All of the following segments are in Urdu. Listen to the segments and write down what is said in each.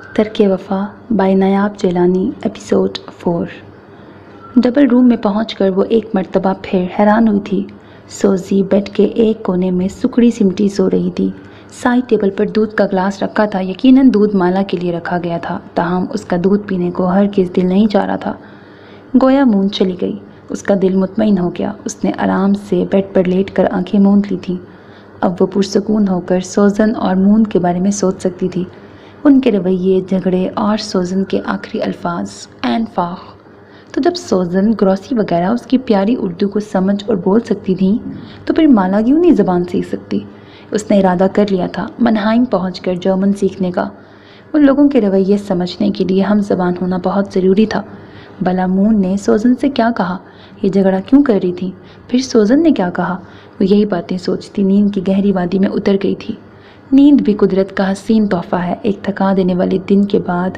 ترک وفا بائی نایاب جیلانی ایپیسوڈ 4۔ ڈبل روم میں پہنچ کر وہ ایک مرتبہ پھر حیران ہوئی تھی۔ سوزی بیڈ کے ایک کونے میں سکڑی سمٹی سو رہی تھی۔ سائڈ ٹیبل پر دودھ کا گلاس رکھا تھا، یقیناً دودھ مالا کے لیے رکھا گیا تھا، تاہم اس کا دودھ پینے کو ہرگز دل نہیں چاہ رہا تھا۔ گویا مون چلی گئی، اس کا دل مطمئن ہو گیا۔ اس نے آرام سے بیڈ پر لیٹ کر آنکھیں موند لی تھیں۔ اب وہ پرسکون ہو کر سوزن اور مون کے بارے میں سوچ سکتی تھی، ان کے رویے، جھگڑے اور سوزن کے آخری الفاظ این فاخ۔ تو جب سوزن گروسری وغیرہ اس کی پیاری اردو کو سمجھ اور بول سکتی تھیں تو پھر مالا کیوں نہیں زبان سیکھ سکتی؟ اس نے ارادہ کر لیا تھا منہائم پہنچ کر جرمن سیکھنے کا۔ ان لوگوں کے رویے سمجھنے کے لیے ہم زبان ہونا بہت ضروری تھا۔ بلا مون نے سوزن سے کیا کہا؟ یہ جھگڑا کیوں کر رہی تھی؟ پھر سوزن نے کیا کہا؟ وہ یہی باتیں سوچتی نیند کی گہری وادی میں اتر گئی تھی۔ نیند بھی قدرت کا حسین تحفہ ہے، ایک تھکا دینے والے دن کے بعد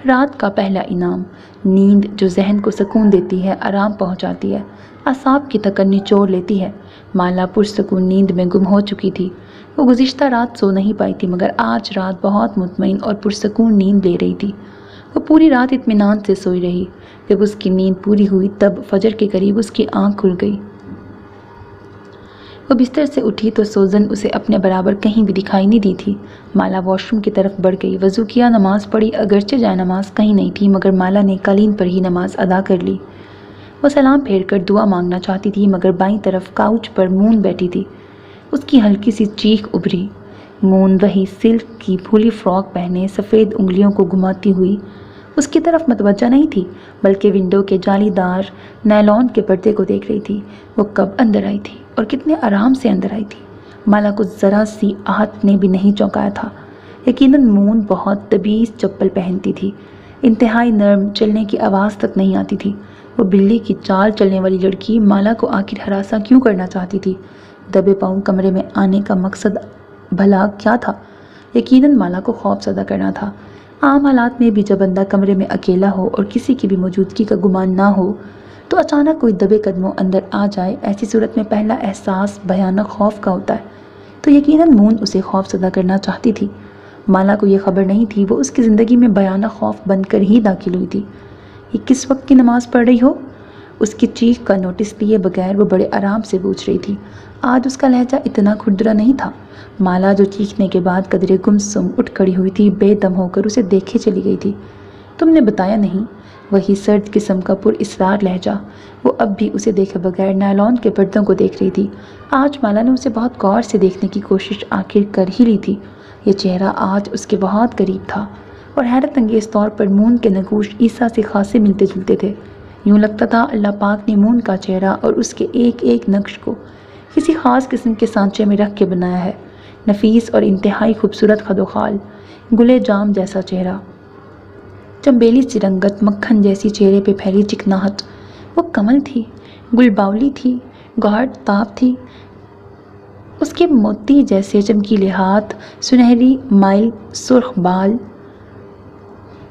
رات کا پہلا انعام۔ نیند جو ذہن کو سکون دیتی ہے، آرام پہنچاتی ہے، اعصاب کی تکن نچوڑ لیتی ہے۔ مالا پرسکون نیند میں گم ہو چکی تھی۔ وہ گزشتہ رات سو نہیں پائی تھی، مگر آج رات بہت مطمئن اور پرسکون نیند لے رہی تھی۔ وہ پوری رات اطمینان سے سوئی رہی۔ جب اس کی نیند پوری ہوئی تب فجر کے قریب اس کی آنکھ کھل گئی۔ وہ بستر سے اٹھی تو سوزن اسے اپنے برابر کہیں بھی دکھائی نہیں دی تھی۔ مالا واش روم کی طرف بڑھ گئی، وضو کیا، نماز پڑھی، اگرچہ جائے نماز کہیں نہیں تھی مگر مالا نے قالین پر ہی نماز ادا کر لی۔ وہ سلام پھیر کر دعا مانگنا چاہتی تھی مگر بائیں طرف کاؤچ پر مون بیٹھی تھی۔ اس کی ہلکی سی چیخ ابھری۔ مون وہی سلک کی پھولی فراک پہنے سفید انگلیوں کو گھماتی ہوئی اس کی طرف متوجہ نہیں تھی، بلکہ ونڈو کے جالی دار نیلون کے پردے کو دیکھ رہی تھی۔ وہ کب اندر آئی تھی اور کتنے آرام سے اندر آئی تھی؟ مالا کو ذرا سی آہت نے بھی نہیں چونکایا تھا۔ یقیناً مون بہت تمیز چپل پہنتی تھی، انتہائی نرم، چلنے کی آواز تک نہیں آتی تھی۔ وہ بلی کی چال چلنے والی لڑکی مالا کو آخر ہراساں کیوں کرنا چاہتی تھی؟ دبے پاؤں کمرے میں آنے کا مقصد بھلا کیا تھا؟ یقیناً مالا کو خوف زدہ کرنا تھا۔ عام حالات میں بھی جب بندہ کمرے میں اکیلا ہو اور کسی کی بھی موجودگی کا گمان نہ ہو تو اچانک کوئی دبے قدموں اندر آ جائے، ایسی صورت میں پہلا احساس بھیانک خوف کا ہوتا ہے۔ تو یقیناً مون اسے خوف زدہ کرنا چاہتی تھی۔ مالا کو یہ خبر نہیں تھی وہ اس کی زندگی میں بھیانک خوف بن کر ہی داخل ہوئی تھی۔ یہ کس وقت کی نماز پڑھ رہی ہو؟ اس کی چیخ کا نوٹس لیے بغیر وہ بڑے آرام سے پوچھ رہی تھی۔ آج اس کا لہجہ اتنا کھردرا نہیں تھا۔ مالا جو چیخنے کے بعد قدرے گمسم اٹھ کھڑی ہوئی تھی، بے دم ہو کر اسے دیکھے چلی گئی تھی۔ تم نے بتایا نہیں؟ وہی سرد قسم کا پر اسرار لہجہ۔ وہ اب بھی اسے دیکھے بغیر نائلون کے پردوں کو دیکھ رہی تھی۔ آج مالا نے اسے بہت غور سے دیکھنے کی کوشش آخر کر ہی لی تھی۔ یہ چہرہ آج اس کے بہت قریب تھا اور حیرت انگیز طور پر مون کے نقوش عیسیٰ سے خاصے ملتے جلتے تھے۔ یوں لگتا تھا اللہ پاک نے مون کا چہرہ اور اس کے ایک ایک نقش کو کسی خاص قسم کے سانچے میں رکھ کے بنایا ہے۔ نفیس اور انتہائی خوبصورت خد و خال، گلے جام جیسا چہرہ، چمبیلی سی رنگت، مکھن جیسی چہرے پہ پھیلی چکناہٹ۔ وہ کمل تھی، گل باولی تھی، گوہر تاب تھی۔ اس کے موتی جیسے چمکیلے ہاتھ، سنہری مائل سرخ بال،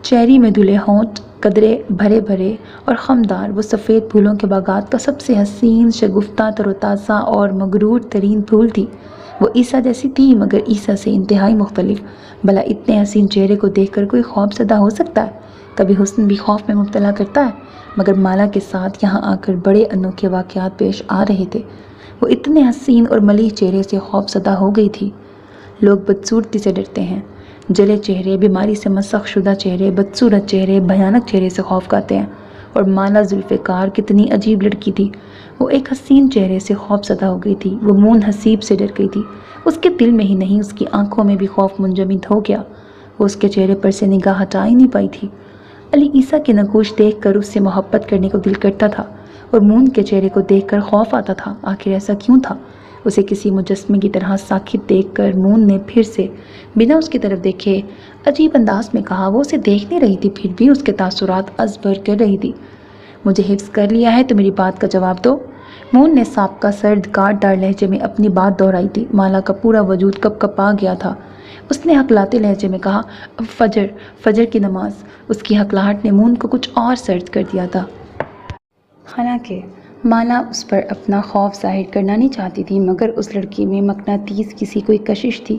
چیری میں دھلے ہونٹ، قدرے بھرے بھرے اور خمدار۔ وہ سفید پھولوں کے باغات کا سب سے حسین، شگفتہ، تر و تازہ اور مغرور ترین پھول تھی۔ وہ عیسیٰ جیسی تھی مگر عیسیٰ سے انتہائی مختلف۔ بھلا اتنے حسین چہرے کو دیکھ کر کوئی خوف زدہ ہو سکتا ہے؟ کبھی حسن بھی خوف میں مبتلا کرتا ہے؟ مگر مالا کے ساتھ یہاں آ کر بڑے انوکھے واقعات پیش آ رہے تھے۔ وہ اتنے حسین اور ملیح چہرے سے خوف زدہ ہو گئی تھی۔ لوگ بدصورتی سے ڈرتے ہیں، جلے چہرے، بیماری سے مسخ شدہ چہرے، بدصورت چہرے، بھیانک چہرے سے خوف کھاتے ہیں۔ اور مالا ذوالفقار کتنی عجیب لڑکی تھی۔ وہ ایک حسین چہرے سے خوف زدہ ہو گئی تھی۔ وہ مون حسیب سے ڈر گئی تھی۔ اس کے دل میں ہی نہیں، اس کی آنکھوں میں بھی خوف منجمد ہو گیا۔ وہ اس کے چہرے پر سے نگاہ ہٹا ہی نہیں پائی تھی۔ علی عیسیٰ کے نقوش دیکھ کر اس سے محبت کرنے کو دل کرتا تھا اور مون کے چہرے کو دیکھ کر خوف آتا تھا۔ آخر ایسا کیوں تھا؟ اسے کسی مجسمے کی طرح ساکت دیکھ کر مون نے پھر سے بنا اس کی طرف دیکھے عجیب انداز میں کہا۔ وہ اسے دیکھ نہیں رہی تھی پھر بھی اس کے تاثرات ازبر کر رہی تھی۔ مجھے حفظ کر لیا ہے تو میری بات کا جواب دو۔ مون نے سابقہ سرد کاٹ دار لہجے میں اپنی بات دہرائی تھی۔ مالا کا پورا وجود کپ کپا گیا تھا۔ اس نے ہکلاتے لہجے میں کہا، فجر کی نماز۔ اس کی ہکلاہٹ نے مون کو کچھ اور سرد کر دیا تھا۔ حالانکہ مالا اس پر اپنا خوف ظاہر کرنا نہیں چاہتی تھی مگر اس لڑکی میں مقناطیس کسی کوئی کشش تھی۔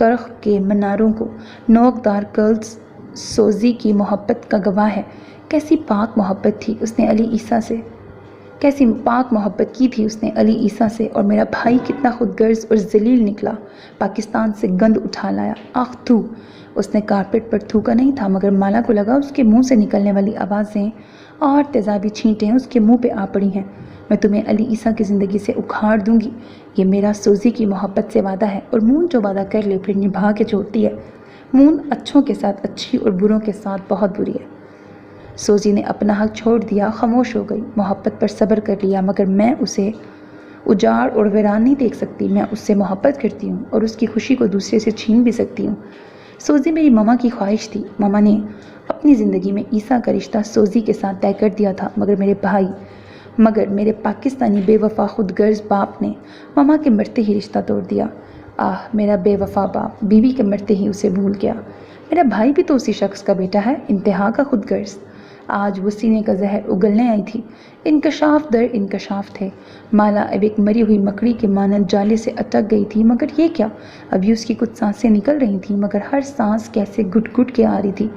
کرخ کے مناروں کو نوکدار کرلز سوزی کی محبت کا گواہ ہے۔ کیسی پاک محبت تھی اس نے علی عیسیٰ سے، کیسی پاک محبت کی تھی اس نے علی عیسیٰ سے، اور میرا بھائی کتنا خود غرض اور ذلیل نکلا، پاکستان سے گند اٹھا لایا۔ آخ تھو! اس نے کارپیٹ پر تھوکا نہیں تھا، مگر مالا کو لگا اس کے منہ سے نکلنے والی آوازیں اور تیزابی چھینٹیں اس کے منہ پہ آ پڑی ہیں۔ میں تمہیں علی عیسیٰ کی زندگی سے اکھاڑ دوں گی، یہ میرا سوزی کی محبت سے وعدہ ہے، اور مون جو وعدہ کر لے پھر نبھا کے چھوڑتی ہے۔ مون اچھوں کے ساتھ اچھی اور بروں کے ساتھ بہت بری ہے۔ سوزی نے اپنا حق چھوڑ دیا، خاموش ہو گئی، محبت پر صبر کر لیا، مگر میں اسے اجاڑ اور ویران نہیں دیکھ سکتی۔ میں اس سے محبت کرتی ہوں اور اس کی خوشی کو دوسرے سے چھین بھی سکتی ہوں۔ سوزی میری ماما کی خواہش تھی، ماما نے اپنی زندگی میں عیسیٰ کا رشتہ سوزی کے ساتھ طے کر دیا تھا، مگر میرے پاکستانی بے وفا خود غرض باپ نے ماما کے مرتے ہی رشتہ توڑ دیا۔ آہ میرا بے وفا باپ بیوی کے مرتے ہی اسے بھول گیا۔ میرا بھائی بھی تو اسی شخص کا بیٹا ہے، انتہا کا خود غرض۔ آج وہ سینے کا زہر اگلنے آئی تھی۔ انکشاف در انکشاف تھے۔ مالا اب ایک مری ہوئی مکڑی کے مانند جالے سے اٹک گئی تھی، مگر یہ کیا؟ ابھی اس کی کچھ سانسیں نکل رہی تھیں، مگر ہر سانس کیسے گٹ گٹ کے آ رہی تھی۔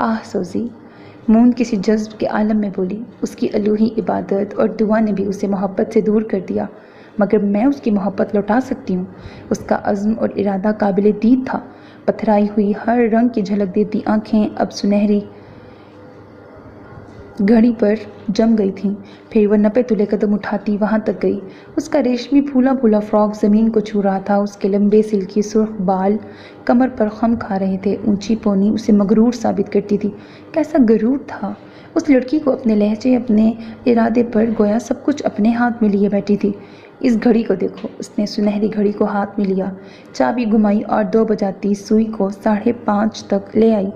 آہ سوزی! مون کسی جذب کے عالم میں بولی۔ اس کی الوہی عبادت اور دعا نے بھی اسے محبت سے دور کر دیا، مگر میں اس کی محبت لوٹا سکتی ہوں۔ اس کا عزم اور ارادہ قابل دید تھا۔ پتھرائی ہوئی ہر رنگ کی جھلک دیتی آنکھیں اب سنہری گھڑی پر جم گئی تھیں۔ پھر وہ نپے تلے قدم اٹھاتی وہاں تک گئی۔ اس کا ریشمی پھولا پھولا فراک زمین کو چھو رہا تھا، اس کے لمبے سلکی سرخ بال کمر پر خم کھا رہے تھے، اونچی پونی اسے مغرور ثابت کرتی تھی۔ کیسا غرور تھا اس لڑکی کو اپنے لہجے، اپنے ارادے پر، گویا سب کچھ اپنے ہاتھ میں لیے بیٹھی تھی۔ اس گھڑی کو دیکھو، اس نے سنہری گھڑی کو ہاتھ میں لیا، چابی گھمائی اور 2 بجاتی سوئی کو 5:30 تک لے آئی۔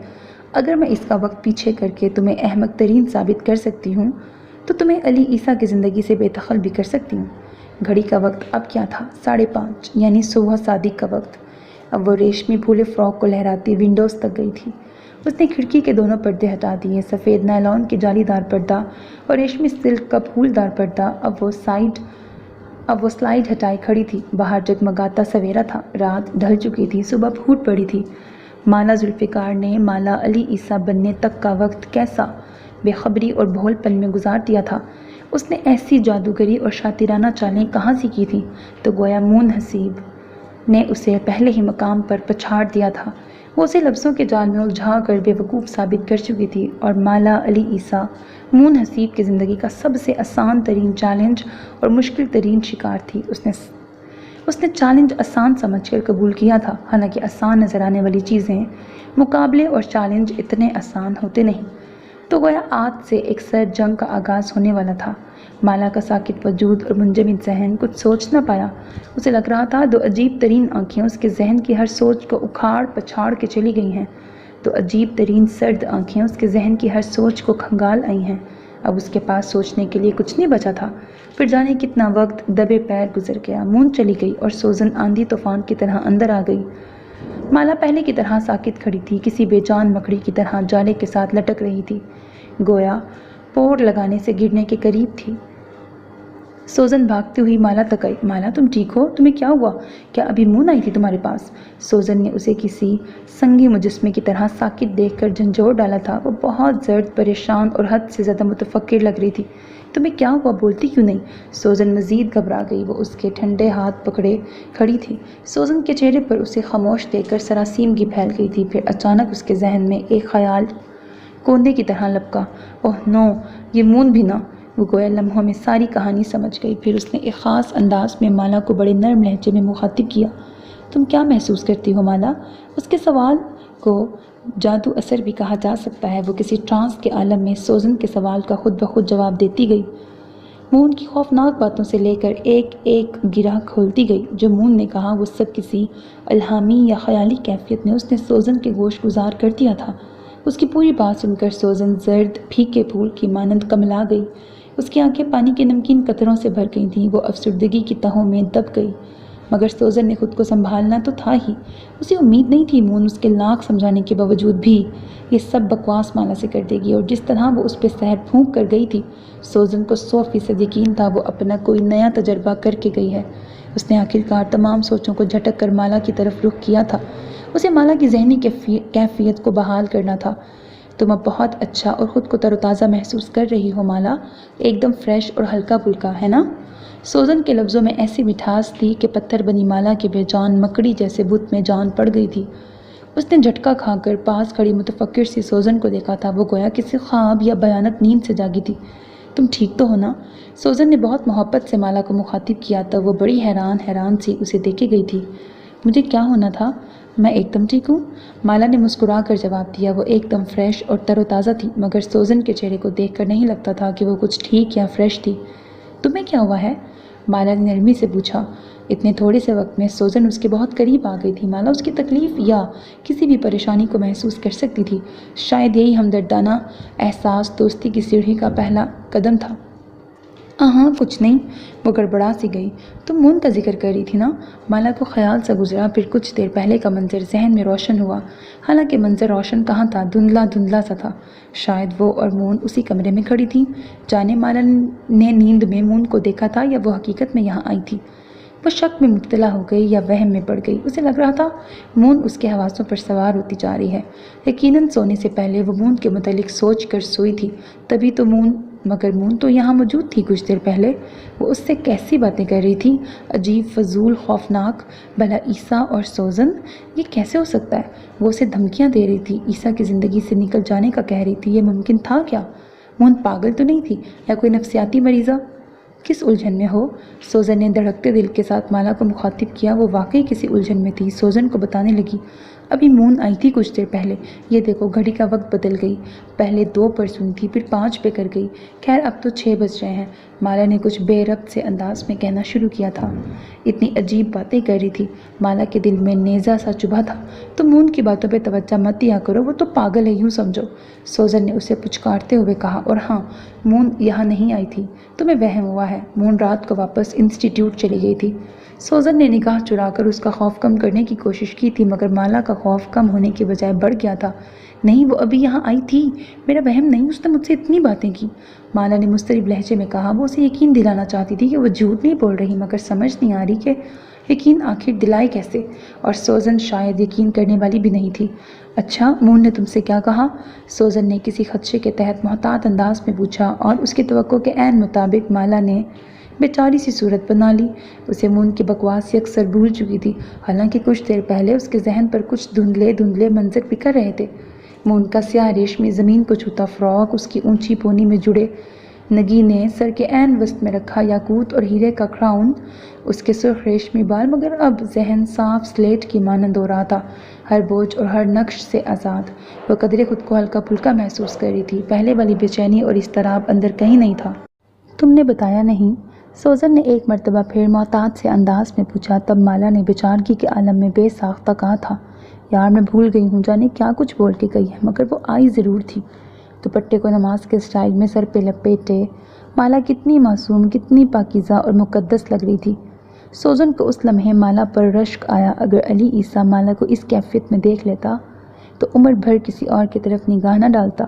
اگر میں اس کا وقت پیچھے کر کے تمہیں احمق ترین ثابت کر سکتی ہوں تو تمہیں علی عیسیٰ کی زندگی سے بے دخل بھی کر سکتی ہوں۔ گھڑی کا وقت اب کیا تھا؟ 5:30، یعنی صبح صادق کا وقت۔ اب وہ ریشمی پھولے فراک کو لہراتی ونڈوز تک گئی تھی۔ اس نے کھڑکی کے دونوں پردے ہٹا دیے، سفید نائلون کی جالی دار پردہ اور ریشمی سلک کا پھول دار پردہ۔ اب وہ سلائیڈ ہٹائے کھڑی تھی۔ باہر جگمگاتا سویرا تھا، رات ڈھل چکی تھی، صبح پھوٹ پڑی تھی۔ مالا ذوالفقار نے مالا علی عیسیٰ بننے تک کا وقت کیسا بے خبری اور بھول پن میں گزار دیا تھا۔ اس نے ایسی جادوگری اور شاطرانہ چالیں کہاں سیکھی تھی؟ تو گویا مون حسیب نے اسے پہلے ہی مقام پر پچھاڑ دیا تھا۔ وہ اسے لفظوں کے جال میں الجھا کر بے وقوف ثابت کر چکی تھی، اور مالا علی عیسیٰ مون حسیب کی زندگی کا سب سے آسان ترین چیلنج اور مشکل ترین شکار تھی۔ اس نے چیلنج آسان سمجھ کر قبول کیا تھا، حالانکہ آسان نظر آنے والی چیزیں، مقابلے اور چیلنج اتنے آسان ہوتے نہیں۔ تو گویا آج سے ایک سرد جنگ کا آغاز ہونے والا تھا۔ مالا کا ساکت وجود اور منجمد ذہن کچھ سوچ نہ پایا۔ اسے لگ رہا تھا 2 عجیب ترین آنکھیں اس کے ذہن کی ہر سوچ کو اکھاڑ پچھاڑ کے چلی گئی ہیں۔ 2 عجیب ترین سرد آنکھیں اس کے ذہن کی ہر سوچ کو کھنگال آئی ہیں۔ اب اس کے پاس سوچنے کے لیے کچھ نہیں بچا تھا۔ پھر جانے کتنا وقت دبے پیر گزر گیا۔ مون چلی گئی اور سوزن آندھی طوفان کی طرح اندر آ گئی۔ مالا پہلے کی طرح ساکت کھڑی تھی، کسی بے جان مکڑی کی طرح جالے کے ساتھ لٹک رہی تھی، گویا پور لگانے سے گرنے کے قریب تھی۔ سوزن بھاگتی ہوئی مالا تک آئی۔ مالا تم ٹھیک ہو؟ تمہیں کیا ہوا؟ کیا ابھی مون آئی تھی تمہارے پاس؟ سوزن نے اسے کسی سنگی مجسمے کی طرح ساکت دیکھ کر جھنجھوڑ ڈالا تھا۔ وہ بہت زرد، پریشان اور حد سے زیادہ متفکر لگ رہی تھی۔ تمہیں کیا ہوا؟ بولتی کیوں نہیں؟ سوزن مزید گھبرا گئی۔ وہ اس کے ٹھنڈے ہاتھ پکڑے کھڑی تھی۔ سوزن کے چہرے پر اسے خاموش دیکھ کر سراسیمگی پھیل گئی تھی۔ پھر اچانک اس کے ذہن میں ایک خیال کوندے کی طرح لپکا۔ اوہ نو، یہ مون بھی نہ! وہ گویا لمحوں میں ساری کہانی سمجھ گئی۔ پھر اس نے ایک خاص انداز میں مالا کو بڑے نرم لہجے میں مخاطب کیا۔ تم کیا محسوس کرتی ہو مالا؟ اس کے سوال کو جادو اثر بھی کہا جا سکتا ہے۔ وہ کسی ٹرانس کے عالم میں سوزن کے سوال کا خود بخود جواب دیتی گئی۔ مون کی خوفناک باتوں سے لے کر ایک ایک گرہ کھولتی گئی۔ جو مون نے کہا وہ سب کسی الہامی یا خیالی کیفیت میں اس نے سوزن کے گوش گزار کر دیا تھا۔ اس کی پوری بات سن کر سوزن زرد پھیکے پھول کی مانند کملا گئی۔ اس کی آنکھیں پانی کے نمکین قطروں سے بھر گئی تھیں۔ وہ افسردگی کی تہوں میں دب گئی، مگر سوزن نے خود کو سنبھالنا تو تھا ہی۔ اسے امید نہیں تھی مون اس کے لاکھ سمجھانے کے باوجود بھی یہ سب بکواس مالا سے کر دے گی، اور جس طرح وہ اس پہ زہر پھونک کر گئی تھی، سوزن کو 100% یقین تھا وہ اپنا کوئی نیا تجربہ کر کے گئی ہے۔ اس نے آخرکار تمام سوچوں کو جھٹک کر مالا کی طرف رخ کیا تھا۔ اسے مالا کی ذہنی کیفیت کو بحال کرنا تھا۔ تم اب بہت اچھا اور خود کو تر و تازہ محسوس کر رہی ہو مالا، ایک دم فریش اور ہلکا پھلکا، ہے نا؟ سوزن کے لفظوں میں ایسی مٹھاس تھی کہ پتھر بنی مالا کے بے جان مکڑی جیسے بت میں جان پڑ گئی تھی۔ اس نے جھٹکا کھا کر پاس کھڑی متفکر سی سوزن کو دیکھا تھا۔ وہ گویا کسی خواب یا بھیانک نیند سے جاگی تھی۔ تم ٹھیک تو ہو نا؟ سوزن نے بہت محبت سے مالا کو مخاطب کیا تب وہ بڑی حیران سی اسے دیکھے گئی تھی۔ مجھے کیا ہونا تھا؟ میں ایک دم ٹھیک ہوں، مالا نے مسکرا کر جواب دیا۔ وہ ایک دم فریش اور تر و تازہ تھی، مگر سوزن کے چہرے کو دیکھ کر نہیں لگتا تھا کہ وہ کچھ ٹھیک یا فریش تھی۔ تمہیں کیا ہوا ہے؟ مالا نے نرمی سے پوچھا۔ اتنے تھوڑے سے وقت میں سوزن اس کے بہت قریب آ گئی تھی۔ مالا اس کی تکلیف یا کسی بھی پریشانی کو محسوس کر سکتی تھی۔ شاید یہی ہمدردانہ احساس دوستی کی سیڑھی کا پہلا قدم تھا۔ ہاں کچھ نہیں، وہ گڑبڑا سی گئی۔ تم مون کا ذکر کر رہی تھی نا؟ مالا کو خیال سا گزرا، پھر کچھ دیر پہلے کا منظر ذہن میں روشن ہوا۔ حالانکہ منظر روشن کہاں تھا، دھندلا سا تھا۔ شاید وہ اور مون اسی کمرے میں کھڑی تھیں۔ جانے مالا نے نیند میں مون کو دیکھا تھا یا وہ حقیقت میں یہاں آئی تھی؟ وہ شک میں مبتلا ہو گئی یا وہم میں پڑ گئی۔ اسے لگ رہا تھا مون اس کے حواسوں پر سوار ہوتی جا رہی ہے۔ یقیناً سونے سے پہلے وہ مون کے متعلق سوچ کر سوئی تھی، تبھی تو مگر مون تو یہاں موجود تھی کچھ دیر پہلے۔ وہ اس سے کیسی باتیں کر رہی تھی، عجیب، فضول، خوفناک۔ بھلا عیسیٰ اور سوزن، یہ کیسے ہو سکتا ہے؟ وہ اسے دھمکیاں دے رہی تھی، عیسیٰ کی زندگی سے نکل جانے کا کہہ رہی تھی۔ یہ ممکن تھا کیا؟ مون پاگل تو نہیں تھی یا کوئی نفسیاتی مریضہ؟ کس الجھن میں ہو؟ سوزن نے دھڑکتے دل کے ساتھ مالا کو مخاطب کیا۔ وہ واقعی کسی الجھن میں تھی۔ سوزن کو بتانے لگی، ابھی مون آئی تھی کچھ دیر پہلے، یہ دیکھو گھڑی کا وقت بدل گئی، پہلے 2 پر سنی تھی، پھر 5 پہ کر گئی۔ خیر اب تو 6 بج رہے ہیں۔ مالا نے کچھ بے ربط سے انداز میں کہنا شروع کیا تھا۔ اتنی عجیب باتیں کر رہی تھی، مالا کے دل میں نیزہ سا چبھا تھا۔ تم مون کی باتوں پہ توجہ مت دیا کرو، وہ تو پاگل ہے یوں سمجھو، سوزن نے اسے پچکارتے ہوئے کہا۔ اور ہاں، مون یہاں نہیں آئی تھی، تمہیں وہم ہوا ہے، مون رات کو واپس انسٹی ٹیوٹ چلی گئی تھی۔ سوزن نے نگاہ چرا کر اس کا خوف کم کرنے کی کوشش کی تھی، مگر مالا کا خوف کم ہونے کی بجائے بڑھ گیا تھا۔ نہیں، وہ ابھی یہاں آئی تھی، میرا وہم نہیں، اس نے مجھ سے اتنی باتیں کی، مالا نے مضطرب لہجے میں کہا۔ وہ اسے یقین دلانا چاہتی تھی کہ وہ جھوٹ نہیں بول رہی، مگر سمجھ نہیں آ رہی کہ یقین آخر دلائے کیسے، اور سوزن شاید یقین کرنے والی بھی نہیں تھی۔ اچھا، مون نے تم سے کیا کہا؟ سوزن نے کسی خدشے کے تحت محتاط انداز میں پوچھا، اور اس کی توقع کے عین مطابق مالا نے بیچاری سی صورت بنا لی۔ اسے مون کی بکواس یکسر بھول چکی تھی، حالانکہ کچھ دیر پہلے اس کے ذہن پر کچھ دھندلے منظر بکھر رہے تھے۔ مون کا سیاہ ریشمی زمین کو چھوتا فراق، اس کی اونچی پونی میں جڑے نگینے، سر کے عین وسط میں رکھا یاقوت اور ہیرے کا کراؤن، اس کے سرخ ریشمی بال، مگر اب ذہن صاف سلیٹ کی مانند ہو رہا تھا، ہر بوجھ اور ہر نقش سے آزاد۔ وہ قدرے خود کو ہلکا پھلکا محسوس کر رہی تھی، پہلے والی بے چینی اور اضطراب اندر کہیں نہیں تھا۔ تم نے بتایا نہیں؟ سوزن نے ایک مرتبہ پھر محتاط سے انداز میں پوچھا۔ تب مالا نے بیچارگی کے عالم میں بے ساختہ کہا تھا، یار میں بھول گئی ہوں، جانے کیا کچھ بول کے گئی ہے، مگر وہ آئی ضرور تھی۔ دوپٹے کو نماز کے سٹائل میں سر پہ لپیٹے مالا کتنی معصوم، کتنی پاکیزہ اور مقدس لگ رہی تھی۔ سوزن کو اس لمحے مالا پر رشک آیا۔ اگر علی عیسیٰ مالا کو اس کیفیت میں دیکھ لیتا تو عمر بھر کسی اور کی طرف نگاہ نہ ڈالتا۔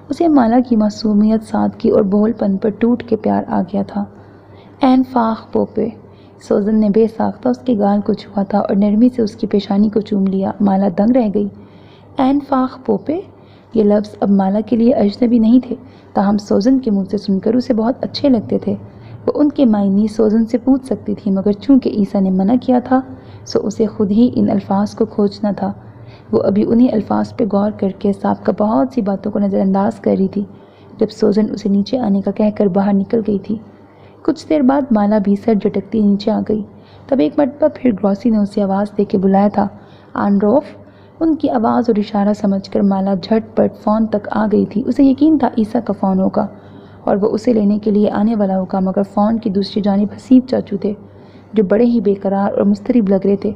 اسے مالا کی معصومیت، سادگی اور بھول پن پر ٹوٹ کے پیار آ گیا تھا۔ این فاخ پوپے، سوزن نے بے ساختہ اس کے گال کو چھوا تھا اور نرمی سے اس کی پیشانی کو چوم لیا۔ مالا دنگ رہ گئی۔ این فاخ پوپے، یہ لفظ اب مالا کے لیے اجنبی نہیں تھے، تاہم سوزن کے منہ سے سن کر اسے بہت اچھے لگتے تھے۔ وہ ان کے معنی سوزن سے پوچھ سکتی تھی، مگر چونکہ عیسیٰ نے منع کیا تھا سو اسے خود ہی ان الفاظ کو کھوجنا تھا۔ وہ ابھی انہی الفاظ پہ غور کر کے سابقہ بہت سی باتوں کو نظر انداز کر رہی تھی جب سوزن اسے نیچے آنے کا کہہ کر باہر نکل گئی تھی۔ کچھ دیر بعد مالا بھی سر جھٹکتی نیچے آ گئی۔ تب ایک مرتبہ پھر گروسی نے اسے آواز دے کے بلایا تھا، آنروف۔ ان کی آواز اور اشارہ سمجھ کر مالا جھٹ پٹ فون تک آ گئی تھی۔ اسے یقین تھا عیسیٰ کا فون ہوگا اور وہ اسے لینے کے لیے آنے والا ہوگا، مگر فون کی دوسری جانب حسیب چاچو تھے جو بڑے ہی بے قرار اور مضطرب لگ رہے تھے۔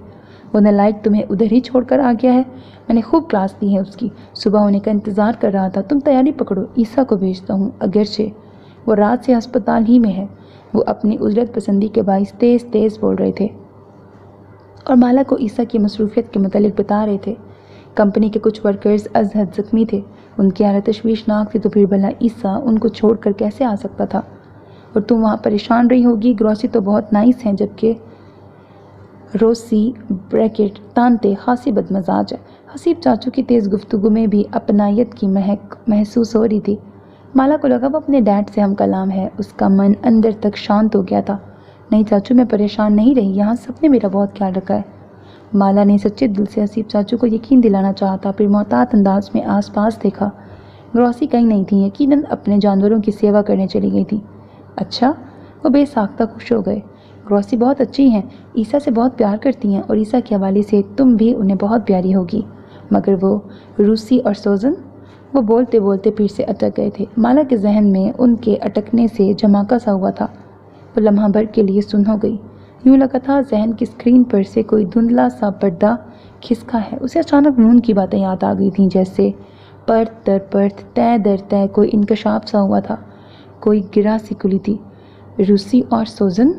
وہ نالائق تمہیں ادھر ہی چھوڑ کر آ گیا ہے؟ میں نے خوب کلاس دی ہے اس کی، صبح ہونے کا انتظار کر رہا تھا۔ تم تیاری پکڑو، عیسیٰ کو بھیجتا ہوں، اگرچہ وہ رات سے ہسپتال ہی میں ہے۔ وہ اپنی اجرت پسندی کے باعث تیز تیز بول رہے تھے اور مالا کو عیسیٰ کی مصروفیت کے متعلق بتا رہے تھے۔ کمپنی کے کچھ ورکرز از حد زخمی تھے، ان کی حالت تشویشناک تھی، تو پھر بھلا عیسیٰ ان کو چھوڑ کر کیسے آ سکتا تھا؟ اور تم وہاں پریشان رہی ہوگی، گروسی تو بہت نائس ہیں، جبکہ روسی بریکٹ تانتے خاصی بدمزاج ہے۔ حسیب چاچو کی تیز گفتگو میں بھی اپنائیت کی مہک محسوس ہو رہی تھی۔ مالا کو لگا وہ اپنے ڈیڈ سے ہم کلام ہے۔ اس کا من اندر تک شانت ہو گیا تھا۔ نہیں چاچو، میں پریشان نہیں رہی، یہاں سب نے میرا بہت خیال رکھا ہے۔ مالا نے سچے دل سے حسیب چاچو کو یقین دلانا چاہا تھا، پھر محتاط انداز میں آس پاس دیکھا۔ گروسی کہیں نہیں تھی، یقیناً اپنے جانوروں کی سیوا کرنے چلی گئی تھی۔ اچھا، وہ بے ساختہ خوش ہو گئے۔ گروسی بہت اچھی ہیں، عیسیٰ سے بہت پیار کرتی ہیں، اور عیسیٰ کے حوالے سے تم بھی انہیں بہت پیاری ہوگی۔ مگر وہ روسی اور سوزن؟ وہ بولتے بولتے پھر سے اٹک گئے تھے۔ مالا کے ذہن میں ان کے اٹکنے سے جھماکا سا ہوا تھا۔ وہ لمحہ بھر کے لیے سن ہو گئی۔ یوں لگا تھا ذہن کی اسکرین پر سے کوئی دھندلا سا پردہ کھسکا ہے۔ اسے اچانک نون کی باتیں یاد آ گئی تھیں، جیسے پرت در پرت، طے در طے کوئی انکشاف سا ہوا تھا، کوئی گرہ سی کھلی تھی۔ روسی اور سوزن؟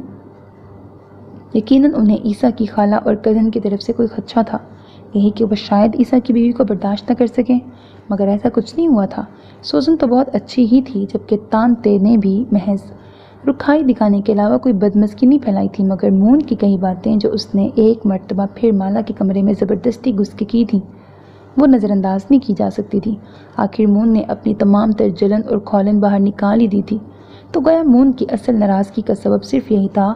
یقیناً انہیں عیسیٰ کی خالہ اور کزن کی طرف سے کوئی خدشہ تھا، یہی کہ وہ شاید عیسیٰ کی بیوی کو برداشت نہ کر سکیں، مگر ایسا کچھ نہیں ہوا تھا۔ سوزن تو بہت اچھی ہی تھی، جبکہ تانتے نے بھی محض رکھائی دکھانے کے علاوہ کوئی بدمزگی نہیں پھیلائی تھی، مگر مون کی کئی باتیں جو اس نے ایک مرتبہ پھر مالا کے کمرے میں زبردستی گھس کے کی تھیں، وہ نظر انداز نہیں کی جا سکتی تھی۔ آخر مون نے اپنی تمام تر جلن اور کھولن باہر نکال ہی دی تھی، تو گویا مون کی اصل ناراضگی کا سبب صرف یہی تھا،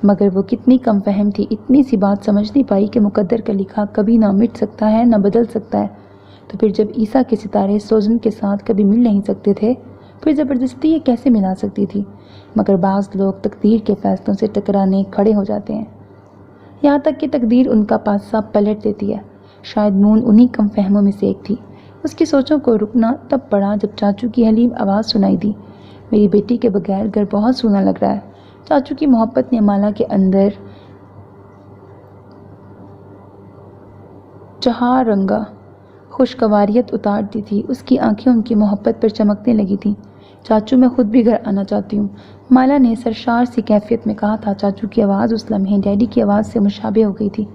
مگر وہ کتنی کم فہم تھی، اتنی سی بات سمجھ نہیں پائی کہ مقدر کا لکھا کبھی نہ مٹ سکتا ہے نہ بدل سکتا ہے۔ تو پھر جب عیسیٰ کے ستارے سوزن کے ساتھ کبھی مل نہیں سکتے تھے، پھر زبردستی یہ کیسے ملا سکتی تھی؟ مگر بعض لوگ تقدیر کے فیصلوں سے ٹکرانے کھڑے ہو جاتے ہیں، یہاں تک کہ تقدیر ان کا پاسا پلٹ دیتی ہے۔ شاید مون انہی کم فہموں میں سے ایک تھی۔ اس کی سوچوں کو رکنا تب پڑا جب چاچو کی حلیم آواز سنائی دی، میری بیٹی کے بغیر گھر بہت سونا لگ رہا ہے۔ چاچو کی محبت نے مالا کے اندر چہار رنگا خوشگواریت اتار دی تھی۔ اس کی آنکھیں ان کی محبت پر چمکنے لگی تھیں۔ چاچو، میں خود بھی گھر آنا چاہتی ہوں، مالا نے سرشار سی کیفیت میں کہا تھا۔ چاچو کی آواز اس لمحے ڈیڈی کی آواز سے مشابہ ہو گئی تھی۔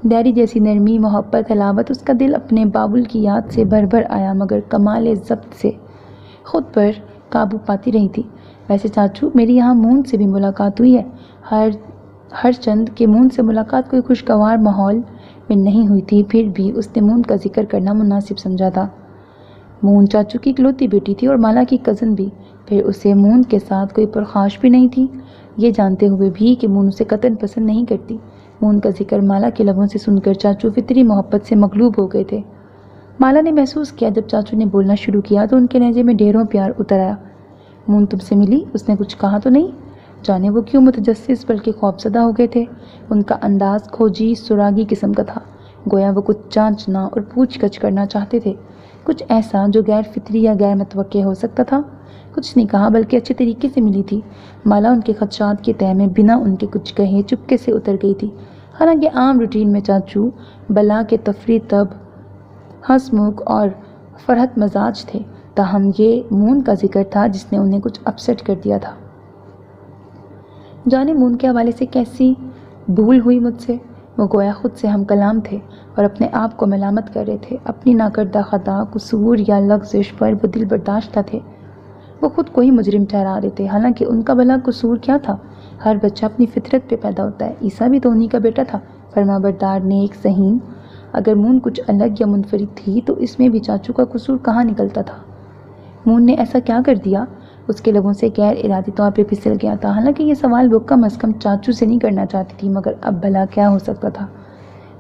ڈیڈی جیسی نرمی، محبت، حلاوت، اس کا دل اپنے بابل کی یاد سے بھر بھر آیا، مگر کمال ضبط سے خود پر قابو پاتی رہی تھی۔ ویسے چاچو، میری یہاں مون سے بھی ملاقات ہوئی ہے، ہر چند کہ مون سے ملاقات کوئی خوشگوار ماحول میں نہیں ہوئی تھی، پھر بھی اس نے مون کا ذکر کرنا مناسب سمجھا تھا۔ مون چاچو کی اکلوتی بیٹی تھی اور مالا کی کزن بھی، پھر اسے مون کے ساتھ کوئی پرخاش بھی نہیں تھی، یہ جانتے ہوئے بھی کہ مون اسے قطعاً پسند نہیں کرتی۔ مون کا ذکر مالا کے لبوں سے سن کر چاچو فطری محبت سے مغلوب ہو گئے تھے۔ مالا نے محسوس کیا جب چاچو نے بولنا شروع کیا تو ان کے لہجے میں ڈھیروں پیار اتر آیا۔ مون تم سے ملی؟ اس نے کچھ کہا تو نہیں؟ جانے وہ کیوں متجسس بلکہ خوفزدہ ہو گئے تھے۔ ان کا انداز کھوجی سراغی قسم کا تھا، گویا وہ کچھ جانچنا اور پوچھ گچھ کرنا چاہتے تھے، کچھ ایسا جو غیر فطری یا غیر متوقع ہو سکتا تھا۔ کچھ نہیں کہا بلکہ اچھے طریقے سے ملی تھی۔ مالا ان کے خدشات کے تہہ میں بنا ان کے کچھ کہے چپکے سے اتر گئی تھی۔ حالانکہ عام روٹین میں چاچو بلا کے تفریح طب، ہنسمکھ اور فرحت مزاج تھے، تاہم یہ مون کا ذکر تھا جس نے انہیں کچھ اپسیٹ کر دیا تھا۔ جانے مون کے حوالے سے کیسی بھول ہوئی مجھ سے؟ وہ گویا خود سے ہم کلام تھے اور اپنے آپ کو ملامت کر رہے تھے۔ اپنی ناکردہ خطا، قصور یا لغزش پر وہ دل برداشتہ تھے۔ وہ خود کو ہی مجرم ٹھہرا رہے تھے، حالانکہ ان کا بھلا قصور کیا تھا؟ ہر بچہ اپنی فطرت پہ پیدا ہوتا ہے، عیسیٰ بھی تو انہی کا بیٹا تھا، فرمانبردار، نیک، ذہین۔ اگر مون کچھ الگ یا منفرد تھی تو اس میں بھی چاچو کا قصور کہاں نکلتا تھا؟ مون نے ایسا کیا کر دیا؟ اس کے لبوں سے غیر ارادی طور پہ پھسل گیا تھا۔ حالانکہ یہ سوال وہ کم از کم چاچو سے نہیں کرنا چاہتی تھی، مگر اب بھلا کیا ہو سکتا تھا؟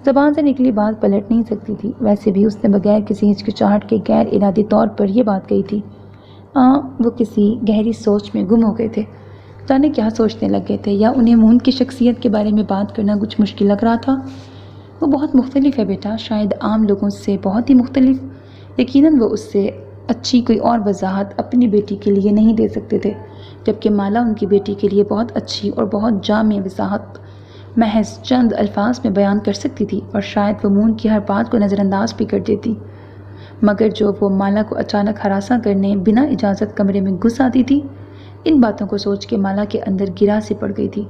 زبان سے نکلی بات پلٹ نہیں سکتی تھی۔ ویسے بھی اس نے بغیر کسی ہچکچاہٹ کے غیر ارادی طور پر یہ بات کہی تھی۔ وہ کسی گہری سوچ میں گم ہو گئے تھے، جانے کیا سوچنے لگ گئے تھے، یا انہیں مون کی شخصیت کے بارے میں بات کرنا کچھ مشکل لگ رہا تھا۔ وہ بہت مختلف ہے بیٹا، شاید عام لوگوں سے بہت ہی مختلف۔ یقیناً وہ اس سے اچھی کوئی اور وضاحت اپنی بیٹی کے لیے نہیں دے سکتے تھے، جبکہ مالا ان کی بیٹی کے لیے بہت اچھی اور بہت جامع وضاحت محض چند الفاظ میں بیان کر سکتی تھی، اور شاید وہ مون کی ہر بات کو نظر انداز بھی کر دیتی، مگر جو وہ مالا کو اچانک ہراساں کرنے بنا اجازت کمرے میں گھس آتی تھی، ان باتوں کو سوچ کے مالا کے اندر گرا سی پڑ گئی تھی۔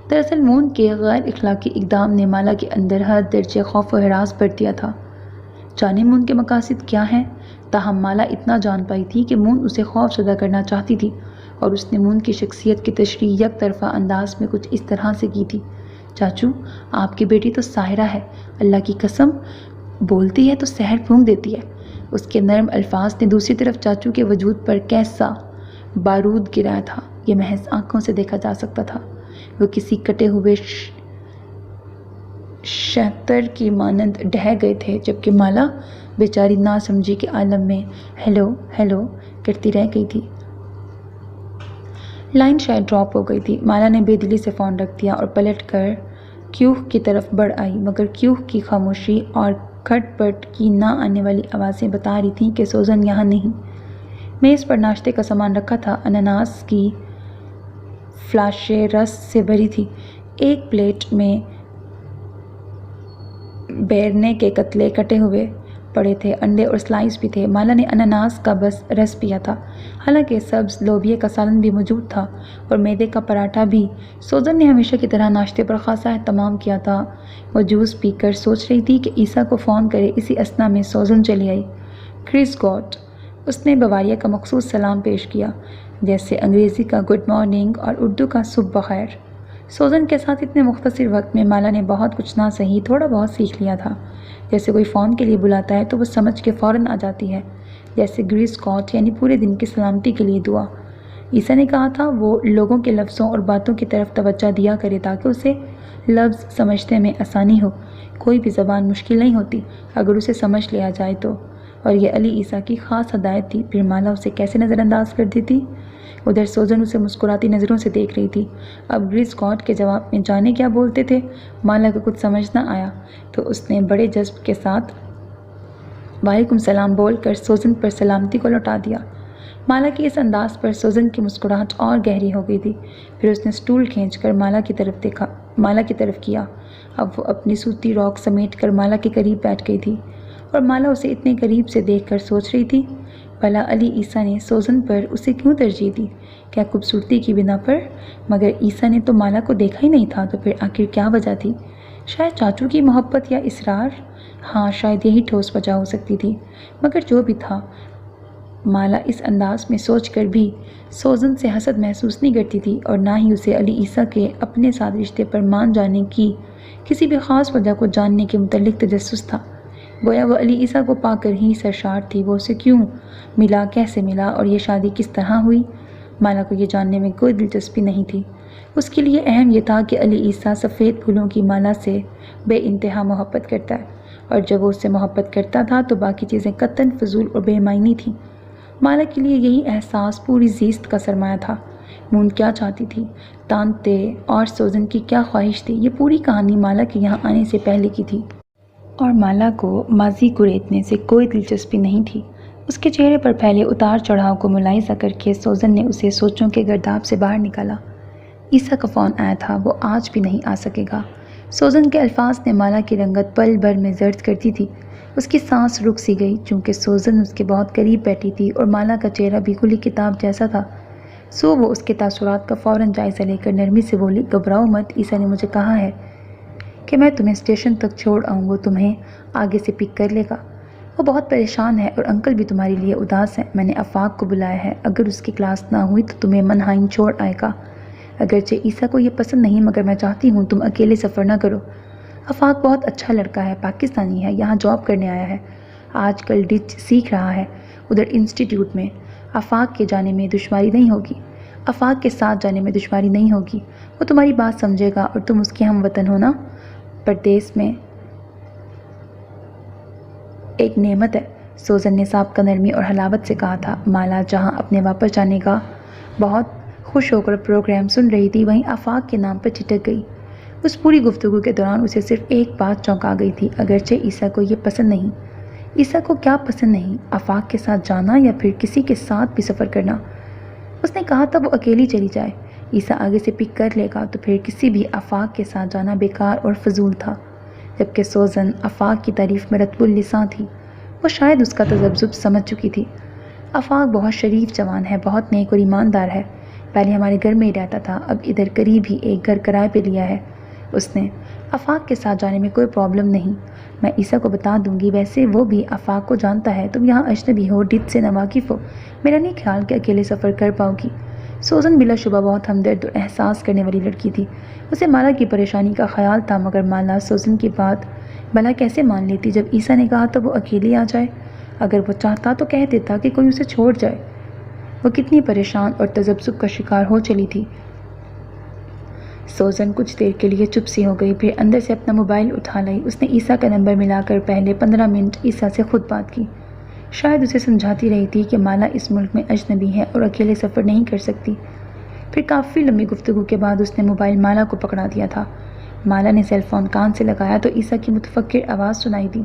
دراصل مون کے غیر اخلاقی اقدام نے مالا کے اندر ہر درجے خوف و ہراس بھر دیا تھا۔ جانے مون کے مقاصد کیا ہیں؟ تاہم مالا اتنا جان پائی تھی کہ مون اسے خوف زدہ کرنا چاہتی تھی، اور اس نے مون کی شخصیت کی تشریح یک طرفہ انداز میں کچھ اس طرح سے کی تھی چاچو آپ کی بیٹی تو ساحرہ ہے، اللہ کی قسم، بولتی ہے تو سحر پھونک دیتی ہے۔ اس کے نرم الفاظ نے دوسری طرف چاچو کے وجود پر کیسا بارود گرایا تھا، یہ محض آنکھوں سے دیکھا جا سکتا تھا۔ وہ کسی کٹے ہوئے شہتر کی مانند ڈھہ گئے تھے، جبکہ مالا بیچاری نا سمجھی کے عالم میں ہیلو ہیلو کرتی رہ گئی تھی۔ لائن شاید ڈراپ ہو گئی تھی۔ مالا نے بے دلی سے فون رکھ دیا اور پلٹ کر کیوہ کی طرف بڑھ آئی، مگر کیوہ کی خاموشی اور کھٹ پٹ کی نہ آنے والی آوازیں بتا رہی تھیں کہ سوزن یہاں نہیں۔ میز پر ناشتے کا سامان رکھا تھا، اناناس کی فلاشیں رس سے بھری تھی، ایک پلیٹ میں بیرنے کے کتلے کٹے ہوئے پڑے تھے، انڈے اور سلائس بھی تھے۔ مالا نے اناناس کا بس رس پیا تھا، حالانکہ سبز لوبیا کا سالن بھی موجود تھا اور میدے کا پراٹھا بھی۔ سوزن نے ہمیشہ کی طرح ناشتے پر خاصا اہتمام کیا تھا۔ وہ جوس پی کر سوچ رہی تھی کہ عیسیٰ کو فون کرے، اسی اثنا میں سوزن چلی آئی۔ گریس گاٹ، اس نے بواریا کا مخصوص سلام پیش کیا، جیسے انگریزی کا گڈ مارننگ اور اردو کا صبح بخیر۔ سوزن کے ساتھ اتنے مختصر وقت میں مالا نے بہت کچھ نہ سہی تھوڑا بہت سیکھ لیا تھا۔ جیسے کوئی فون کے لیے بلاتا ہے تو وہ سمجھ کے فوراً آ جاتی ہے، جیسے گریس گاٹ یعنی پورے دن کی سلامتی کے لیے دعا۔ عیسیٰ نے کہا تھا وہ لوگوں کے لفظوں اور باتوں کی طرف توجہ دیا کرے تاکہ اسے لفظ سمجھنے میں آسانی ہو۔ کوئی بھی زبان مشکل نہیں ہوتی اگر اسے سمجھ لیا جائے تو، اور یہ علی عیسیٰ کی خاص ہدایت تھی۔ پھر مالا اسے کیسے نظر انداز کر دیتی؟ ادھر سوزن اسے مسکراتی نظروں سے دیکھ رہی تھی۔ اب گریس گاٹ کے جواب میں جانے کیا بولتے تھے، مالا کو کچھ سمجھ نہ آیا، تو اس نے بڑے جذب کے ساتھ وعلیکم السلام بول کر سوزن پر سلامتی کو لوٹا دیا۔ مالا کے اس انداز پر سوزن کی مسکراہٹ اور گہری ہو گئی تھی۔ پھر اس نے سٹول کھینچ کر مالا کی طرف کیا۔ اب وہ اپنی سوتی راک سمیٹ کر مالا کے قریب بیٹھ گئی تھی اور مالا اسے اتنے قریب سے دیکھ کر سوچ رہی تھی، بھلا علی عیسیٰ نے سوزن پر اسے کیوں ترجیح دی؟ کیا خوبصورتی کی بنا پر؟ مگر عیسیٰ نے تو مالا کو دیکھا ہی نہیں تھا، تو پھر آخر کیا وجہ تھی؟ شاید چاچو کی محبت یا اصرار؟ ہاں، شاید یہی ٹھوس وجہ ہو سکتی تھی۔ مگر جو بھی تھا، مالا اس انداز میں سوچ کر بھی سوزن سے حسد محسوس نہیں کرتی تھی، اور نہ ہی اسے علی عیسیٰ کے اپنے ساتھ رشتے پر مان جانے کی کسی بھی خاص وجہ کو جاننے کے متعلق تجسس تھا۔ گویا وہ علی عیسیٰ کو پا کر ہی سرشار تھی۔ وہ اسے کیوں ملا، کیسے ملا اور یہ شادی کس طرح ہوئی؟ مالا کو یہ جاننے میں کوئی دلچسپی نہیں تھی۔ اس کے لیے اہم یہ تھا کہ علی عیسیٰ سفید پھولوں کی مالا سے بے انتہا محبت کرتا ہے، اور جب وہ اس سے محبت کرتا تھا تو باقی چیزیں قطعاً فضول اور بے معنی تھیں۔ مالا کے لیے یہی احساس پوری زیست کا سرمایہ تھا۔ مون کیا چاہتی تھی، تانتے اور سوزن کی کیا خواہش تھی، یہ پوری کہانی مالا کے یہاں آنے سے پہلے کی تھی، اور مالا کو ماضی کریدنے سے کوئی دلچسپی نہیں تھی۔ اس کے چہرے پر پھیلے اتار چڑھاؤ کو ملاحظہ کر کے سوزن نے اسے سوچوں کے گرداب سے باہر نکالا۔ عیسیٰ کا فون آیا تھا، وہ آج بھی نہیں آ سکے گا۔ سوزن کے الفاظ نے مالا کی رنگت پل بھر میں زرد کر دی تھی۔ اس کی سانس رک سی گئی، چونکہ سوزن اس کے بہت قریب بیٹھی تھی اور مالا کا چہرہ بھی کھلی کتاب جیسا تھا۔ سو وہ اس کے تاثرات کا فوراً جائزہ لے کر نرمی سے بولی، گھبراؤ مت، عیسیٰ نے مجھے کہا ہے کہ میں تمہیں اسٹیشن تک چھوڑ آؤں، وہ تمہیں آگے سے پک کر لے گا۔ وہ بہت پریشان ہے اور انکل بھی تمہارے لیے اداس ہے۔ میں نے آفاق کو بلایا ہے، اگر اس کی کلاس نہ ہوئی تو تمہیں منہائم چھوڑ آئے گا۔ اگرچہ عیسیٰ کو یہ پسند نہیں، مگر میں چاہتی ہوں تم اکیلے سفر نہ کرو۔ آفاق بہت اچھا لڑکا ہے، پاکستانی ہے، یہاں جاب کرنے آیا ہے، آج کل ڈچ سیکھ رہا ہے ادھر انسٹیٹیوٹ میں۔ آفاق کے جانے میں دشواری نہیں ہوگی، آفاق کے ساتھ جانے میں دشواری نہیں ہوگی، وہ تمہاری بات سمجھے گا اور تم اس کے ہم وطن ہونا پردیس میں ایک نعمت ہے۔ سوزن نے سابقہ نرمی اور حلاوت سے کہا تھا۔ مالا جہاں اپنے واپس جانے کا بہت خوش ہو کر پروگرام سن رہی تھی، وہیں آفاق کے نام پر ٹھٹک گئی۔ اس پوری گفتگو کے دوران اسے صرف ایک بات چونکا گئی تھی، اگرچہ عیسیٰ کو یہ پسند نہیں۔ عیسیٰ کو کیا پسند نہیں؟ آفاق کے ساتھ جانا یا پھر کسی کے ساتھ بھی سفر کرنا؟ اس نے کہا تھا وہ اکیلی چلی جائے، عیسیٰ آگے سے پک کر لے گا، تو پھر کسی بھی آفاق کے ساتھ جانا بیکار اور فضول تھا۔ جبکہ سوزن آفاق کی تعریف میں رطب اللساں تھی، وہ شاید اس کا تذبذب سمجھ چکی تھی۔ آفاق بہت شریف جوان ہے، بہت نیک اور ایماندار ہے، پہلے ہمارے گھر میں ہی رہتا تھا، اب ادھر قریب ہی ایک گھر کرائے پہ لیا ہے اس نے۔ آفاق کے ساتھ جانے میں کوئی پرابلم نہیں، میں عیسیٰ کو بتا دوں گی، ویسے وہ بھی آفاق کو جانتا ہے، تم یہاں اجنبی ہو، ڈچ سے ناواقف ہو، میرا نہیں خیال کہ اکیلے سفر کر پاؤ گی۔ سوزن بلا شبہ بہت ہمدرد اور احساس کرنے والی لڑکی تھی۔ اسے مالا کی پریشانی کا خیال تھا، مگر مالا سوزن کی بات بھلا کیسے مان لیتی؟ جب عیسیٰ نے کہا تو وہ اکیلی آ جائے، اگر وہ چاہتا تو کہہ دیتا کہ کوئی اسے چھوڑ جائے۔ وہ کتنی پریشان اور تذبذب کا شکار ہو چلی تھی۔ سوزن کچھ دیر کے لیے چپ سی ہو گئی، پھر اندر سے اپنا موبائل اٹھا لائی۔ اس نے عیسیٰ کا نمبر ملا کر پہلے 15 منٹ عیسیٰ سے خود بات کی۔ شاید اسے سمجھاتی رہی تھی کہ مالا اس ملک میں اجنبی ہے اور اکیلے سفر نہیں کر سکتی۔ پھر کافی لمبی گفتگو کے بعد اس نے موبائل مالا کو پکڑا دیا تھا۔ مالا نے سیل فون کان سے لگایا تو عیسیٰ کی متفکر آواز سنائی دی،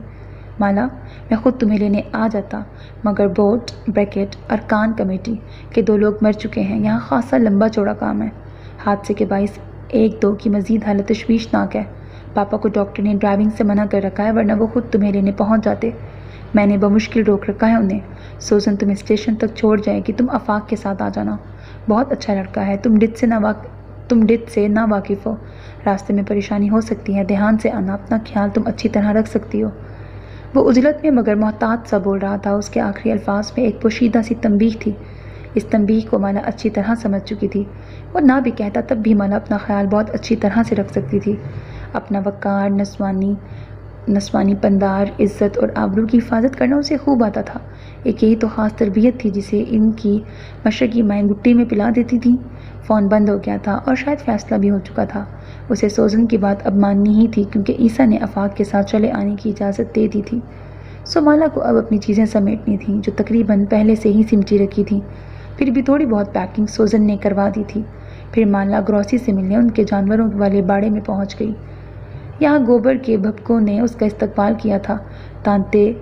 مالا میں خود تمہیں لینے آ جاتا، مگر بورڈ بریکٹ ارکان کمیٹی کے 2 لوگ مر چکے ہیں، یہاں خاصا لمبا چوڑا کام ہے، حادثے کے باعث 1-2 کی مزید حالت تشویشناک ہے، پاپا کو ڈاکٹر نے ڈرائیونگ سے منع کر رکھا ہے ورنہ وہ خود تمہیں لینے پہنچ جاتے، میں نے بمشکل روک رکھا ہے انہیں، سوزن تمہیں اسٹیشن تک چھوڑ جائے گی، تم آفاق کے ساتھ آ جانا، بہت اچھا لڑکا ہے، تم ڈت سے نا واقف ہو، راستے میں پریشانی ہو سکتی ہے، دھیان سے آنا، اپنا خیال تم اچھی طرح رکھ سکتی ہو۔ وہ عجلت میں مگر محتاط سا بول رہا تھا، اس کے آخری الفاظ میں ایک پوشیدہ سی تنبیہ تھی۔ اس تنبیہ کو مالا اچھی طرح سمجھ چکی تھی، وہ نہ بھی کہتا تب بھی مالا اپنا خیال بہت اچھی طرح سے رکھ سکتی تھی۔ اپنا وقار، نسوانی پندار، عزت اور آبرو کی حفاظت کرنا اسے خوب آتا تھا۔ ایک یہی تو خاص تربیت تھی جسے ان کی مشرقی مائیں گٹی میں پلا دیتی تھیں۔ فون بند ہو گیا تھا اور شاید فیصلہ بھی ہو چکا تھا۔ اسے سوزن کی بات اب ماننی ہی تھی کیونکہ عیسیٰ نے آفاق کے ساتھ چلے آنے کی اجازت دے دی تھی۔ سو مالا کو اب اپنی چیزیں سمیٹنی تھیں جو تقریباً پہلے سے ہی سمٹی رکھی تھیں، پھر بھی تھوڑی بہت پیکنگ سوزن نے کروا دی تھی۔ پھر مالا گروسی سے ملنے ان کے جانوروں والے باڑے میں پہنچ گئی۔ یہاں گوبر کے بھپکوں نے اس کا استقبال کیا تھا۔ تانتے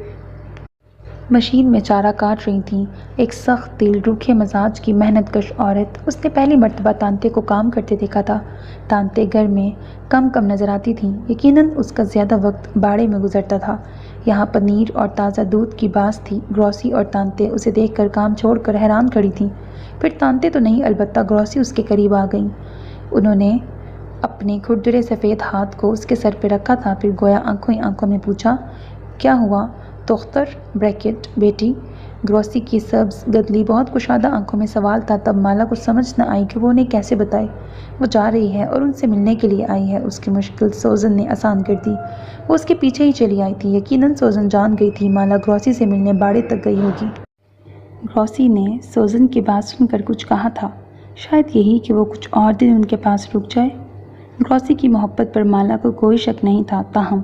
مشین میں چارہ کاٹ رہی تھیں، ایک سخت دل، روکھے مزاج کی محنت کش عورت۔ اس نے پہلی مرتبہ تانتے کو کام کرتے دیکھا تھا۔ تانتے گھر میں کم نظر آتی تھیں، یقیناً اس کا زیادہ وقت باڑے میں گزرتا تھا۔ یہاں پنیر اور تازہ دودھ کی باس تھی۔ گروسی اور تانتے اسے دیکھ کر کام چھوڑ کر حیران کھڑی تھیں۔ پھر تانتے تو نہیں، البتہ گروسی اس کے قریب آ گئیں۔ انہوں نے اپنے کھردرے سفید ہاتھ کو اس کے سر پہ رکھا تھا، پھر گویا آنکھوں ہی آنکھوں میں پوچھا، کیا ہوا دختر بریکٹ بیٹی؟ گروسی کی سبز گدلی بہت کشادہ آنکھوں میں سوال تھا۔ تب مالا کو سمجھ نہ آئی کہ وہ انہیں کیسے بتائے۔ وہ جا رہی ہے اور ان سے ملنے کے لیے آئی ہے، اس کی مشکل سوزن نے آسان کر دی۔ وہ اس کے پیچھے ہی چلی آئی تھی۔ یقیناً سوزن جان گئی تھی مالا گروسی سے ملنے باڑے تک گئی ہوگی۔ گروسی نے سوزن کی بات سن کر کچھ کہا تھا، شاید یہی کہ وہ کچھ اور دن ان کے پاس رک جائے۔ گروسی کی محبت پر مالا کو کوئی شک نہیں تھا، تاہم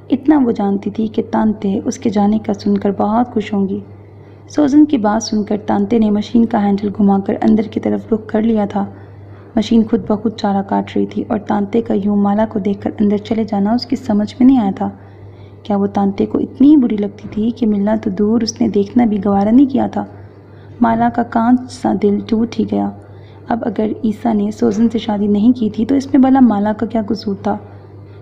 اتنا وہ جانتی تھی کہ تانتے اس کے جانے کا سن کر بہت خوش ہوں گی۔ سوزن کی بات سن کر تانتے نے مشین کا ہینڈل گھما کر اندر کی طرف رخ کر لیا تھا۔ مشین خود بخود چارہ کاٹ رہی تھی اور تانتے کا یوں مالا کو دیکھ کر اندر چلے جانا اس کی سمجھ میں نہیں آیا تھا۔ کیا وہ تانتے کو اتنی بری لگتی تھی کہ ملنا تو دور اس نے دیکھنا بھی گوارا نہیں کیا تھا؟ مالا کا کانچ سا دل ٹوٹ ہی گیا۔ اب اگر عیسیٰ نے سوزن سے شادی نہیں کی تھی تو اس میں بھلا مالا کا کیا قصور تھا؟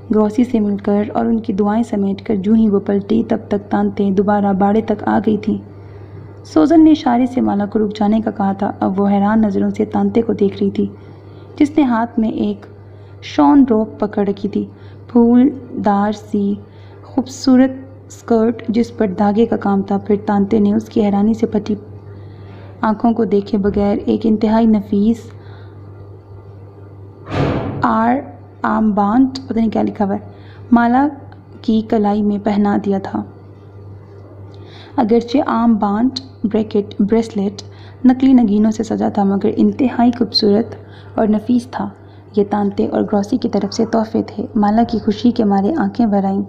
گروسی سے مل کر اور ان کی دعائیں سمیٹ کر جوں ہی وہ پلٹی تب تک تانتے دوبارہ باڑے تک آ گئی تھیں۔ سوزن نے اشارے سے مالا کو رک جانے کا کہا تھا۔ اب وہ حیران نظروں سے تانتے کو دیکھ رہی تھی جس نے ہاتھ میں ایک شون روپ پکڑ رکھی تھی، پھول دار سی خوبصورت اسکرٹ جس پر دھاگے کا کام تھا۔ پھر تانتے نے اس کی حیرانی سے پھٹی آنکھوں کو دیکھے بغیر ایک انتہائی نفیس آرم بانڈ، پتہ نہیں کیا لکھا ہوا ہے، مالا کی کلائی میں پہنا دیا تھا۔ اگرچہ آرم بانڈ بریسلیٹ نقلی نگینوں سے سجا تھا مگر انتہائی خوبصورت اور نفیس تھا۔ یہ تانتے اور گروسی کی طرف سے تحفے تھے۔ مالا کی خوشی کے مارے آنکھیں بھر آئیں۔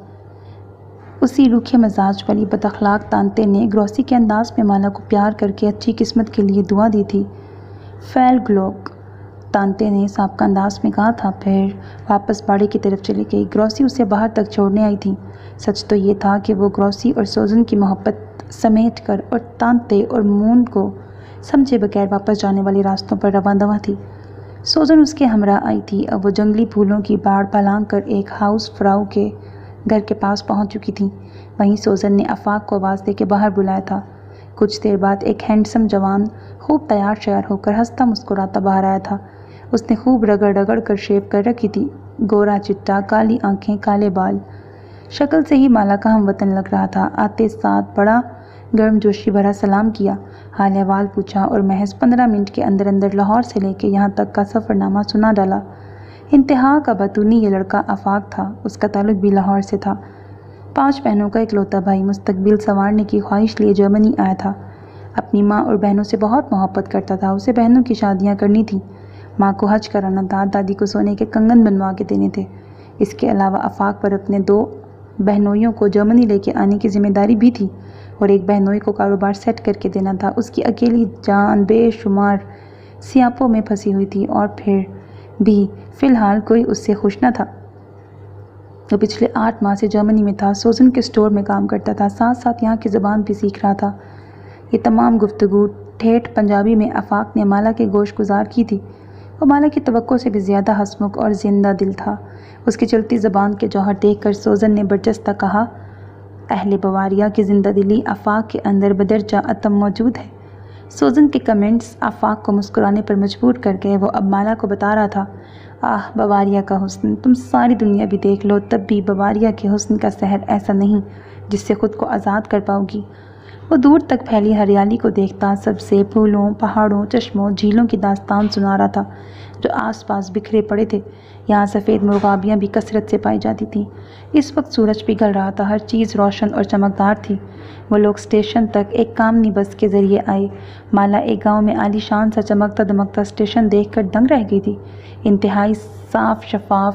اسی روکھے مزاج والی بد اخلاق تانتے نے گروسی کے انداز میں مالا کو پیار کر کے اچھی قسمت کے لیے دعا دی تھی۔ فیل گلوک، تانتے نے سابقہ انداز میں کہا تھا، پھر واپس باڑے کی طرف چلی گئی۔ گروسی اسے باہر تک چھوڑنے آئی تھی۔ سچ تو یہ تھا کہ وہ گروسی اور سوزن کی محبت سمیٹ کر اور تانتے اور مون کو سمجھے بغیر واپس جانے والے راستوں پر رواں دواں تھی۔ سوزن اس کے ہمراہ آئی تھی۔ اب وہ جنگلی پھولوں کی باڑ پھلانگ کر ایک ہاؤس فراؤ کے گھر کے پاس پہنچ چکی تھیں۔ وہیں سوزن نے آفاق کو آواز دے کے باہر بلایا تھا۔ کچھ دیر بعد ایک ہینڈسم جوان خوب تیار شیار ہو کر ہنستا مسکراتا باہر آیا تھا۔ اس نے خوب رگڑ رگڑ کر شیو کر رکھی تھی، گورا چٹا، کالی آنکھیں، کالے بال، شکل سے ہی مالا کا ہم وطن لگ رہا تھا۔ آتے ساتھ بڑا گرم جوشی بھرا سلام کیا، حال احوال پوچھا اور محض 15 منٹ کے اندر اندر لاہور سے لے کے یہاں تک کا سفر نامہ سنا ڈالا۔ انتہا کا بطونی یہ لڑکا آفاق تھا، اس کا تعلق بھی لاہور سے تھا۔ 5 بہنوں کا اکلوتا بھائی مستقبل سنوارنے کی خواہش لیے جرمنی آیا تھا۔ اپنی ماں اور بہنوں سے بہت محبت کرتا تھا، اسے بہنوں کی شادیاں کرنی تھیں، ماں کو حج کرانا تھا، دادی کو سونے کے کنگن بنوا کے دینے تھے۔ اس کے علاوہ آفاق پر اپنے 2 بہنوئیوں کو جرمنی لے کے آنے کی ذمہ داری بھی تھی اور ایک بہنوئی کو کاروبار سیٹ کر کے دینا تھا۔ اس کی اکیلی جان بے شمار سیاپوں میں پھنسی ہوئی تھی اور پھر بھی فی الحال کوئی اس سے خوش نہ تھا۔ وہ پچھلے 8 ماہ سے جرمنی میں تھا، سوزن کے اسٹور میں کام کرتا تھا، ساتھ ساتھ یہاں کی زبان بھی سیکھ رہا تھا۔ یہ تمام گفتگو ٹھیٹھ پنجابی میں آفاق نے مالا کے گوش گزار کی تھی۔ وہ مالا کی توقع سے بھی زیادہ ہنسمکھ اور زندہ دل تھا۔ اس کی چلتی زبان کے جوہر دیکھ کر سوزن نے برجستہ کہا، اہل بواریا کی زندہ دلی آفاق کے اندر بدرجہ اتم موجود ہے۔ سوزن کے کمنٹس آفاق کو مسکرانے پر مجبور کر گئے۔ وہ اب مالا کو بتا رہا تھا، آہ بواریا کا حسن، تم ساری دنیا بھی دیکھ لو تب بھی بواریا کے حسن کا سحر ایسا نہیں جس سے خود کو آزاد کر پاؤ گی۔ وہ دور تک پھیلی ہریالی کو دیکھتا، سب سے پھولوں، پہاڑوں، چشموں، جھیلوں کی داستان سنا رہا تھا جو آس پاس بکھرے پڑے تھے۔ یہاں سفید مرغابیاں بھی کثرت سے پائی جاتی تھیں۔ اس وقت سورج پگھل رہا تھا، ہر چیز روشن اور چمکدار تھی۔ وہ لوگ اسٹیشن تک ایک کامنی بس کے ذریعے آئے۔ مالا ایک گاؤں میں عالی شان سا چمکتا دمکتا اسٹیشن دیکھ کر دنگ رہ گئی تھی۔ انتہائی صاف شفاف،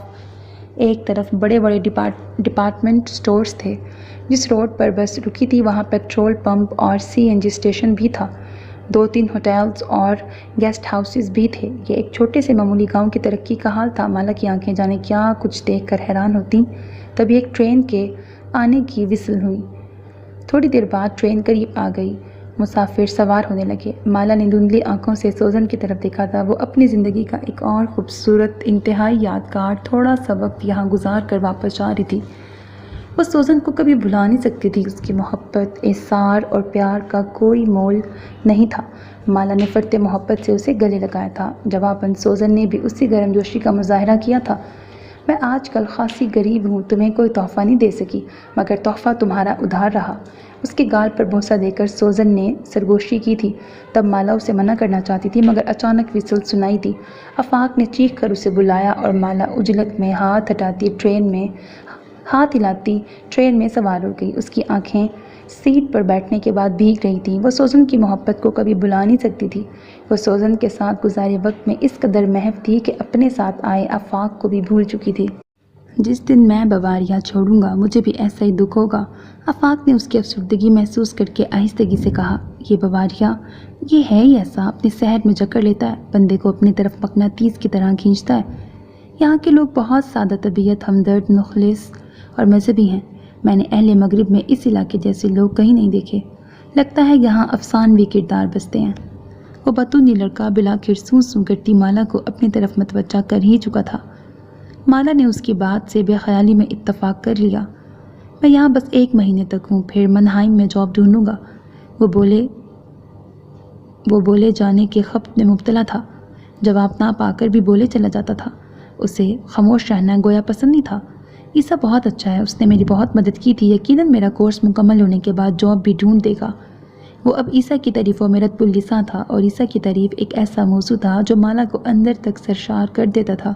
ایک طرف بڑے بڑے ڈپارٹمنٹ سٹورز تھے۔ جس روڈ پر بس رکی تھی وہاں پیٹرول پمپ اور CNG اسٹیشن بھی تھا۔ 2-3 ہوٹلز اور گیسٹ ہاؤسز بھی تھے۔ یہ ایک چھوٹے سے معمولی گاؤں کی ترقی کا حال تھا۔ مالا کی آنکھیں جانے کیا کچھ دیکھ کر حیران ہوتیں، تبھی ایک ٹرین کے آنے کی وسل ہوئی۔ تھوڑی دیر بعد ٹرین قریب آ گئی، مسافر سوار ہونے لگے۔ مالا نے دھندلی آنکھوں سے سوزن کی طرف دیکھا تھا۔ وہ اپنی زندگی کا ایک اور خوبصورت، انتہائی یادگار تھوڑا سا وقت یہاں گزار کر واپس جا رہی تھی۔ وہ سوزن کو کبھی بھلا نہیں سکتی تھی۔ اس کی محبت، احسار اور پیار کا کوئی مول نہیں تھا۔ مالا نے فرط محبت سے اسے گلے لگایا تھا۔ جواباً سوزن نے بھی اسی گرم جوشی کا مظاہرہ کیا تھا، میں آج کل خاصی غریب ہوں، تمہیں کوئی تحفہ نہیں دے سکی، مگر تحفہ تمہارا ادھار رہا۔ اس کے گال پر بوسہ دے کر سوزن نے سرگوشی کی تھی۔ تب مالا اسے منع کرنا چاہتی تھی مگر اچانک وسل سنائی دی۔ آفاق نے چیخ کر اسے بلایا اور مالا عجلت میں ہاتھ ہلاتی ٹرین میں سوار ہو گئی۔ اس کی آنکھیں سیٹ پر بیٹھنے کے بعد بھیگ رہی تھیں۔ وہ سوزن کی محبت کو کبھی بھلا نہیں سکتی تھی۔ وہ سوزن کے ساتھ گزارے وقت میں اس قدر محو تھی کہ اپنے ساتھ آئے آفاق کو بھی بھول چکی تھی۔ جس دن میں بواریا چھوڑوں گا مجھے بھی ایسا ہی دکھ ہوگا، آفاق نے اس کی افسردگی محسوس کر کے آہستگی سے کہا۔ یہ بواریا، یہ ہے ہی ایسا، اپنے سحر میں جکڑ لیتا ہے، بندے کو اپنی طرف مقناطیس کی طرح کھینچتا ہے۔ یہاں کے لوگ بہت سادہ طبیعت، ہمدرد، مخلص اور مذہبی ہیں۔ میں نے اہل مغرب میں اس علاقے جیسے لوگ کہیں نہیں دیکھے، لگتا ہے یہاں افسانوی کردار بستے ہیں۔ وہ بطونی لڑکا بلاخر سوں سوں کرتی مالا کو اپنی طرف متوجہ کر ہی چکا تھا۔ مالا نے اس کی بات سے بے خیالی میں اتفاق کر لیا۔ میں یہاں بس 1 مہینے تک ہوں، پھر منہائم میں جاب ڈھونڈوں گا۔ وہ بولے جانے کے خبط میں مبتلا تھا، جواب نہ پا کر بھی بولے چلا جاتا تھا۔ اسے خاموش رہنا گویا پسند نہیں تھا۔ عیسیٰ بہت اچھا ہے، اس نے میری بہت مدد کی تھی، یقیناً میرا کورس مکمل ہونے کے بعد جاب بھی ڈھونڈ دے گا۔ وہ اب عیسیٰ کی تعریفوں میں رطب اللساں تھا، اور عیسیٰ کی تعریف ایک ایسا موضوع تھا جو مالا کو اندر تک سرشار کر دیتا تھا۔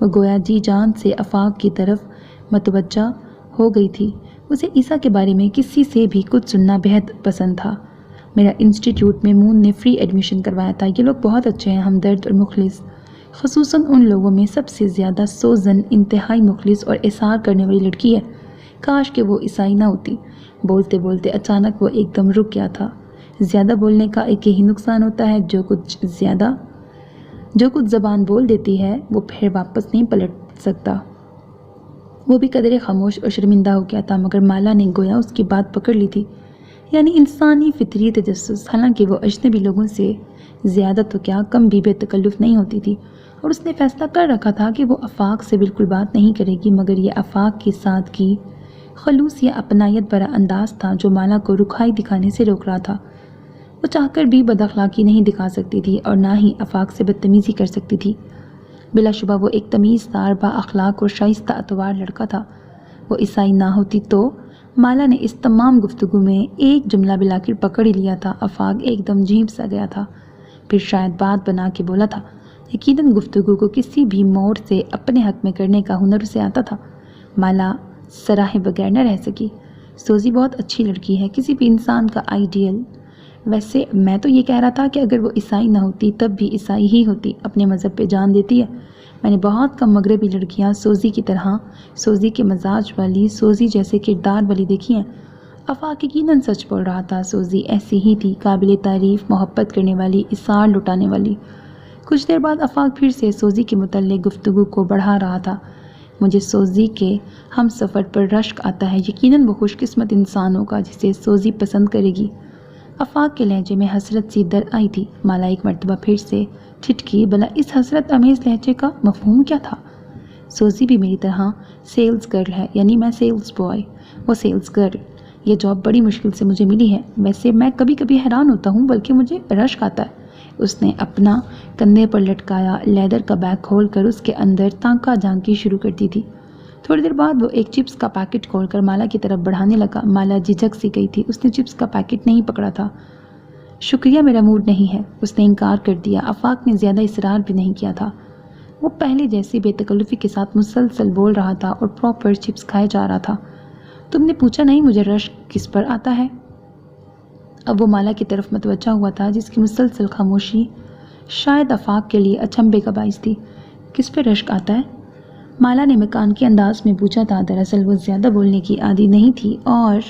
وہ گویا جی جان سے آفاق کی طرف متوجہ ہو گئی تھی۔ اسے عیسیٰ کے بارے میں کسی سے بھی کچھ سننا بہت پسند تھا۔ میرا انسٹیٹیوٹ میں مون نے فری ایڈمیشن کروایا تھا۔ یہ لوگ بہت اچھے ہیں، ہمدرد اور مخلص، خصوصاً ان لوگوں میں سب سے زیادہ سوزن انتہائی مخلص اور احسار کرنے والی لڑکی ہے۔ کاش کہ وہ عیسائی نہ ہوتی۔ بولتے بولتے اچانک وہ ایک دم رک گیا تھا۔ زیادہ بولنے کا ایک یہی نقصان ہوتا ہے، جو کچھ زبان بول دیتی ہے وہ پھر واپس نہیں پلٹ سکتا۔ وہ بھی قدرے خاموش اور شرمندہ ہو گیا تھا، مگر مالا نے گویا اس کی بات پکڑ لی تھی، یعنی انسانی فطری تجسس۔ حالانکہ وہ اجنبی لوگوں سے زیادہ تو کیا کم بھی بے تکلف نہیں ہوتی تھی، اور اس نے فیصلہ کر رکھا تھا کہ وہ آفاق سے بالکل بات نہیں کرے گی، مگر یہ آفاق کے ساتھ کی خلوص یا اپنائیت بھرا انداز تھا جو مالا کو رکھائی دکھانے سے روک رہا تھا۔ وہ چاہ کر بھی بد اخلاقی نہیں دکھا سکتی تھی اور نہ ہی آفاق سے بدتمیزی کر سکتی تھی۔ بلا شبہ وہ ایک تمیز دار، با اخلاق اور شائستہ اتوار لڑکا تھا۔ وہ عیسائی نہ ہوتی تو مالا نے اس تمام گفتگو میں ایک جملہ بلا کر پکڑ ہی لیا تھا۔ آفاق ایک دم جھیپ سا گیا تھا، پھر شاید بات بنا کے بولا تھا۔ یقیناً گفتگو کو کسی بھی موڑ سے اپنے حق میں کرنے کا ہنر اسے آتا تھا۔ مالا سراہے بغیر نہ رہ سکی۔ سوزی بہت اچھی لڑکی ہے، کسی بھی انسان کا آئیڈیل۔ ویسے میں تو یہ کہہ رہا تھا کہ اگر وہ عیسائی نہ ہوتی تب بھی عیسائی ہی ہوتی، اپنے مذہب پہ جان دیتی ہے۔ میں نے بہت کم مغربی لڑکیاں سوزی کی طرح، سوزی کے مزاج والی، سوزی جیسے کردار والی دیکھی ہیں۔ آفاق یقیناً سچ بول رہا تھا، سوزی ایسی ہی تھی، قابل تعریف، محبت کرنے والی، اثار لٹانے والی۔ کچھ دیر بعد آفاق پھر سے سوزی کے متعلق گفتگو کو بڑھا رہا تھا۔ مجھے سوزی کے ہم سفر پر رشک آتا ہے، یقیناً وہ خوش قسمت انسان ہوگا جسے سوزی پسند کرے گی۔ آفاق کے لہجے میں حسرت سی در آئی تھی۔ مالا ایک مرتبہ پھر سے ٹھٹکی، بھلا اس حسرت امیز لہجے کا مفہوم کیا تھا؟ سوزی بھی میری طرح سیلز گرل ہے، یعنی میں سیلز بوائے، وہ سیلز گرل۔ یہ جاب بڑی مشکل سے مجھے ملی ہے۔ ویسے میں کبھی کبھی حیران ہوتا ہوں، بلکہ مجھے رشک آتا ہے۔ اس نے اپنا کندھے پر لٹکایا لیدر کا بیگ کھول کر اس کے اندر تانکا جھانکی شروع کر دی تھی۔ تھوڑی دیر بعد وہ ایک چپس کا پیکٹ کھول کر مالا کی طرف بڑھانے لگا۔ مالا جھجک سی گئی تھی، اس نے چپس کا پیکٹ نہیں پکڑا تھا۔ شکریہ، میرا موڈ نہیں ہے، اس نے انکار کر دیا۔ آفاق نے زیادہ اصرار بھی نہیں کیا تھا۔ وہ پہلے جیسی بے تکلفی کے ساتھ مسلسل بول رہا تھا اور پراپر چپس کھائے جا رہا تھا۔ تم نے پوچھا نہیں مجھے رشک کس پر آتا ہے؟ اب وہ مالا کی طرف متوجہ ہوا تھا، جس کی مسلسل خاموشی شاید آفاق کے لیے اچنبھے کا باعث تھی۔ کس پہ رشک آتا ہے؟ مالا نے مکان کے انداز میں پوچھا تھا۔ دراصل وہ زیادہ بولنے کی عادی نہیں تھی اور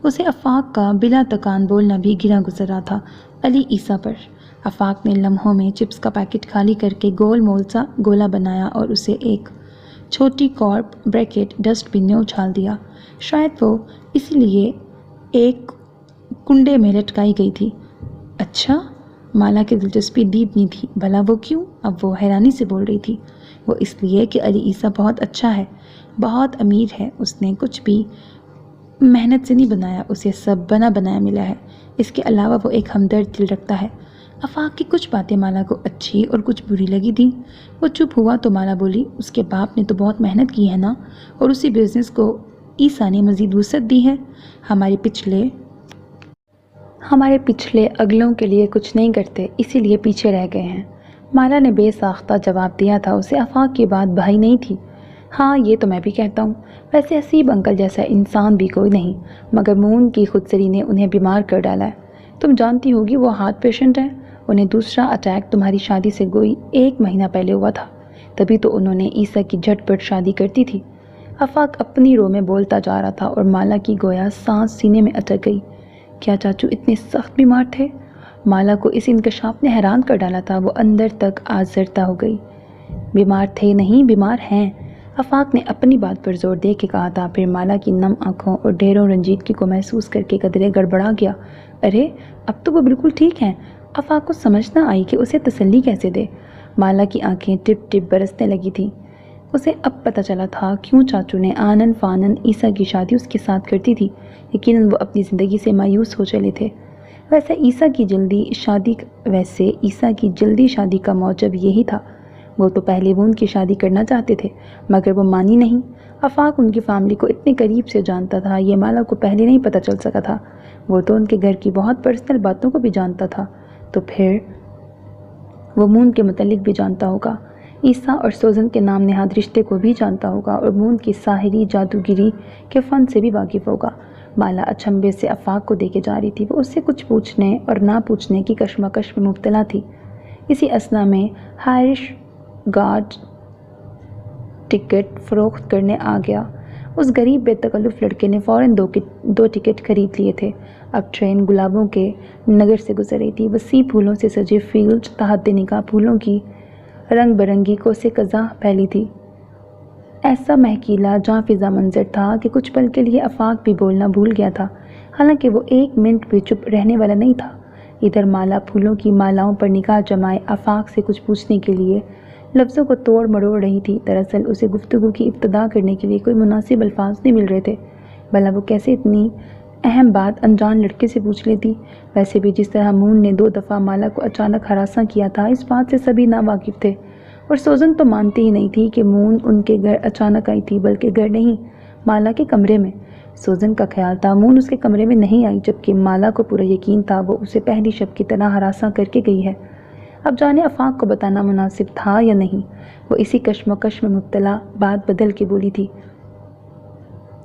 اسے آفاق کا بلا تکان بولنا بھی گرا گزر رہا تھا۔ علی عیسیٰ پر۔ آفاق نے لمحوں میں چپس کا پیکٹ خالی کر کے گول مول سا گولا بنایا اور اسے ایک چھوٹی کارپ بریکٹ ڈسٹ بن میں اچھال دیا۔ شاید وہ اس لیے ایک کنڈے میں لٹکائی گئی تھی۔ اچھا؟ مالا کی دلچسپی دید نہیں تھی۔ بھلا وہ کیوں؟ اب وہ حیرانی سے بول رہی تھی۔ وہ اس لیے کہ علی عیسیٰ بہت اچھا ہے، بہت امیر ہے، اس نے کچھ بھی محنت سے نہیں بنایا، اسے سب بنا بنایا ملا ہے۔ اس کے علاوہ وہ ایک ہمدرد دل رکھتا ہے۔ آفاق کی کچھ باتیں مالا کو اچھی اور کچھ بری لگی تھیں۔ وہ چپ ہوا تو مالا بولی، اس کے باپ نے تو بہت محنت کی ہے نا، اور اسی بزنس کو عیسیٰ نے مزید وسعت دی ہے۔ ہمارے پچھلے اگلوں کے لیے کچھ نہیں کرتے، اسی لیے پیچھے رہ گئے ہیں۔ مالا نے بے ساختہ جواب دیا تھا، اسے آفاق کی بات بھائی نہیں تھی۔ ہاں یہ تو میں بھی کہتا ہوں، ویسے حسیب انکل جیسا انسان بھی کوئی نہیں، مگر مون کی خودسری نے انہیں بیمار کر ڈالا ہے۔ تم جانتی ہوگی وہ ہارٹ پیشنٹ ہیں، انہیں دوسرا اٹیک تمہاری شادی سے گوئی 1 مہینہ پہلے ہوا تھا، تبھی تو انہوں نے عیسیٰ کی جھٹ پٹ شادی کر دی تھی۔ آفاق اپنی رو میں بولتا جا رہا تھا اور مالا کی گویا سانس سینے میں اٹک گئی۔ کیا چاچو اتنے سخت بیمار تھے؟ مالا کو اس انکشاف نے حیران کر ڈالا تھا، وہ اندر تک آزردہ ہو گئی۔ بیمار تھے نہیں، بیمار ہیں، آفاق نے اپنی بات پر زور دے کے کہا تھا۔ پھر مالا کی نم آنکھوں اور ڈھیروں رنجیدگی کو محسوس کر کے قدرے گڑبڑا گیا۔ ارے اب تو وہ بالکل ٹھیک ہیں۔ آفاق کو سمجھ نہ آئی کہ اسے تسلی کیسے دے۔ مالا کی آنکھیں ٹپ ٹپ برسنے لگی تھیں۔ اسے اب پتہ چلا تھا کیوں چاچو نے آنن فانن عیسیٰ کی شادی اس کے ساتھ کرتی تھی۔ یقیناً وہ اپنی زندگی سے مایوس ہو چلے تھے۔ ویسے عیسیٰ کی جلدی شادی کا موجب یہی تھا۔ وہ تو پہلے وہ ان کی شادی کرنا چاہتے تھے، مگر وہ مانی نہیں۔ آفاق ان کی فیملی کو اتنے قریب سے جانتا تھا، یہ مالا کو پہلے نہیں پتہ چل سکا تھا۔ وہ تو ان کے گھر کی بہت پرسنل باتوں کو بھی جانتا تھا، تو پھر وہ مون کے متعلق بھی جانتا ہوگا، عیسیٰ اور سوزن کے نام نہاد رشتے کو بھی جانتا ہوگا، اور مون کی ساحری جادوگری کے فن سے بھی واقف ہوگا۔ مالا اچنبھے سے آفاق کو دیکھے جا رہی تھی۔ وہ اس سے کچھ پوچھنے اور نہ پوچھنے کی کشمکش میں مبتلا تھی۔ اسی اثنا میں ہائرش گارڈ ٹکٹ فروخت کرنے آ گیا۔ اس غریب بے تکلف لڑکے نے فوراً 2 ٹکٹ خرید لیے تھے۔ اب ٹرین گلابوں کے نگر سے گزر رہی تھی۔ وسیع پھولوں سے سجے فیلڈ تحت نگاہ پھولوں کی رنگ برنگی کوسے قزح پھیلی تھی۔ ایسا مہکیلا جاں فضا منظر تھا کہ کچھ پل کے لیے آفاق بھی بولنا بھول گیا تھا، حالانکہ وہ 1 منٹ بھی چپ رہنے والا نہیں تھا۔ ادھر مالا پھولوں کی مالاؤں پر نگاہ جمائے آفاق سے کچھ پوچھنے کے لیے لفظوں کو توڑ مڑوڑ رہی تھی۔ دراصل اسے گفتگو کی ابتدا کرنے کے لیے کوئی مناسب الفاظ نہیں مل رہے تھے۔ بھلا وہ کیسے اتنی اہم بات انجان لڑکے سے پوچھ لیتی؟ ویسے بھی جس طرح مون نے 2 دفعہ مالا کو اچانک ہراساں کیا تھا، اس بات سے سبھی ناواقف تھے، اور سوزن تو مانتی ہی نہیں تھی کہ مون ان کے گھر اچانک آئی تھی، بلکہ گھر نہیں، مالا کے کمرے میں۔ سوزن کا خیال تھا مون اس کے کمرے میں نہیں آئی، جبکہ مالا کو پورا یقین تھا وہ اسے پہلی شب کی طرح ہراساں کر کے گئی ہے۔ اب جانے آفاق کو بتانا مناسب تھا یا نہیں، وہ اسی کشمکش میں مبتلا بات بدل کے بولی تھی۔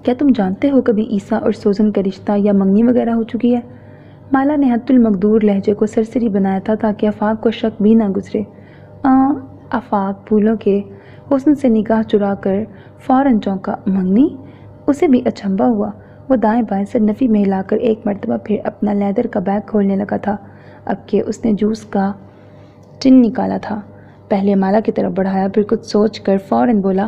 کیا تم جانتے ہو کبھی عیسیٰ اور سوزن کا رشتہ یا منگنی وغیرہ ہو چکی ہے؟ مالا نے حد المقدور لہجے کو سرسری بنایا تھا تاکہ آفاق کو شک بھی نہ گزرے۔ آفاق پھولوں کے حسن سے نگاہ چرا کر فوراً چونکا۔ منگنی؟ اسے بھی اچنبھا ہوا۔ وہ دائیں بائیں سر نفی میں ہلا کر ایک مرتبہ پھر اپنا لیدر کا بیگ کھولنے لگا تھا، اب کہ اس نے جوس کا ٹن نکالا تھا۔ پہلے مالا کی طرف بڑھایا، پھر کچھ سوچ کر فوراً بولا،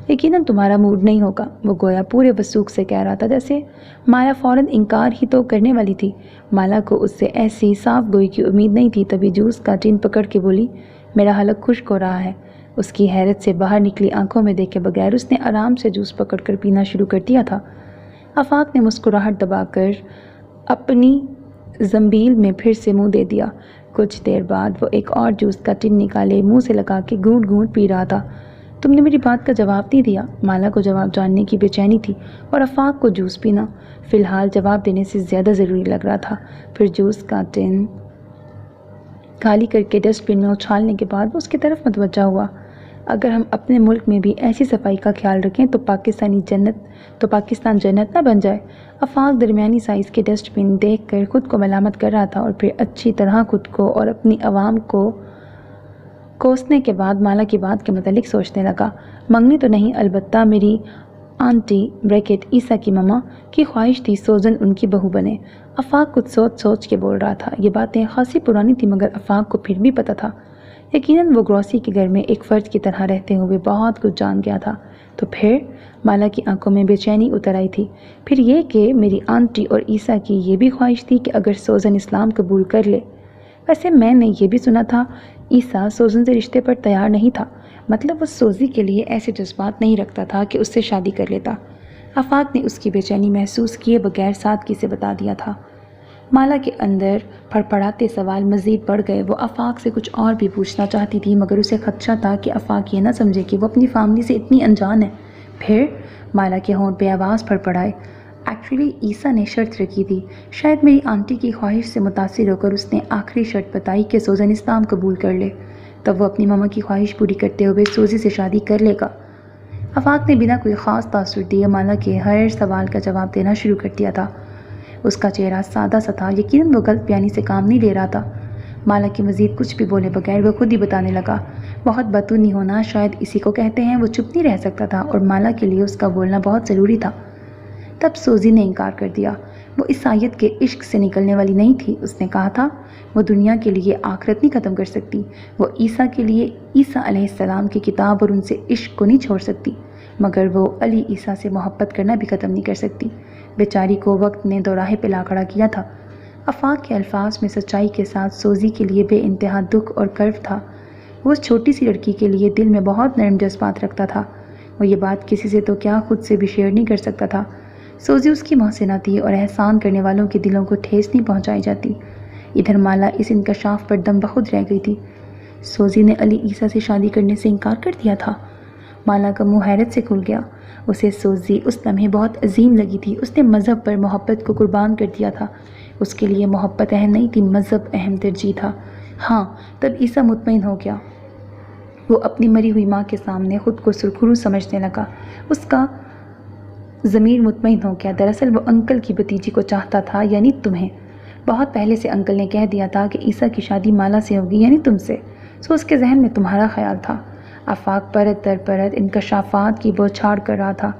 یقیناً تمہارا موڈ نہیں ہوگا۔ وہ گویا پورے وثوق سے کہہ رہا تھا جیسے مالا فوراً انکار ہی تو کرنے والی تھی۔ مالا کو اس سے ایسی صاف گوئی کی امید نہیں تھی، تبھی جوس کا ٹن پکڑ کے بولی، میرا حلق خشک ہو رہا ہے۔ اس کی حیرت سے باہر نکلی آنکھوں میں دیکھے بغیر اس نے آرام سے جوس پکڑ کر پینا شروع کر دیا تھا۔ آفاق نے مسکراہٹ دبا کر اپنی زنبیل میں پھر سے منہ دے دیا۔ کچھ دیر بعد وہ ایک اور جوس کا ٹن نکالے منہ سے لگا کے گھونٹ گھونٹ پی رہا تھا۔ تم نے میری بات کا جواب نہیں دیا۔ مالا کو جواب جاننے کی بے چینی تھی اور آفاق کو جوس پینا فی الحال جواب دینے سے زیادہ ضروری لگ رہا تھا۔ پھر جوس کا ٹن خالی کر کے ڈسٹ بن میں اچھالنے کے بعد وہ اس کی طرف متوجہ ہوا۔ اگر ہم اپنے ملک میں بھی ایسی صفائی کا خیال رکھیں تو پاکستان جنت نہ بن جائے۔ آفاق درمیانی سائز کے ڈسٹ بن دیکھ کر خود کو ملامت کر رہا تھا اور پھر اچھی طرح خود کو اور اپنی عوام کو کوسنے کے بعد مالا کی بات کے متعلق سوچنے لگا۔ منگنی تو نہیں، البتہ میری آنٹی عیسیٰ کی ماما کی خواہش تھی سوزن ان کی بہو بنے۔ آفاق کچھ سوچ سوچ کے بول رہا تھا۔ یہ باتیں خاصی پرانی تھی مگر آفاق کو پھر بھی پتہ تھا۔ یقیناً وہ گروسی کے گھر میں ایک فرد کی طرح رہتے ہوئے بہت کچھ جان گیا تھا۔ تو پھر مالا کی آنکھوں میں بے چینی اتر آئی تھی۔ پھر یہ کہ میری آنٹی اور عیسیٰ کی یہ بھی خواہش تھی کہ اگر سوزن اسلام قبول کر لے۔ ویسے میں نے یہ بھی سنا تھا عیسیٰ سوزن سے رشتے پر تیار نہیں تھا، مطلب وہ سوزی کے لیے ایسے جذبات نہیں رکھتا تھا کہ اس سے شادی کر لیتا۔ آفاق نے اس کی بے چینی محسوس کیے بغیر سادگی سے بتا دیا تھا۔ مالا کے اندر پھڑپڑاتے سوال مزید بڑھ گئے۔ وہ آفاق سے کچھ اور بھی پوچھنا چاہتی تھی مگر اسے خدشہ تھا کہ آفاق یہ نہ سمجھے کہ وہ اپنی فیملی سے اتنی انجان ہے۔ پھر مالا کے ہونٹ بے آواز پھڑپڑائے۔ ایکچولی عیسیٰ نے شرط رکھی تھی، شاید میری آنٹی کی خواہش سے متاثر ہو کر اس نے آخری شرط بتائی کہ سوزن اسلام قبول کر لے، تب وہ اپنی ماما کی خواہش پوری کرتے ہوئے سوزی سے شادی کر لے گا۔ آفاق نے بنا کوئی خاص تاثر دیے مالا کے ہر سوال کا جواب دینا شروع کر دیا تھا۔ اس کا چہرہ سادہ سا تھا، یقیناً وہ غلط بیانی سے کام نہیں لے رہا تھا۔ مالا کے مزید کچھ بھی بولے بغیر وہ خود ہی بتانے لگا۔ بہت باتونی ہونا شاید اسی کو کہتے ہیں۔ وہ چپ نہیں رہ سکتا تھا اور مالا کے لیے اس کا بولنا بہت ضروری تھا۔ تب سوزی نے انکار کر دیا۔ وہ اس آیت کے عشق سے نکلنے والی نہیں تھی۔ اس نے کہا تھا وہ دنیا کے لیے آخرت نہیں ختم کر سکتی، وہ عیسیٰ کے لیے عیسیٰ علیہ السلام کی کتاب اور ان سے عشق کو نہیں چھوڑ سکتی، مگر وہ علی عیسیٰ سے محبت کرنا بھی ختم نہیں کر سکتی۔ بیچاری کو وقت نے دوراہے پہ لا کھڑا کیا تھا۔ آفاق کے الفاظ میں سچائی کے ساتھ سوزی کے لیے بے انتہا دکھ اور کرب تھا۔ وہ اس چھوٹی سی لڑکی کے لیے دل میں بہت نرم جذبات رکھتا تھا۔ وہ یہ بات کسی سے تو کیا خود سے بھی شیئر نہیں کر سکتا تھا۔ سوزی اس کی محسنہ تھی اور احسان کرنے والوں کے دلوں کو ٹھیس نہیں پہنچائی جاتی۔ ادھر مالا اس انکشاف پر دم بخود رہ گئی تھی۔ سوزی نے علی عیسیٰ سے شادی کرنے سے انکار کر دیا تھا۔ مالا کا منہ حیرت سے کھل گیا۔ اسے سوزی اس لمحے بہت عظیم لگی تھی۔ اس نے مذہب پر محبت کو قربان کر دیا تھا۔ اس کے لیے محبت اہم نہیں تھی، مذہب اہم ترجیح تھا۔ ہاں، تب عیسیٰ مطمئن ہو گیا۔ وہ اپنی مری ہوئی ماں کے سامنے خود کو سرخرو سمجھنے لگا۔ اس کا ضمیر مطمئن ہو گیا۔ دراصل وہ انکل کی بھتیجی کو چاہتا تھا، یعنی تمہیں۔ بہت پہلے سے انکل نے کہہ دیا تھا کہ عیسیٰ کی شادی مالا سے ہوگی، یعنی تم سے۔ سو اس کے ذہن میں تمہارا خیال تھا۔ آفاق پرت در پرت انکشافات کی بوچھاڑ کر رہا تھا۔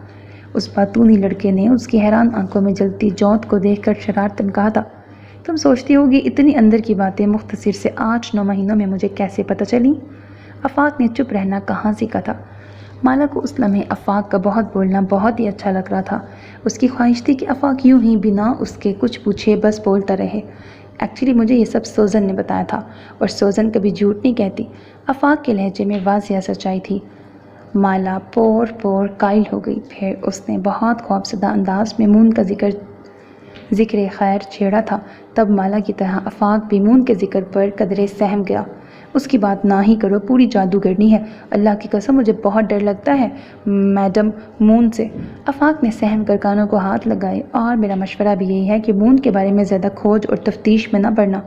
اس باتونی لڑکے نے اس کی حیران آنکھوں میں جلتی جوت کو دیکھ کر شرارتاً کہا تھا، تم سوچتی ہوگی اتنی اندر کی باتیں مختصر سے 8-9 مہینوں میں مجھے کیسے پتہ چلیں؟ آفاق نے چپ رہنا کہاں سیکھا تھا؟ مالا کو اس لمحے آفاق کا بہت بولنا بہت ہی اچھا لگ رہا تھا۔ اس کی خواہش تھی کہ آفاق یوں ہی بنا اس کے کچھ پوچھے بس بولتا رہے۔ ایکچولی مجھے یہ سب سوزن نے بتایا تھا، اور سوزن کبھی جھوٹ نہیں کہتی۔ آفاق کے لہجے میں واضح سچائی تھی۔ مالا پور پور قائل ہو گئی۔ پھر اس نے بہت خوفزدہ انداز میں مون کا ذکر خیر چھیڑا تھا۔ تب مالا کی طرح آفاق بھی مون کے ذکر پر قدرے سہم گیا۔ اس کی بات نہ ہی کرو، پوری جادوگرنی ہے، اللہ کی قسم مجھے بہت ڈر لگتا ہے میڈم مون سے۔ آفاق نے سہم کر کانوں کو ہاتھ لگائے، اور میرا مشورہ بھی یہی ہے کہ مون کے بارے میں زیادہ کھوج اور تفتیش میں نہ پڑنا،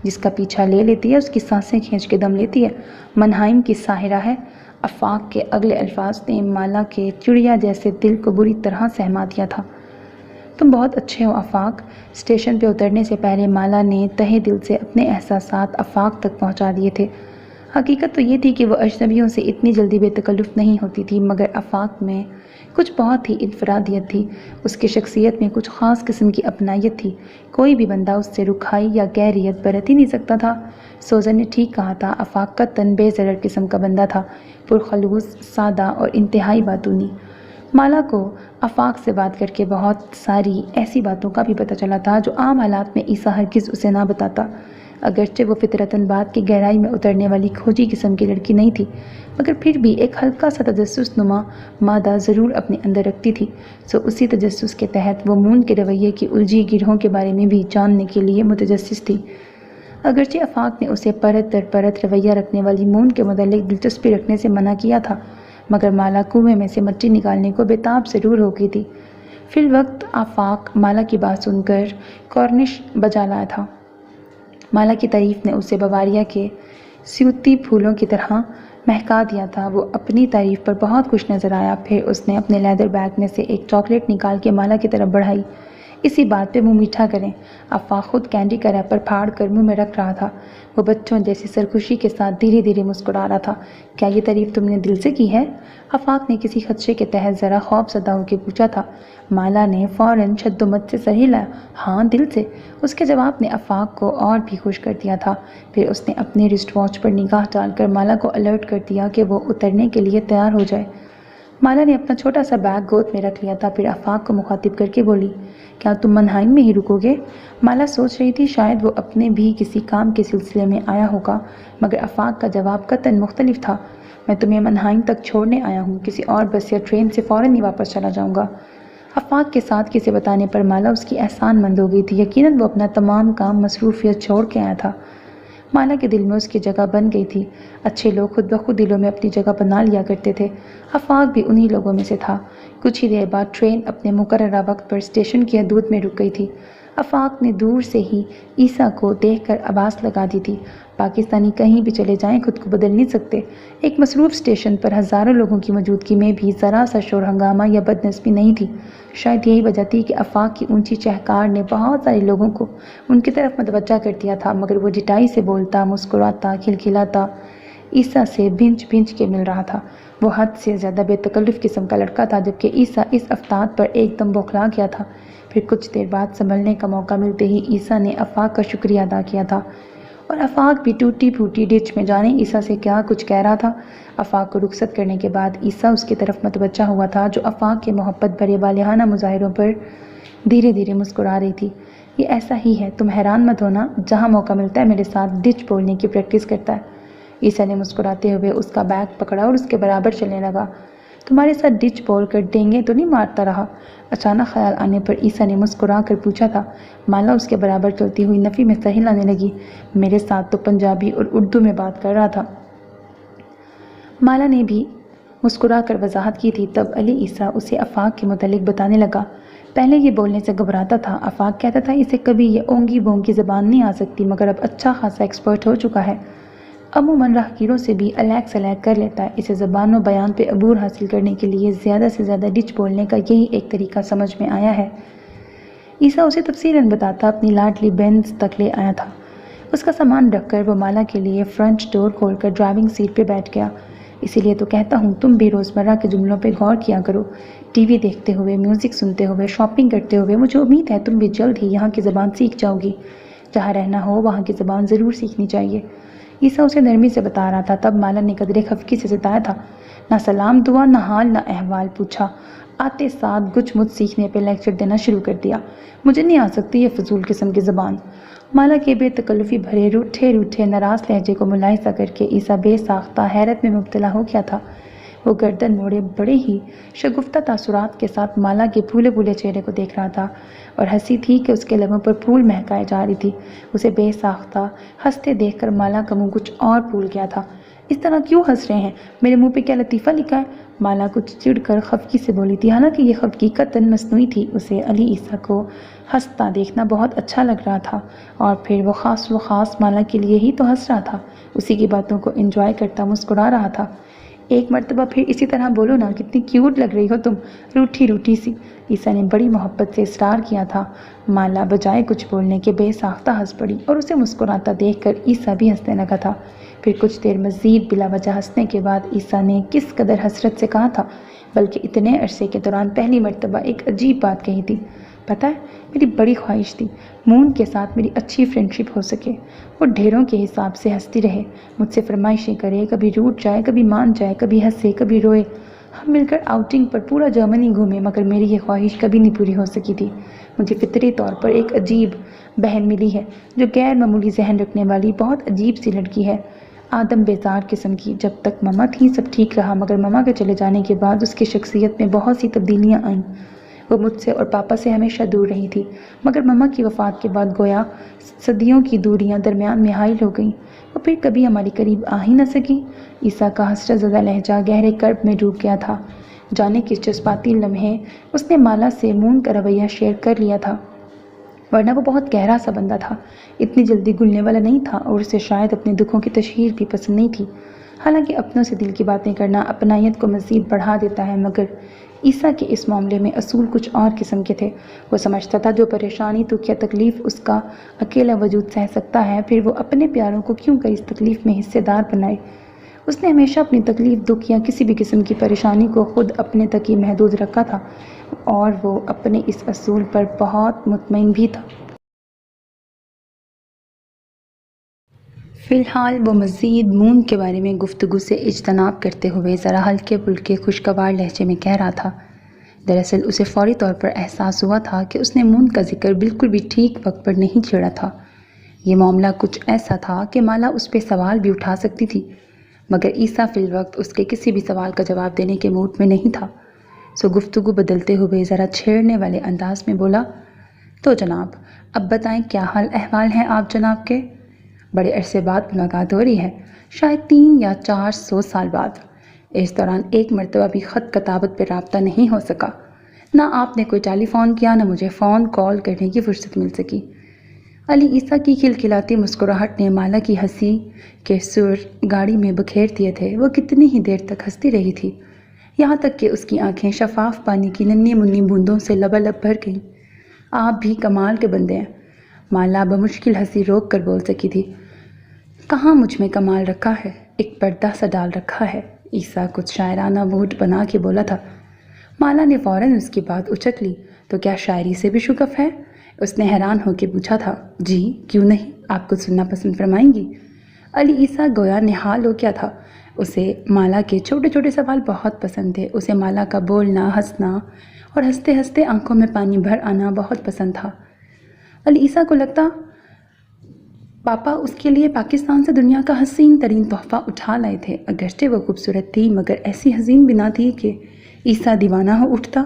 جس کا پیچھا لے لیتی ہے اس کی سانسیں کھینچ کے دم لیتی ہے، منہائم کی ساحرہ ہے۔ آفاق کے اگلے الفاظ نے مالا کے چڑیا جیسے دل کو بری طرح سہما دیا تھا۔ تم بہت اچھے ہو آفاق۔ اسٹیشن پہ اترنے سے پہلے مالا نے تہہ دل سے اپنے احساسات آفاق تک پہنچا دیے تھے۔ حقیقت تو یہ تھی کہ وہ اجنبیوں سے اتنی جلدی بے تکلف نہیں ہوتی تھی، مگر آفاق میں کچھ بہت ہی انفرادیت تھی، اس کی شخصیت میں کچھ خاص قسم کی اپنائیت تھی، کوئی بھی بندہ اس سے رکھائی یا غیریت برت ہی نہیں سکتا تھا۔ سوزن نے ٹھیک کہا تھا، آفاق کا تن بے ضرر قسم کا بندہ تھا، پرخلوص، سادہ اور انتہائی باتونی۔ مالا کو آفاق سے بات کر کے بہت ساری ایسی باتوں کا بھی پتہ چلا تھا جو عام حالات میں عیسیٰ ہرگز اسے نہ بتاتا۔ اگرچہ وہ فطرتاً بات کی گہرائی میں اترنے والی کھوجی قسم کی لڑکی نہیں تھی، مگر پھر بھی ایک ہلکا سا تجسس نما مادہ ضرور اپنے اندر رکھتی تھی، سو اسی تجسس کے تحت وہ مون کے رویے کی الجھی گرہوں کے بارے میں بھی جاننے کے لیے متجسس تھی۔ اگرچہ آفاق نے اسے پرت در پرت رویہ رکھنے والی مون کے متعلق دلچسپی رکھنے سے منع کیا تھا، مگر مالا کنویں میں سے مٹی نکالنے کو بےتاب ضرور ہو گئی تھی۔ فی الوقت آفاق مالا کی بات سن کر کارنش بجا لایا تھا۔ مالا کی تعریف نے اسے بواریا کے سیوتی پھولوں کی طرح مہکا دیا تھا۔ وہ اپنی تعریف پر بہت خوش نظر آیا، پھر اس نے اپنے لیدر بیگ میں سے ایک چاکلیٹ نکال کے مالا کی طرف بڑھائی۔ اسی بات پہ منہ میٹھا کریں۔ آفاق خود کینڈی کا ریپر پھاڑ کر منہ میں رکھ رہا تھا، وہ بچوں جیسی سرخوشی کے ساتھ دھیرے دھیرے مسکرا رہا تھا۔ کیا یہ تعریف تم نے دل سے کی ہے؟ آفاق نے کسی خدشے کے تحت ذرا خوف زدہ ہو کے پوچھا تھا۔ مالا نے فوراً شد و مت سے سر ہلایا۔ ہاں، دل سے۔ اس کے جواب نے آفاق کو اور بھی خوش کر دیا تھا۔ پھر اس نے اپنے رسٹ واچ پر نگاہ ڈال کر مالا کو الرٹ کر دیا کہ وہ اترنے کے لیے تیار ہو جائے۔ مالا نے اپنا چھوٹا سا بیگ گود میں رکھ لیا تھا، پھر آفاق کو مخاطب کر کے بولی، کیا تم منہائم میں ہی رکو گے؟ مالا سوچ رہی تھی شاید وہ اپنے بھی کسی کام کے سلسلے میں آیا ہوگا، مگر آفاق کا جواب قطعاً مختلف تھا۔ میں تمہیں منہائم تک چھوڑنے آیا ہوں، کسی اور بس یا ٹرین سے فوراً ہی واپس چلا جاؤں گا۔ آفاق کے ساتھ کسی بتانے پر مالا اس کی احسان مند ہو گئی تھی، یقیناً وہ اپنا تمام کام مصروفیت چھوڑ کے آیا تھا۔ مالا کے دل میں اس کی جگہ بن گئی تھی، اچھے لوگ خود بخود دلوں میں اپنی جگہ بنا لیا کرتے تھے، آفاق بھی انہی لوگوں میں سے تھا۔ کچھ ہی دیر بعد ٹرین اپنے مقررہ وقت پر اسٹیشن کی حدود میں رک گئی تھی۔ آفاق نے دور سے ہی عیسیٰ کو دیکھ کر آواز لگا دی تھی، پاکستانی کہیں بھی چلے جائیں خود کو بدل نہیں سکتے۔ ایک مصروف اسٹیشن پر ہزاروں لوگوں کی موجودگی میں بھی ذرا سا شور ہنگامہ یا بد نظمی نہیں تھی۔ شاید یہی وجہ تھی کہ آفاق کی اونچی چہکار نے بہت سارے لوگوں کو ان کی طرف متوجہ کر دیا تھا، مگر وہ ڈٹائی سے بولتا، مسکراتا، کھلکھلاتا عیسیٰ سے بھنج بھنج کے مل رہا تھا۔ وہ حد سے زیادہ بے تکلف قسم کا لڑکا تھا، جبکہ عیسیٰ اس افتاد پر ایک دم بوکھلا گیا تھا۔ پھر کچھ دیر بعد سنبھلنے کا موقع ملتے ہی عیسیٰ نے آفاق کا شکریہ ادا کیا تھا، اور آفاق بھی ٹوٹی پھوٹی ڈچ میں جانے عیسیٰ سے کیا کچھ کہہ رہا تھا۔ آفاق کو رخصت کرنے کے بعد عیسیٰ اس کی طرف متوجہ ہوا تھا، جو آفاق کے محبت بھرے والہانہ مظاہروں پر دھیرے دھیرے مسکرا رہی تھی۔ یہ ایسا ہی ہے، تم حیران مت ہونا، جہاں موقع ملتا ہے میرے ساتھ ڈچ بولنے کی پریکٹس کرتا ہے۔ عیسیٰ نے مسکراتے ہوئے اس کا بیگ پکڑا اور اس کے برابر چلنے لگا۔ تمہارے ساتھ ڈچ بول کر ڈینگے تو نہیں مارتا رہا؟ اچانک خیال آنے پر عیسیٰ نے مسکرا کر پوچھا تھا۔ مالا اس کے برابر چلتی ہوئی نفی میں سر ہلانے لگی۔ میرے ساتھ تو پنجابی اور اردو میں بات کر رہا تھا۔ مالا نے بھی مسکرا کر وضاحت کی تھی۔ تب علی عیسیٰ اسے آفاق کے متعلق بتانے لگا۔ پہلے یہ بولنے سے گھبراتا تھا، آفاق کہتا تھا اسے کبھی یہ اونگی بونگی زبان نہیں آ سکتی، مگر اب اچھا خاصا ایکسپرٹ ہو چکا ہے، عموماً راہگیروں سے بھی الیک سلیک کر لیتا ہے۔ اسے زبان و بیان پہ عبور حاصل کرنے کے لیے زیادہ سے زیادہ ڈچ بولنے کا یہی ایک طریقہ سمجھ میں آیا ہے۔ عیسیٰ اسے تفصیلاً بتاتا اپنی لاڈلی بینز تک لے آیا تھا۔ اس کا سامان رکھ کر وہ مالا کے لیے فرنٹ ڈور کھول کر ڈرائیونگ سیٹ پہ بیٹھ گیا۔ اسی لیے تو کہتا ہوں تم بھی روزمرہ کے جملوں پہ غور کیا کرو، ٹی وی دیکھتے ہوئے، میوزک سنتے ہوئے، شاپنگ کرتے ہوئے۔ مجھے امید ہے تم بھی جلد ہی یہاں کی زبان سیکھ جاؤ گی۔ جہاں رہنا ہو وہاں کی زبان ضرور سیکھنی چاہیے۔ عیسیٰ اسے نرمی سے بتا رہا تھا، تب مالا نے قدرے خفگی سے ستایا تھا۔ نہ سلام دعا، نہ حال نہ احوال پوچھا، آتے ساتھ گچھ مچھ سیکھنے پہ لیکچر دینا شروع کر دیا۔ مجھے نہیں آ سکتی یہ فضول قسم کی زبان۔ مالا کے بے تکلفی بھرے روٹھے روٹھے ناراض لہجے کو ملاحظہ کر کے عیسیٰ بے ساختہ حیرت میں مبتلا ہو گیا تھا۔ وہ گردن موڑے بڑے ہی شگفتہ تاثرات کے ساتھ مالا کے پھولے پھولے چہرے کو دیکھ رہا تھا، اور ہنسی تھی کہ اس کے لبوں پر پھول مہکائے جا رہی تھی۔ اسے بے ساختہ ہنستے دیکھ کر مالا کا منہ کچھ اور پھول گیا تھا۔ اس طرح کیوں ہنس رہے ہیں؟ میرے منہ پہ کیا لطیفہ لکھا ہے؟ مالا کچھ چڑ کر خفگی سے بولی تھی، حالانکہ یہ خفگی قطعاً مصنوعی تھی۔ اسے علی عیسیٰ کو ہنستا دیکھنا بہت اچھا لگ رہا تھا، اور پھر وہ خاص مالا کے لیے ہی تو ہنس رہا تھا، اسی کی باتوں کو انجوائے کرتا مسکرا رہا تھا۔ ایک مرتبہ پھر اسی طرح بولو نا، کتنی کیوٹ لگ رہی ہو تم، روٹھی روٹھی سی، عیسیٰ نے بڑی محبت سے اصرار کیا تھا۔ مالا بجائے کچھ بولنے کے بے ساختہ ہنس پڑی، اور اسے مسکراتا دیکھ کر عیسیٰ بھی ہنسنے لگا تھا۔ پھر کچھ دیر مزید بلا وجہ ہنسنے کے بعد عیسیٰ نے کس قدر حسرت سے کہا تھا، بلکہ اتنے عرصے کے دوران پہلی مرتبہ ایک عجیب بات کہی تھی، پتہ ہے میری بڑی خواہش تھی مون کے ساتھ میری اچھی فرینڈشپ ہو سکے، وہ ڈھیروں کے حساب سے ہنستی رہے، مجھ سے فرمائشیں کرے، کبھی روٹ جائے، کبھی مان جائے، کبھی ہنسے، کبھی روئے، ہم مل کر آؤٹنگ پر پورا جرمنی گھومے، مگر میری یہ خواہش کبھی نہیں پوری ہو سکی تھی۔ مجھے فطری طور پر ایک عجیب بہن ملی ہے، جو غیر معمولی ذہن رکھنے والی بہت عجیب سی لڑکی ہے، آدم بیزار قسم کی۔ جب تک مما تھی سب ٹھیک رہا، مگر مما کے چلے جانے کے بعد اس کی شخصیت میں بہت سی تبدیلیاں آئیں۔ وہ مجھ سے اور پاپا سے ہمیشہ دور رہی تھی، مگر مما کی وفات کے بعد گویا صدیوں کی دوریاں درمیان میں حائل ہو گئیں، وہ پھر کبھی ہمارے قریب آ ہی نہ سکی۔ عیسیٰ کا حسرت زدہ لہجہ گہرے کرب میں ڈوب گیا تھا۔ جانے کس جذباتی لمحے اس نے مالا سے مون کا رویہ شیئر کر لیا تھا، ورنہ وہ بہت گہرا سا بندہ تھا، اتنی جلدی گلنے والا نہیں تھا، اور اسے شاید اپنے دکھوں کی تشہیر بھی پسند نہیں تھی۔ حالانکہ اپنوں سے دل کی باتیں کرنا اپنائیت کو مزید بڑھا دیتا ہے، مگر عیسیٰ کے اس معاملے میں اصول کچھ اور قسم کے تھے۔ وہ سمجھتا تھا جو پریشانی، دکھ یا تکلیف اس کا اکیلا وجود سہ سکتا ہے، پھر وہ اپنے پیاروں کو کیوں کر اس تکلیف میں حصے دار بنائے۔ اس نے ہمیشہ اپنی تکلیف، دکھ یا کسی بھی قسم کی پریشانی کو خود اپنے تک ہی محدود رکھا تھا، اور وہ اپنے اس اصول پر بہت مطمئن بھی تھا۔ فی الحال وہ مزید مون کے بارے میں گفتگو سے اجتناب کرتے ہوئے ذرا ہلکے پھلکے خوشگوار لہجے میں کہہ رہا تھا۔ دراصل اسے فوری طور پر احساس ہوا تھا کہ اس نے مون کا ذکر بالکل بھی ٹھیک وقت پر نہیں چھیڑا تھا۔ یہ معاملہ کچھ ایسا تھا کہ مالا اس پہ سوال بھی اٹھا سکتی تھی، مگر عیسیٰ فی الوقت اس کے کسی بھی سوال کا جواب دینے کے موڈ میں نہیں تھا۔ سو گفتگو بدلتے ہوئے ذرا چھیڑنے والے انداز میں بولا، تو جناب اب بتائیں کیا حال احوال ہیں آپ جناب کے؟ بڑے عرصے بعد ملاقات ہو رہی ہے، شاید 300 یا 400 سال بعد۔ اس دوران ایک مرتبہ بھی خط کتابت پہ رابطہ نہیں ہو سکا، نہ آپ نے کوئی ٹیلی فون کیا، نہ مجھے فون کال کرنے کی فرصت مل سکی۔ علی عیسیٰ کی کھلکھلاتی مسکراہٹ نے مالا کی ہنسی کے سر گاڑی میں بکھیر دیے تھے۔ وہ کتنی ہی دیر تک ہنستی رہی تھی، یہاں تک کہ اس کی آنکھیں شفاف پانی کی ننھی منی بوندوں سے لبالب بھر گئیں۔ آپ بھی کمال کے بندے ہیں، مالا بمشکل ہنسی روک کر بول سکی تھی۔ کہاں مجھ میں کمال رکھا ہے، ایک پردہ سا ڈال رکھا ہے، عیسیٰ کچھ شاعرانہ موڈ بنا کے بولا تھا۔ مالا نے فوراً اس کی بات اچک لی، تو کیا شاعری سے بھی شغف ہے؟ اس نے حیران ہو کے پوچھا تھا۔ جی کیوں نہیں، آپ کو سننا پسند فرمائیں گی؟ علی عیسیٰ گویا نہال ہو گیا تھا، اسے مالا کے چھوٹے چھوٹے سوال بہت پسند تھے۔ اسے مالا کا بولنا، ہنسنا اور ہنستے ہنستے آنکھوں میں پانی بھر آنا بہت پسند تھا۔ علی عیسیٰ کو لگتا پاپا اس کے لیے پاکستان سے دنیا کا حسین ترین تحفہ اٹھا لائے تھے۔ اگرچہ وہ خوبصورت تھی، مگر ایسی حسین بھی نہ تھی کہ عیسیٰ دیوانہ ہو اٹھتا۔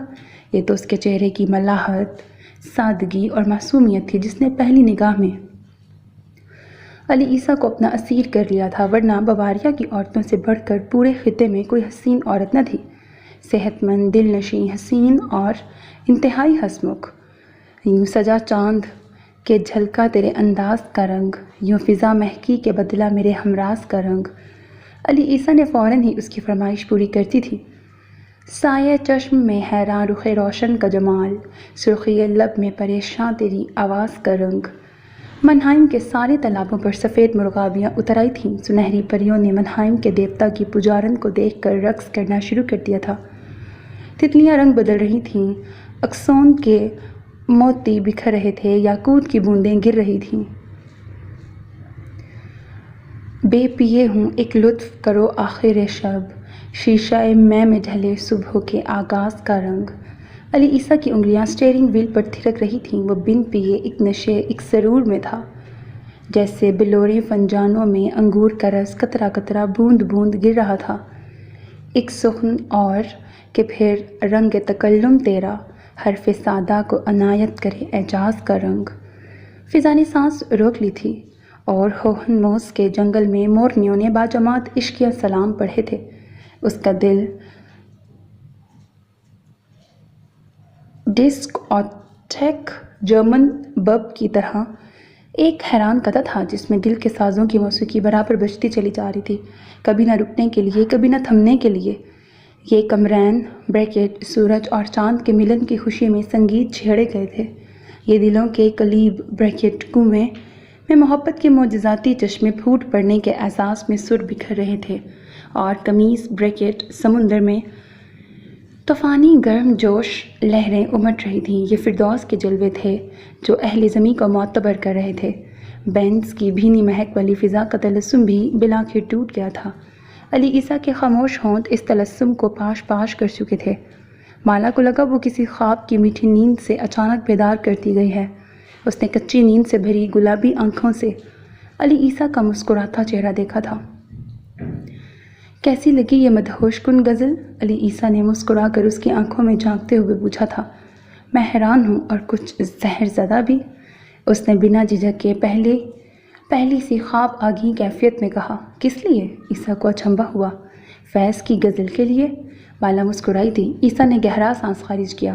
یہ تو اس کے چہرے کی ملاحت، سادگی اور معصومیت تھی جس نے پہلی نگاہ میں علی عیسیٰ کو اپنا اسیر کر لیا تھا، ورنہ بواریا کی عورتوں سے بڑھ کر پورے خطے میں کوئی حسین عورت نہ تھی۔ صحت مند، دل نشیں، حسین اور انتہائی ہنسمکھ، یوں سجا چاند کہ جھلکا تیرے انداز کا رنگ، یوں فضا مہکی کے بدلا میرے ہمراز کا رنگ۔ علی عیسیٰ نے فوراً ہی اس کی فرمائش پوری کرتی تھی۔ سایہ چشم میں حیران رخ روشن کا جمال، سرخی لب میں پریشاں تیری آواز کا رنگ۔ منہائم کے سارے تالابوں پر سفید مرغابیاں اتر آئی تھیں۔ سنہری پریوں نے منہائم کے دیوتا کی پجارن کو دیکھ کر رقص کرنا شروع کر دیا تھا۔ تتلیاں رنگ بدل رہی تھیں، اکسون کے موتی بکھر رہے تھے، یاقوت کی بوندیں گر رہی تھیں۔ بے پیے ہوں ایک لطف کرو آخر شب، شیشہ میں ڈھلے صبح کے آغاز کا رنگ۔ علی عیسیٰ کی انگلیاں اسٹیئرنگ وہیل پر تھرک رہی تھیں۔ وہ بن پیے ایک نشے، ایک سرور میں تھا، جیسے بلورے فنجانوں میں انگور کا رس قطرہ قطرہ، بوند بوند گر رہا تھا۔ ایک سخن اور کہ پھر رنگ تکلم تیرا حرف سادہ کو عنایت کرے اعجاز کا رنگ۔ فضا نے سانس روک لی تھی اور ہوہن موس کے جنگل میں مورنیوں نے باجماعت عشقیہ سلام پڑھے تھے۔ اس کا دل ڈسک آٹیک جرمن بب کی طرح ایک حیران کدہ تھا جس میں دل کے سازوں کی موسیقی برابر بجتی چلی جا رہی تھی، کبھی نہ رکنے کے لیے کبھی نہ تھمنے کے لیے۔ یہ کمرین بریکٹ سورج اور چاند کے ملن کی خوشی میں سنگیت چھیڑے گئے تھے۔ یہ دلوں کے قلیب بریکٹ کنویں میں محبت کے معجزاتی چشمے پھوٹ پڑنے کے احساس میں سر بکھر رہے تھے، اور قمیص بریکٹ سمندر میں طوفانی گرم جوش لہریں امٹ رہی تھیں۔ یہ فردوس کے جلوے تھے جو اہل زمیں کو معتبر کر رہے تھے۔ بینز کی بھینی مہک والی فضا کا تلسم بھی بلاخر ٹوٹ گیا تھا۔ علی عیسیٰ کے خاموش ہونٹ اس تلسم کو پاش پاش کر چکے تھے۔ مالا کو لگا وہ کسی خواب کی میٹھی نیند سے اچانک بیدار کرتی گئی ہے۔ اس نے کچی نیند سے بھری گلابی آنکھوں سے علی عیسیٰ کا مسکراتا چہرہ دیکھا تھا۔ کیسی لگی یہ مدہوش کن غزل؟ علی عیسیٰ نے مسکرا کر اس کی آنکھوں میں جھانکتے ہوئے پوچھا تھا۔ میں حیران ہوں اور کچھ زہر زدہ بھی، اس نے بنا جھجک کے پہلی سی خواب آگی کیفیت میں کہا۔ کس لیے؟ عیسیٰ کو اچنبھا ہوا۔ فیض کی غزل کے لیے؟ مالا مسکرائی تھی۔ عیسیٰ نے گہرا سانس خارج کیا۔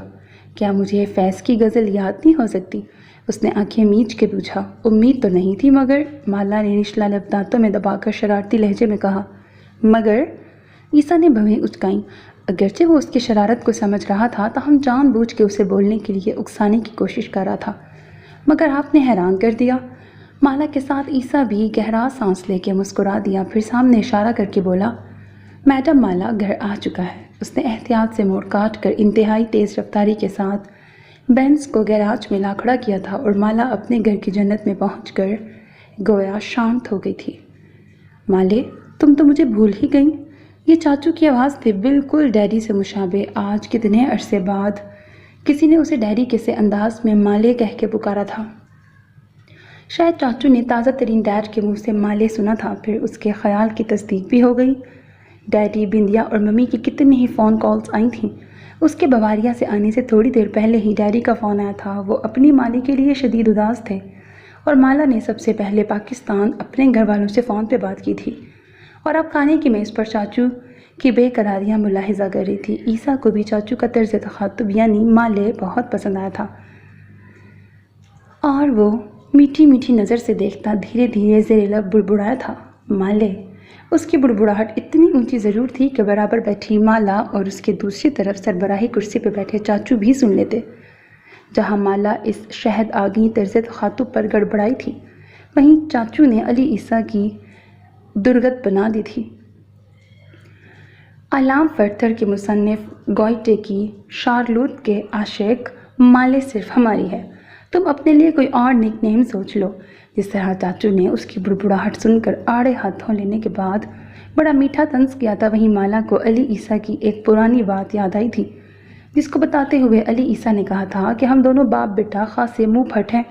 کیا مجھے فیض کی غزل یاد نہیں ہو سکتی؟ اس نے آنکھیں میچ کے پوچھا۔ امید تو نہیں تھی مگر، مالا نے نچلا لب دانتوں میں دبا کر شرارتی لہجے میں کہا۔ مگر؟ عیسیٰ نے بھویں اچکائیں۔ اگرچہ وہ اس کی شرارت کو سمجھ رہا تھا تاہم جان بوجھ کے اسے بولنے کے لیے اکسانے کی کوشش کر رہا تھا۔ مگر آپ نے حیران کر دیا۔ مالا کے ساتھ عیسیٰ بھی گہرا سانس لے کے مسکرا دیا، پھر سامنے اشارہ کر کے بولا، میڈم مالا گھر آ چکا ہے۔ اس نے احتیاط سے موڑ کاٹ کر انتہائی تیز رفتاری کے ساتھ بینز کو گیراج میں لا کھڑا کیا تھا، اور مالا اپنے گھر کی جنت میں پہنچ کر گویا شانت ہو گئی تھی۔ مالے، تم تو مجھے بھول ہی گئیں۔ یہ چاچو کی آواز تھی، بالکل ڈیڈی سے مشابہ۔ آج کتنے عرصے بعد کسی نے اسے ڈیڈی کے سے انداز میں مالے کہہ کے پکارا تھا۔ شاید چاچو نے تازہ ترین ڈیڈ کے منہ سے مالے سنا تھا، پھر اس کے خیال کی تصدیق بھی ہو گئی۔ ڈیڈی، بندیا اور ممی کی کتنی ہی فون کالز آئی تھیں۔ اس کے بواریا سے آنے سے تھوڑی دیر پہلے ہی ڈیڈی کا فون آیا تھا۔ وہ اپنی مالی کے لیے شدید اداس تھے، اور مالا نے سب سے پہلے پاکستان اپنے گھر والوں سے فون پہ بات کی تھی، اور اب کھانے کی میز پر چاچو کی بے قراریاں ملاحظہ کر رہی تھی۔ عیسیٰ کو بھی چاچو کا طرز تخاطب یعنی مالے بہت پسند آیا تھا، اور وہ میٹھی میٹھی نظر سے دیکھتا دھیرے دھیرے زیر لب بڑبڑایا تھا، مالے۔ اس کی بڑبڑاہٹ اتنی اونچی ضرور تھی کہ برابر بیٹھی مالا اور اس کے دوسری طرف سربراہی کرسی پہ بیٹھے چاچو بھی سن لیتے۔ جہاں مالا اس شہد آگیں طرز تخاطب پر گڑبڑائی تھی، وہیں چاچو نے علی عیسیٰ کی درگت بنا دی تھی۔ علام ورتھر کے مصنف گوئٹے کی شارلوت کے عاشق مالے صرف ہماری ہے، تم اپنے لیے کوئی اور نک نیم سوچ لو۔ جس طرح چاچو نے اس کی بڑبڑاہٹ سن کر آڑے ہاتھوں لینے کے بعد بڑا میٹھا طنز کیا تھا، وہیں مالا کو علی عیسیٰ کی ایک پرانی بات یاد آئی تھی، جس کو بتاتے ہوئے علی عیسیٰ نے کہا تھا کہ ہم دونوں باپ بیٹا خاصے منہ پھٹ ہیں،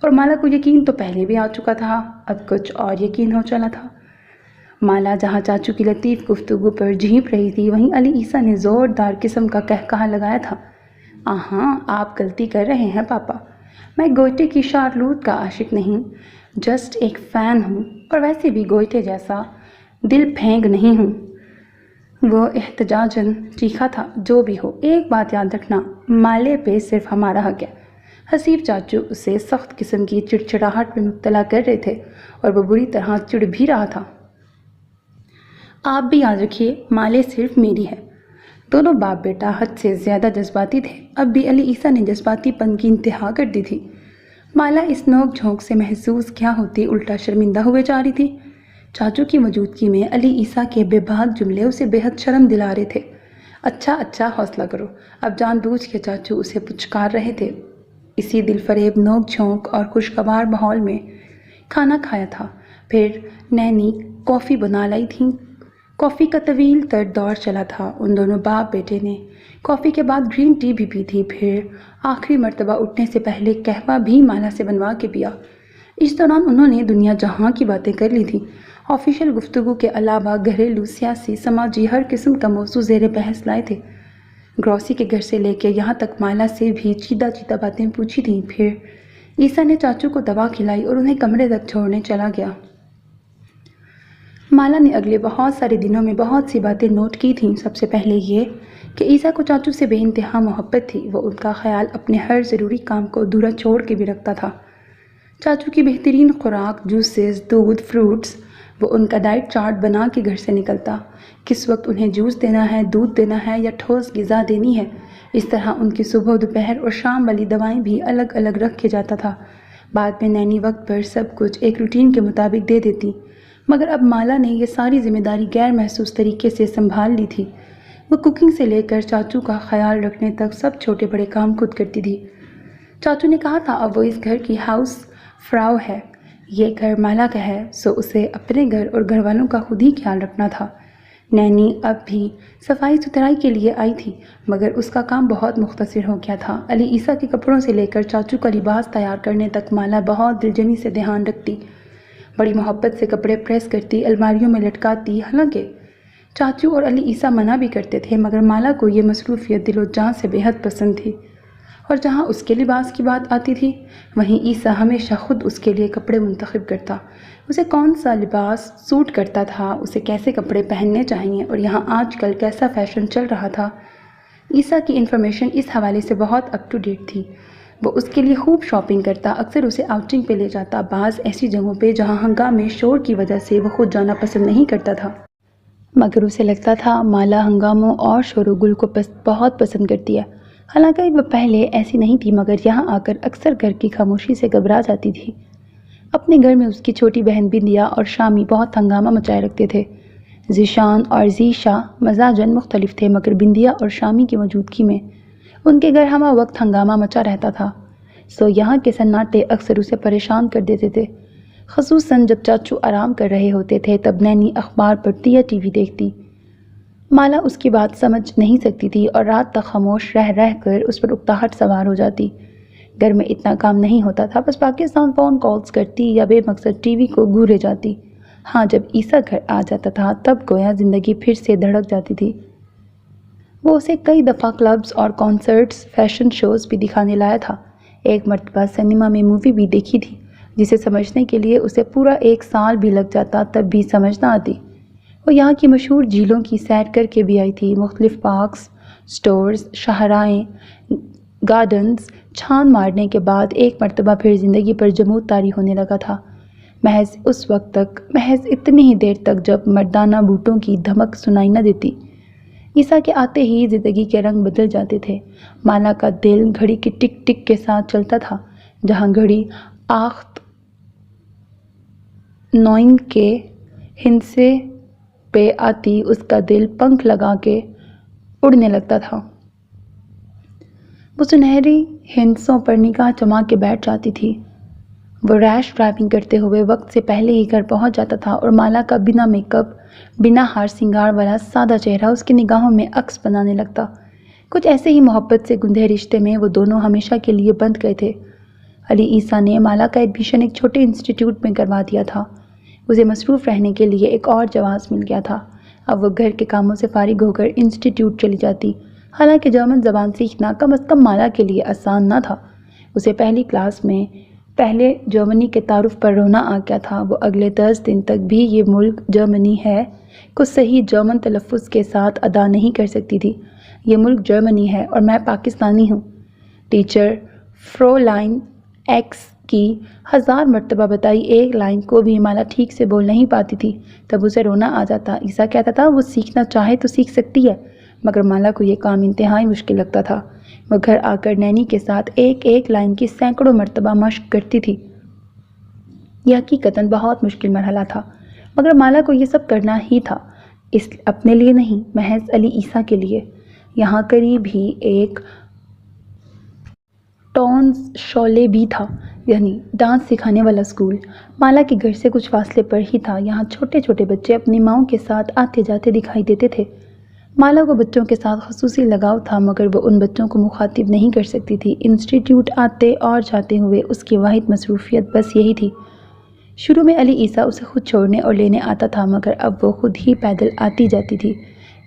اور مالا کو یقین تو پہلے بھی آ چکا تھا، اب کچھ اور یقین ہو چلا تھا۔ مالا جہاں چاچو کی لطیف گفتگو پر جھینپ رہی تھی، وہیں علی عیسیٰ نے زوردار قسم کا کہا لگایا تھا، آہاں، آپ غلطی کر رہے ہیں پاپا، میں گوئٹے کی شارلوت کا عاشق نہیں، جسٹ ایک فین ہوں، اور ویسے بھی گوئٹے جیسا دل پھینگ نہیں ہوں۔ وہ احتجاجاً چیخا تھا، جو بھی ہو، ایک بات یاد رکھنا، مالے پہ صرف ہمارا حق ہے۔ حسیب چاچو اسے سخت قسم کی چڑچڑاہٹ میں مبتلا کر رہے تھے، اور وہ بری طرح چڑ بھی رہا تھا۔ آپ بھی یاد رکھیے، مالے صرف میری ہے۔ دونوں باپ بیٹا حد سے زیادہ جذباتی تھے۔ اب بھی علی عیسیٰ نے جذباتی پن کی انتہا کر دی تھی۔ مالا اس نوک جھونک سے محسوس کیا ہوتی الٹا شرمندہ ہوئے جا رہی تھی۔ چاچو کی موجودگی میں علی عیسیٰ کے بے باک جملے اسے بے حد شرم دلا رہے تھے۔ اچھا حوصلہ کرو، اب جان بوجھ کے چاچو اسے پچکار رہے تھے۔ اسی دل فریب نوک جھونک اور خوشگوار ماحول میں کھانا کھایا تھا، پھر نینی کافی بنا لائی تھیں۔ کافی کا طویل تر دور چلا تھا۔ ان دونوں باپ بیٹے نے کافی کے بعد گرین ٹی بھی پی تھی، پھر آخری مرتبہ اٹھنے سے پہلے قہوہ بھی مالا سے بنوا کے پیا۔ اس دوران انہوں نے دنیا جہاں کی باتیں کر لی تھیں، آفیشیل گفتگو کے علاوہ گھریلو، سیاسی، سماجی ہر قسم کا موضوع زیر بحث لائے تھے۔ گروسی کے گھر سے لے کے یہاں تک مالا سے بھی چیدہ چیدہ باتیں پوچھی تھیں۔ پھر عیسیٰ نے چاچو کو دوا کھلائی اور انہیں کمرے تک چھوڑنے چلا گیا۔ مالا نے اگلے بہت سارے دنوں میں بہت سی باتیں نوٹ کی تھیں۔ سب سے پہلے یہ کہ عیسیٰ کو چاچو سے بے انتہا محبت تھی۔ وہ ان کا خیال اپنے ہر ضروری کام کو ادھورا چھوڑ کے بھی رکھتا تھا۔ چاچو کی بہترین خوراک، جوسز، دودھ، فروٹس، وہ ان کا ڈائٹ چارٹ بنا کے گھر سے نکلتا۔ کس وقت انہیں جوس دینا ہے، دودھ دینا ہے یا ٹھوس غذا دینی ہے، اس طرح ان کی صبح، دوپہر اور شام والی دوائیں بھی الگ الگ رکھ کے جاتا تھا۔ بعد میں نینی وقت پر سب کچھ ایک روٹین کے مطابق دے دیتی، مگر اب مالا نے یہ ساری ذمہ داری غیر محسوس طریقے سے سنبھال لی تھی۔ وہ کوکنگ سے لے کر چاچو کا خیال رکھنے تک سب چھوٹے بڑے کام خود کرتی تھی۔ چاچو نے کہا تھا اب وہ اس گھر کی ہاؤس فراؤ ہے، یہ گھر مالا کا ہے، سو اسے اپنے گھر اور گھر والوں کا خود ہی خیال رکھنا تھا۔ نینی اب بھی صفائی ستھرائی کے لیے آئی تھی، مگر اس کا کام بہت مختصر ہو گیا تھا۔ علی عیسیٰ کے کپڑوں سے لے کر چاچو کا لباس تیار کرنے تک مالا بہت دلجمی سے دھیان رکھتی، بڑی محبت سے کپڑے پریس کرتی، الماریوں میں لٹکاتی۔ حالانکہ چاچو اور علی عیسیٰ منع بھی کرتے تھے، مگر مالا کو یہ مصروفیت دل و جان سے بے حد پسند تھی۔ اور جہاں اس کے لباس کی بات آتی تھی، وہیں عیسیٰ ہمیشہ خود اس کے لیے کپڑے منتخب کرتا۔ اسے کون سا لباس سوٹ کرتا تھا، اسے کیسے کپڑے پہننے چاہیے اور یہاں آج کل کیسا فیشن چل رہا تھا، عیسیٰ کی انفارمیشن اس حوالے سے بہت اپ ٹو ڈیٹ تھی۔ وہ اس کے لیے خوب شاپنگ کرتا، اکثر اسے آؤٹنگ پہ لے جاتا، بعض ایسی جگہوں پہ جہاں ہنگامے شور کی وجہ سے وہ خود جانا پسند نہیں کرتا تھا، مگر اسے لگتا تھا مالا ہنگاموں اور شور و گل کو بہت پسند کرتی ہے۔ حالانکہ وہ پہلے ایسی نہیں تھی، مگر یہاں آ کر اکثر گھر کی خاموشی سے گھبرا جاتی تھی۔ اپنے گھر میں اس کی چھوٹی بہن بندیا اور شامی بہت ہنگامہ مچائے رکھتے تھے۔ ذیشان اور ذیشا مزاجاً مختلف تھے، مگر بندیا اور شامی کی موجودگی میں ان کے گھر ہمہ وقت ہنگامہ مچا رہتا تھا، سو یہاں کے سناٹے اکثر اسے پریشان کر دیتے تھے۔ خصوصاً جب چاچو آرام کر رہے ہوتے تھے تب نینی اخبار پڑھتی یا ٹی وی دیکھتی۔ مالا اس کی بات سمجھ نہیں سکتی تھی اور رات تک خاموش رہ رہ کر اس پر اکتاہٹ سوار ہو جاتی۔ گھر میں اتنا کام نہیں ہوتا تھا، بس پاکستان فون کالز کرتی یا بے مقصد ٹی وی کو گھورے جاتی۔ ہاں، جب عیسیٰ گھر آ جاتا تھا تب گویا زندگی پھر سے دھڑک جاتی تھی۔ وہ اسے کئی دفعہ کلبز اور کانسرٹس، فیشن شوز بھی دکھانے لایا تھا۔ ایک مرتبہ سنیما میں مووی بھی دیکھی تھی، جسے سمجھنے کے لیے اسے پورا 1 سال بھی لگ جاتا تب بھی سمجھ نہ آتی۔ وہ یہاں کی مشہور جھیلوں کی سیر کر کے بھی آئی تھی، مختلف پارکس، سٹورز، شاہراہیں، گارڈنز چھان مارنے کے بعد ایک مرتبہ پھر زندگی پر جمود طاری ہونے لگا تھا، محض اس وقت تک، محض اتنی ہی دیر تک جب مردانہ بوٹوں کی دھمک سنائی نہ دیتی۔ عیسیٰ کے آتے ہی زندگی کے رنگ بدل جاتے تھے۔ مالا کا دل گھڑی کی ٹک ٹک کے ساتھ چلتا تھا، جہاں گھڑی آخت 9 کے ہندسے پہ آتی اس کا دل پنکھ لگا کے اڑنے لگتا تھا۔ وہ سنہری ہندسوں پر نگاہ جما کے بیٹھ جاتی تھی۔ وہ ریش ڈرائیونگ کرتے ہوئے وقت سے پہلے ہی گھر پہنچ جاتا تھا اور مالا کا بنا میک اپ، بنا ہار سنگار والا سادہ چہرہ اس کی نگاہوں میں عکس بنانے لگتا۔ کچھ ایسے ہی محبت سے گندھے رشتے میں وہ دونوں ہمیشہ کے لیے بندھ گئے تھے۔ علی عیسیٰ نے مالا کا ایڈمیشن ایک چھوٹے انسٹیٹیوٹ میں کروا دیا تھا۔ اسے مصروف رہنے کے لیے ایک اور جواز مل گیا تھا۔ اب وہ گھر کے کاموں سے فارغ ہو کر انسٹیٹیوٹ چلی جاتی۔ حالانکہ جرمن زبان سیکھنا کم از کم مالا کے لیے آسان نہ تھا۔ اسے پہلی کلاس میں پہلے جرمنی کے تعارف پر رونا آ گیا تھا۔ وہ اگلے 10 دن تک بھی یہ ملک جرمنی ہے کو صحیح جرمن تلفظ کے ساتھ ادا نہیں کر سکتی تھی۔ یہ ملک جرمنی ہے اور میں پاکستانی ہوں، ٹیچر فرولاین ایکس کی 1000 مرتبہ بتائی ایک لائن کو بھی مالا ٹھیک سے بول نہیں پاتی تھی۔ تب اسے رونا آ جاتا۔ عیسیٰ کہتا تھا وہ سیکھنا چاہے تو سیکھ سکتی ہے، مگر مالا کو یہ کام انتہائی مشکل لگتا تھا۔ وہ گھر آ کر نینی کے ساتھ ایک ایک لائن کی سینکڑوں مرتبہ مشق کرتی تھی۔ یہ حقیقتاً بہت مشکل مرحلہ تھا، مگر مالا کو یہ سب کرنا ہی تھا، اس اپنے لیے نہیں، محض علی عیسیٰ کے لیے۔ یہاں قریب ہی ایک ٹونز شولے بھی تھا، یعنی ڈانس سکھانے والا اسکول، مالا کے گھر سے کچھ فاصلے پر ہی تھا۔ یہاں چھوٹے چھوٹے بچے اپنی ماؤں کے ساتھ آتے جاتے دکھائی دیتے تھے۔ مالا کو بچوں کے ساتھ خصوصی لگاؤ تھا، مگر وہ ان بچوں کو مخاطب نہیں کر سکتی تھی۔ انسٹیٹیوٹ آتے اور جاتے ہوئے اس کی واحد مصروفیت بس یہی تھی شروع میں علی عیسیٰ اسے خود چھوڑنے اور لینے آتا تھا، مگر اب وہ خود ہی پیدل آتی جاتی تھی۔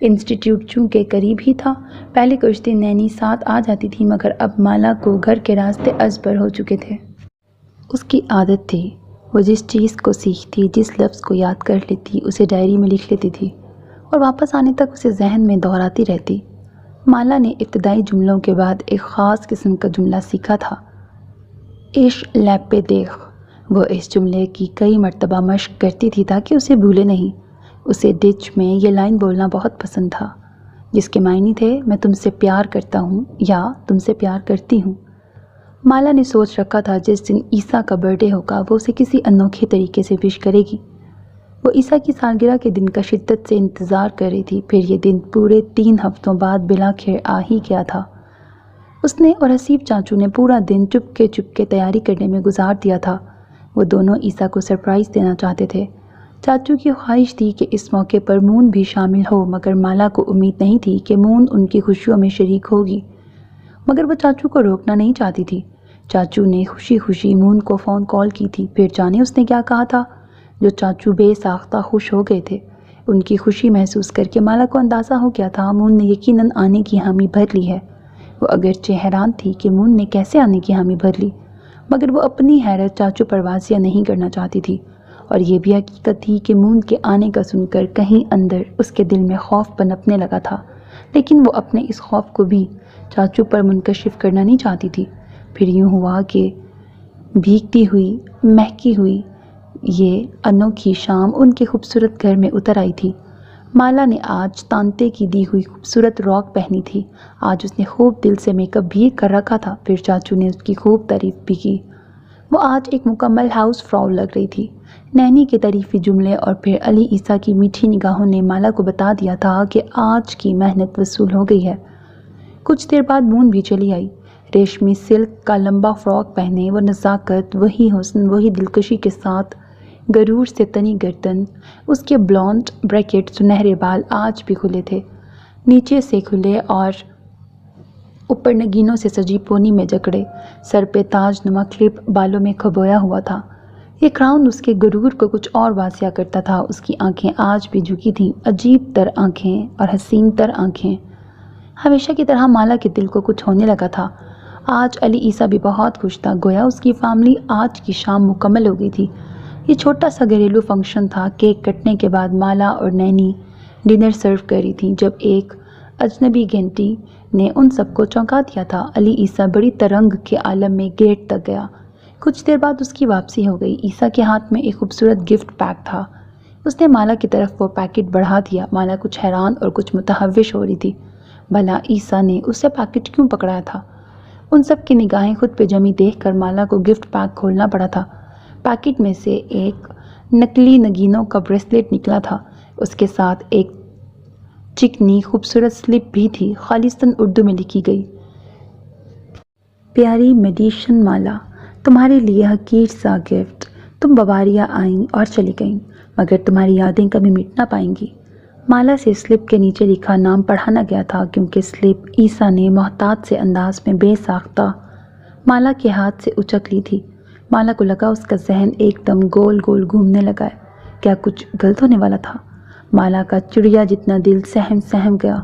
انسٹیٹیوٹ چونکہ قریب ہی تھا، پہلے کچھ دن نینی ساتھ آ جاتی تھی، مگر اب مالا کو گھر کے راستے ازبر ہو چکے تھے۔ اس کی عادت تھی، وہ جس چیز کو سیکھتی، جس لفظ کو یاد کر لیتی، اسے ڈائری میں لکھ لیتی تھی اور واپس آنے تک اسے ذہن میں دہراتی رہتی۔ مالا نے ابتدائی جملوں کے بعد ایک خاص قسم کا جملہ سیکھا تھا، عشق لیب پہ دیکھ۔ وہ اس جملے کی کئی مرتبہ مشق کرتی تھی تاکہ اسے بھولے نہیں۔ اسے ڈچ میں یہ لائن بولنا بہت پسند تھا، جس کے معنی تھے، میں تم سے پیار کرتا ہوں یا تم سے پیار کرتی ہوں۔ مالا نے سوچ رکھا تھا جس دن عیسیٰ کا برتھ ڈے ہوگا وہ اسے کسی انوکھے طریقے سے وش کرے گی۔ وہ عیسیٰ کی سالگرہ کے دن کا شدت سے انتظار کر رہی تھی، پھر یہ دن پورے 3 ہفتوں بعد بلاخیر آ ہی گیا تھا۔ اس نے اور حسیب چاچو نے پورا دن چپکے تیاری کرنے میں گزار دیا تھا۔ وہ دونوں عیسیٰ کو سرپرائز دینا چاہتے تھے۔ چاچو کی خواہش تھی کہ اس موقع پر مون بھی شامل ہو، مگر مالا کو امید نہیں تھی کہ مون ان کی خوشیوں میں شریک ہوگی، مگر وہ چاچو کو روکنا نہیں چاہتی تھی۔ چاچو نے خوشی خوشی مون کو فون کال کی تھی، پھر جانے اس نے کیا کہا تھا، جو چاچو بے ساختہ خوش ہو گئے تھے۔ ان کی خوشی محسوس کر کے مالا کو اندازہ ہو گیا تھا مون نے یقیناً آنے کی حامی بھر لی ہے۔ وہ اگرچہ حیران تھی کہ مون نے کیسے آنے کی حامی بھر لی، مگر وہ اپنی حیرت چاچو پر واضح نہیں کرنا چاہتی تھی، اور یہ بھی حقیقت تھی کہ مون کے آنے کا سن کر کہیں اندر اس کے دل میں خوف پنپنے لگا تھا، لیکن وہ اپنے اس خوف کو بھی چاچو پر منکشف کرنا نہیں چاہتی تھی۔ پھر یوں ہوا کہ بھیگتی ہوئی، مہکی ہوئی یہ انوکھی شام ان کے خوبصورت گھر میں اتر آئی تھی۔ مالا نے آج تانتے کی دی ہوئی خوبصورت راک پہنی تھی۔ آج اس نے خوب دل سے میک اپ بھی کر رکھا تھا، پھر چاچو نے اس کی خوب تعریف بھی کی۔ وہ آج ایک مکمل ہاؤس فراؤ لگ رہی تھی۔ نینی کے تعریفی جملے اور پھر علی عیسیٰ کی میٹھی نگاہوں نے مالا کو بتا دیا تھا کہ آج کی محنت وصول ہو گئی ہے۔ کچھ دیر بعد مون بھی چلی آئی، ریشمی سلک کا لمبا فراک پہنے، وہ نزاکت، وہی حسن، وہی دلکشی کے ساتھ، غرور سے تنی گردن، اس کے بلانڈ بریکٹ سنہرے بال آج بھی کھلے تھے، نیچے سے کھلے اور اوپر نگینوں سے سجی پونی میں جکڑے، سر پہ تاج نما کلپ بالوں میں کھبویا ہوا تھا۔ یہ کراؤن اس کے غرور کو کچھ اور واضح کرتا تھا۔ اس کی آنکھیں آج بھی جھکی تھیں، عجیب تر آنکھیں اور حسین تر آنکھیں۔ ہمیشہ کی طرح مالا کے دل کو کچھ ہونے لگا تھا۔ آج علی عیسیٰ بھی بہت خوش تھا، گویا اس کی فیملی آج کی شام مکمل ہو گئی تھی۔ یہ چھوٹا سا گھریلو فنکشن تھا۔ کیک کٹنے کے بعد مالا اور نینی ڈنر سرو کر رہی تھیں جب ایک اجنبی گھنٹی نے ان سب کو چونکا دیا تھا۔ علی عیسیٰ بڑی ترنگ کے عالم میں گیٹ تک گیا۔ کچھ دیر بعد اس کی واپسی ہو گئی۔ عیسیٰ کے ہاتھ میں ایک خوبصورت گفٹ پیک تھا۔ اس نے مالا کی طرف وہ پیکٹ بڑھا دیا۔ مالا کچھ حیران اور کچھ متحوش ہو رہی تھی، بھلا عیسیٰ نے اسے پیکٹ کیوں پکڑایا تھا؟ ان سب کی نگاہیں خود پہ جمی دیکھ کر مالا کو گفٹ پیک کھولنا پڑا تھا۔ پیکٹ میں سے ایک نکلی نگینوں کا بریسلیٹ نکلا تھا، اس کے ساتھ ایک چکنی خوبصورت سلپ بھی تھی، خالصتاً اردو میں لکھی گئی، پیاری میڈیشن مالا، تمہارے لیے حقیر سا گفٹ۔ تم بواریا آئیں اور چلی گئیں، مگر تمہاری یادیں کبھی مٹ نہ پائیں گی۔ مالا سے سلپ کے نیچے لکھا نام پڑھا نہ گیا تھا کیونکہ سلپ عیسیٰ نے محتاط سے انداز میں بے ساختہ مالا کے ہاتھ سے اچک لی تھی۔ مالا کو لگا اس کا ذہن ایک دم گول گول گھومنے لگا ہے۔ کیا کچھ غلط ہونے والا تھا؟ مالا کا چڑیا جتنا دل سہم گیا۔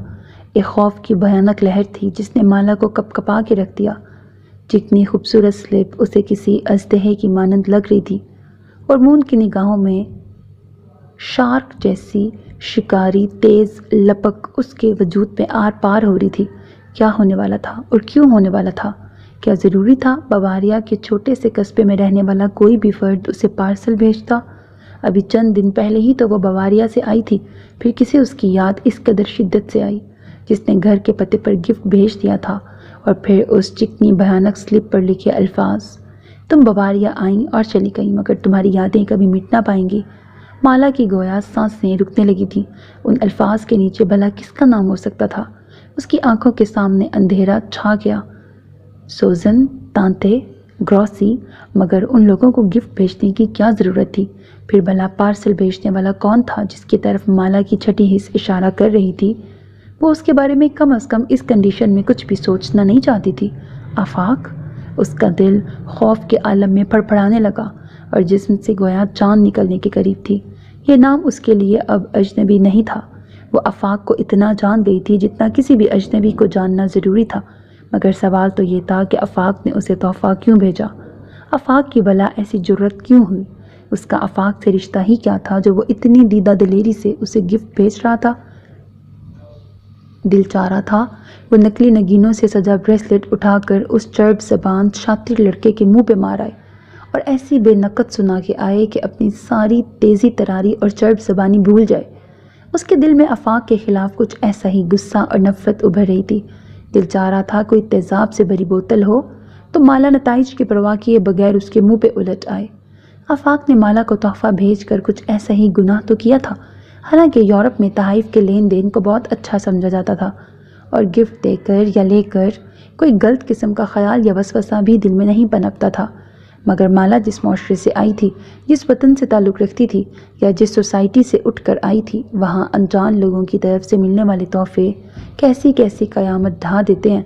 ایک خوف کی بھیانک لہر تھی جس نے مالا کو کپ کپا کے رکھ دیا۔ چکنی خوبصورت سلپ اسے کسی اژدہے کی مانند لگ رہی تھی، اور مون کی نگاہوں میں شارک جیسی شکاری تیز لپک اس کے وجود پہ آر پار ہو رہی تھی۔ کیا ہونے والا تھا اور کیوں ہونے والا تھا؟ کیا ضروری تھا بواریا کے چھوٹے سے قصبے میں رہنے والا کوئی بھی فرد اسے پارسل بھیجتا؟ ابھی چند دن پہلے ہی تو وہ بواریا سے آئی تھی، پھر کسے اس کی یاد اس قدر شدت سے آئی جس نے گھر کے پتے پر گفٹ بھیج دیا تھا، اور پھر اس چکنی بھیانک سلپ پر لکھے الفاظ، تم بواریا آئیں اور چلی گئیں مگر تمہاری یادیں کبھی مٹ نہ پائیں گی۔ مالا کی گویا سانسیں رکنے لگی تھیں۔ ان الفاظ کے نیچے بھلا کس کا نام ہو سکتا تھا؟ اس کی آنکھوں کے سامنے اندھیرا چھا گیا۔ سوزن، تانتے، گروسی، مگر ان لوگوں کو گفٹ بھیجنے کی کیا ضرورت تھی؟ پھر بھلا پارسل بھیجنے والا کون تھا جس کی طرف مالا کی چھٹی حس اشارہ کر رہی تھی؟ وہ اس کے بارے میں کم از کم اس کنڈیشن میں کچھ بھی سوچنا نہیں چاہتی تھی۔ آفاق؟ اس کا دل خوف کے عالم میں پھڑپڑانے لگا۔ اور جسم سے گویا چاند نکلنے کے قریب تھی۔ یہ نام اس کے لیے اب اجنبی نہیں تھا۔ وہ آفاق کو اتنا جان گئی تھی جتنا کسی بھی اجنبی کو جاننا ضروری تھا، مگر سوال تو یہ تھا کہ آفاق نے اسے تحفہ کیوں بھیجا؟ آفاق کی بھلا ایسی جرت کیوں ہوئی؟ اس کا آفاق سے رشتہ ہی کیا تھا جو وہ اتنی دیدہ دلیری سے اسے گفٹ بھیج رہا تھا؟ دل چاہ رہا تھا وہ نقلی نگینوں سے سجا بریسلٹ اٹھا کر اس چرب زبان شاطر لڑکے کے منہ پہ مار آئے اور ایسی بے نقط سنا کے آئے کہ اپنی ساری تیزی تراری اور چرب زبانی بھول جائے۔ اس کے دل میں آفاق کے خلاف کچھ ایسا ہی غصہ اور نفرت ابھر رہی تھی۔ دل چاہ رہا تھا کوئی تیزاب سے بھری بوتل ہو تو مالا نتائج کی پرواہ کیے بغیر اس کے منہ پہ الٹ آئے۔ آفاق نے مالا کو تحفہ بھیج کر کچھ ایسا ہی گناہ تو کیا تھا، حالانکہ یورپ میں تحائف کے لین دین کو بہت اچھا سمجھا جاتا تھا، اور گفٹ دے کر یا لے کر کوئی غلط قسم کا خیال یا وسوسہ بھی دل میں نہیں پنپتا تھا۔ مگر مالا جس معاشرے سے آئی تھی، جس وطن سے تعلق رکھتی تھی، یا جس سوسائٹی سے اٹھ کر آئی تھی، وہاں انجان لوگوں کی طرف سے ملنے والے تحفے کیسی کیسی قیامت ڈھا دیتے ہیں۔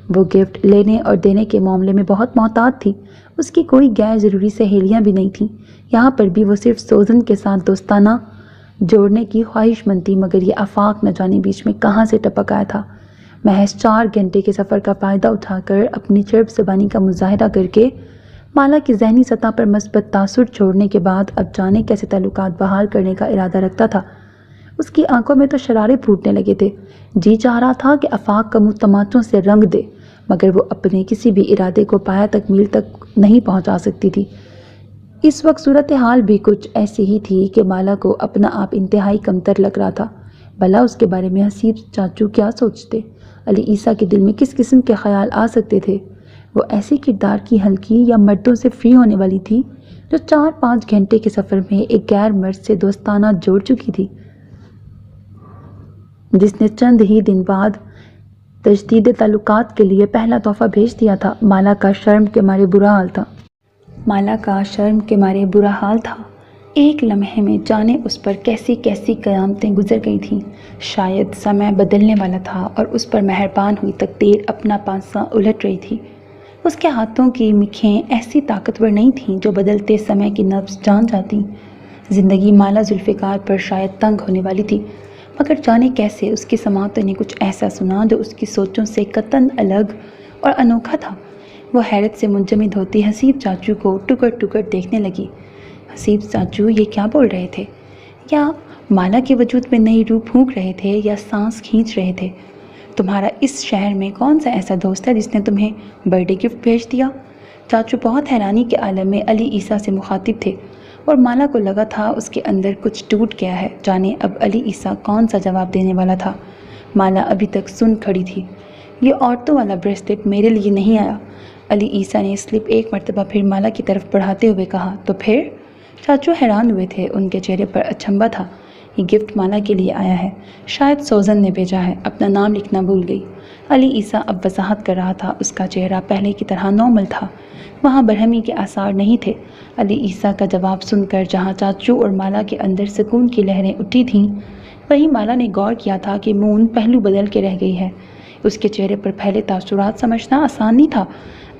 وہ گفٹ لینے اور دینے کے معاملے میں بہت محتاط تھی۔ اس کی کوئی غیر ضروری سہیلیاں بھی نہیں تھیں۔ یہاں پر بھی وہ صرف سوزن کے ساتھ دوستانہ جوڑنے کی خواہش مند تھی، مگر یہ آفاق نہ جانے بیچ میں کہاں سے ٹپک آیا تھا۔ محض 4 گھنٹے کے سفر کا فائدہ اٹھا کر اپنی چرب زبانی کا مظاہرہ کر کے مالا کی ذہنی سطح پر مثبت تاثر چھوڑنے کے بعد اب جانے کیسے تعلقات بحال کرنے کا ارادہ رکھتا تھا۔ اس کی آنکھوں میں تو شرارے پھوٹنے لگے تھے۔ جی چاہ رہا تھا کہ آفاق کا منہ تماچوں سے رنگ دے، مگر وہ اپنے کسی بھی ارادے کو پایا تکمیل تک نہیں پہنچا سکتی تھی۔ اس وقت صورتحال بھی کچھ ایسی ہی تھی کہ مالا کو اپنا آپ انتہائی کمتر لگ رہا تھا۔ بھلا اس کے بارے میں حسیب چاچو کیا سوچتے؟ علی عیسیٰ کے دل میں کس قسم کے خیال آ سکتے تھے؟ وہ ایسی کردار کی ہلکی یا مردوں سے فری ہونے والی تھی جو 4-5 گھنٹے کے سفر میں ایک غیر مرد سے دوستانہ جوڑ چکی تھی، جس نے چند ہی دن بعد تجدید تعلقات کے لیے پہلا تحفہ بھیج دیا تھا۔ مالا کا شرم کے مارے برا حال تھا۔ ایک لمحے میں جانے اس پر کیسی کیسی قیامتیں گزر گئی تھیں۔ شاید سمے بدلنے والا تھا اور اس پر مہربان ہوئی تقدیر اپنا پانسا الٹ رہی تھی۔ اس کے ہاتھوں کی میخیں ایسی طاقتور نہیں تھیں جو بدلتے سمے کی نبض جان جاتی۔ زندگی مالا ذوالفقار پر شاید تنگ ہونے والی تھی، مگر جانے کیسے اس کی سماعتوں نے کچھ ایسا سنا جو اس کی سوچوں سے قطعاً الگ اور انوکھا تھا۔ وہ حیرت سے منجمد ہوتی حسیب چاچو کو ٹکر ٹکر دیکھنے لگی۔ حسیب چاچو یہ کیا بول رہے تھے؟ یا مالا کے وجود میں نئی روح پھونک رہے تھے یا سانس کھینچ رہے تھے؟ تمہارا اس شہر میں کون سا ایسا دوست ہے جس نے تمہیں برتھ ڈے گفٹ بھیج دیا؟ چاچو بہت حیرانی کے عالم میں علی عیسیٰ سے مخاطب تھے، اور مالا کو لگا تھا اس کے اندر کچھ ٹوٹ گیا ہے۔ جانے اب علی عیسیٰ کون سا جواب دینے والا تھا۔ مالا ابھی تک سن کھڑی تھی۔ یہ عورتوں والا بریسلٹ میرے لیے نہیں آیا۔ علی عیسیٰ نے سلپ ایک مرتبہ پھر مالا کی طرف بڑھاتے ہوئے کہا۔ تو پھر؟ چاچو حیران ہوئے تھے، ان کے چہرے پر اچنبھا تھا۔ یہ گفٹ مالا کے لیے آیا ہے، شاید سوزن نے بھیجا ہے، اپنا نام لکھنا بھول گئی۔ علی عیسیٰ اب وضاحت کر رہا تھا۔ اس کا چہرہ پہلے کی طرح نارمل تھا، وہاں برہمی کے آثار نہیں تھے۔ علی عیسیٰ کا جواب سن کر جہاں چاچو اور مالا کے اندر سکون کی لہریں اٹھی تھیں، وہیں مالا نے غور کیا تھا کہ مون پہلو بدل کے رہ گئی ہے۔ اس کے چہرے پر پہلے تاثرات سمجھنا آسان نہیں تھا۔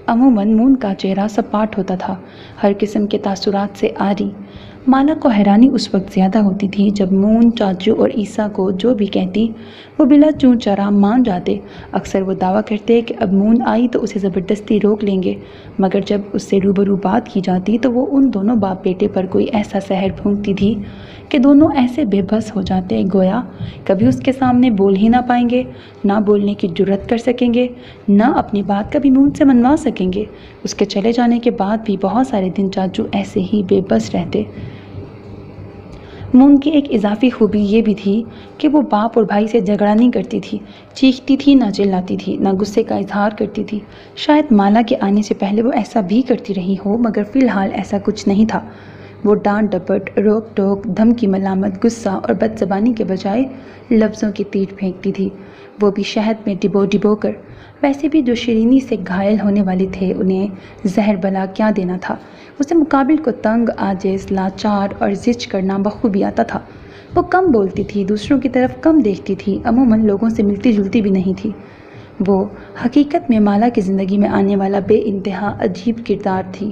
عموماً مون کا چہرہ سپاٹ ہوتا تھا، ہر قسم کے تاثرات سے عاری۔ مالا کو حیرانی اس وقت زیادہ ہوتی تھی جب مون چاچو اور عیسیٰ کو جو بھی کہتی وہ بلا چوں چرا مان جاتے۔ اکثر وہ دعویٰ کرتے کہ اب مون آئی تو اسے زبردستی روک لیں گے، مگر جب اس سے روبرو بات کی جاتی تو وہ ان دونوں باپ بیٹے پر کوئی ایسا سحر پھونکتی تھی کہ دونوں ایسے بے بس ہو جاتے گویا کبھی اس کے سامنے بول ہی نہ پائیں گے، نہ بولنے کی جرت کر سکیں گے، نہ اپنی بات کبھی مون سے منوا سکیں گے۔ اس کے چلے جانے کے بعد بھی بہت سارے دن چاچو ایسے ہی بے بس رہتے۔ مون کی ایک اضافی خوبی یہ بھی تھی کہ وہ باپ اور بھائی سے جھگڑا نہیں کرتی تھی، چیختی تھی نہ چلاتی تھی، نہ غصے کا اظہار کرتی تھی۔ شاید مالا کے آنے سے پہلے وہ ایسا بھی کرتی رہی ہو، مگر فی الحال ایسا کچھ نہیں تھا۔ وہ ڈانٹ ڈپٹ، روک ٹوک، دھمکی، ملامت، غصہ اور بد زبانی کے بجائے لفظوں کی تیر پھینکتی تھی، وہ بھی شہد میں ڈبو ڈبو کر۔ ویسے بھی جو شیرینی سے گھائل ہونے والے تھے انہیں زہر بلا کیا دینا تھا۔ اسے مقابل کو تنگ، عاجز، لاچار اور زچ کرنا بخوبی آتا تھا۔ وہ کم بولتی تھی، دوسروں کی طرف کم دیکھتی تھی، عموماً لوگوں سے ملتی جلتی بھی نہیں تھی۔ وہ حقیقت میں مالا کی زندگی میں آنے والا بے انتہا عجیب کردار تھی۔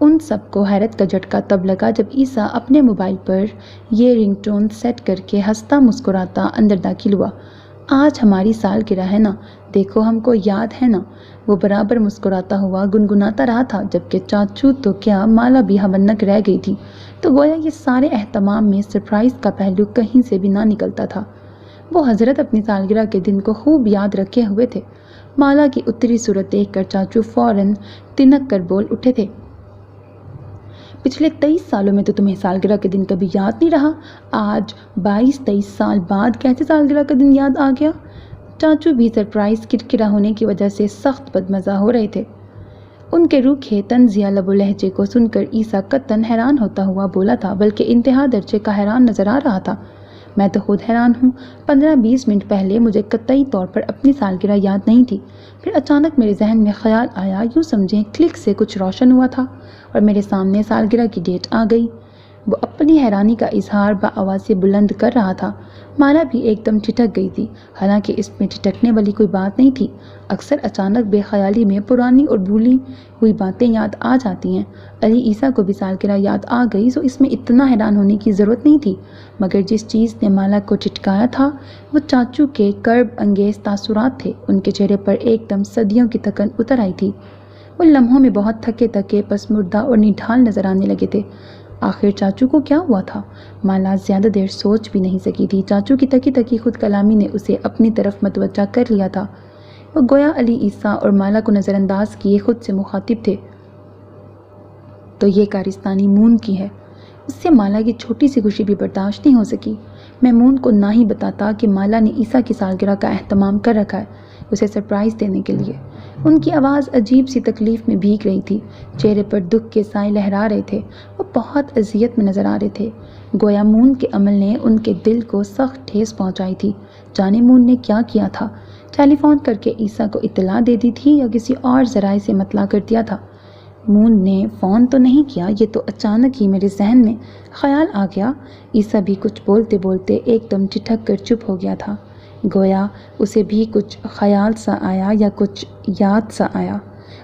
ان سب کو حیرت کا جھٹکا تب لگا جب عیسیٰ اپنے موبائل پر یہ رنگ ٹون سیٹ کر کے ہنستا مسکراتا اندر داخل ہوا۔ آج ہماری سالگرہ ہے نا، دیکھو ہم کو یاد ہے نا، وہ برابر مسکراتا ہوا گنگناتا رہا تھا، جبکہ چاچو تو کیا مالا بھی ہمنک رہ گئی تھی۔ تو گویا یہ سارے اہتمام میں سرپرائز کا پہلو کہیں سے بھی نہ نکلتا تھا۔ وہ حضرت اپنی سالگرہ کے دن کو خوب یاد رکھے ہوئے تھے۔ مالا کی اتری صورت دیکھ کر چاچو فوراً تنک کر بول اٹھے تھے، پچھلے 23 سالوں میں تو تمہیں سالگرہ کے دن کبھی یاد نہیں رہا، آج 22-23 سال بعد کیسے سالگرہ کا دن یاد آ گیا؟ چاچو بھی سرپرائز کرکرا ہونے کی وجہ سے سخت بدمزہ ہو رہے تھے۔ ان کے روکھے طنزیہ لب و لہجے کو سن کر عیسیٰ قطعاً حیران ہوتا ہوا بولا تھا، بلکہ انتہا درجے کا حیران نظر آ رہا تھا۔ میں تو خود حیران ہوں، 15-20 منٹ پہلے مجھے قطعی طور پر اپنی سالگرہ یاد نہیں تھی، پھر اچانک میرے ذہن میں خیال آیا، یوں سمجھیں کلک سے کچھ روشن ہوا تھا اور میرے سامنے سالگرہ کی ڈیٹ آ گئی۔ وہ اپنی حیرانی کا اظہار بآواز بلند کر رہا تھا۔ مالا بھی ایک دم ٹھٹک گئی تھی، حالانکہ اس میں ٹھٹکنے والی کوئی بات نہیں تھی۔ اکثر اچانک بے خیالی میں پرانی اور بھولی ہوئی باتیں یاد آ جاتی ہیں۔ علی عیسیٰ کو بھی سالگرہ یاد آ گئی، تو اس میں اتنا حیران ہونے کی ضرورت نہیں تھی، مگر جس چیز نے مالا کو ٹھٹکایا تھا وہ چاچو کے کرب انگیز تاثرات تھے۔ ان کے چہرے پر ایک دم صدیوں کی تھکن اتر آئی تھی۔ وہ لمحوں میں بہت تھکے تھکے پسمردہ اور نڈھال نظر آنے لگے تھے۔ آخر چاچو کو کیا ہوا تھا؟ مالا زیادہ دیر سوچ بھی نہیں سکی تھی۔ چاچو کی تکی تکی خود کلامی نے اسے اپنی طرف متوجہ کر لیا تھا۔ وہ گویا علی عیسیٰ اور مالا کو نظر انداز کیے خود سے مخاطب تھے، تو یہ کارستانی مون کی ہے۔ اس سے مالا کی چھوٹی سی خوشی بھی برداشت نہیں ہو سکی۔ میں مون کو نہ ہی بتاتا کہ مالا نے عیسیٰ کی سالگرہ کا اہتمام کر رکھا ہے، اسے سرپرائز دینے کے لیے۔ ان کی آواز عجیب سی تکلیف میں بھیگ رہی تھی، چہرے پر دکھ کے سائے لہرا رہے تھے، وہ بہت اذیت میں نظر آ رہے تھے، گویا مون کے عمل نے ان کے دل کو سخت ٹھیس پہنچائی تھی۔ جانے مون نے کیا کیا تھا؟ ٹیلی فون کر کے عیسیٰ کو اطلاع دے دی تھی یا کسی اور ذرائع سے مطلع کر دیا تھا؟ مون نے فون تو نہیں کیا، یہ تو اچانک ہی میرے ذہن میں خیال آ گیا۔ عیسیٰ بھی کچھ بولتے بولتے ایک دم ٹھٹک کر چپ ہو گیا تھا، گویا اسے بھی کچھ خیال سا آیا یا کچھ یاد سا آیا۔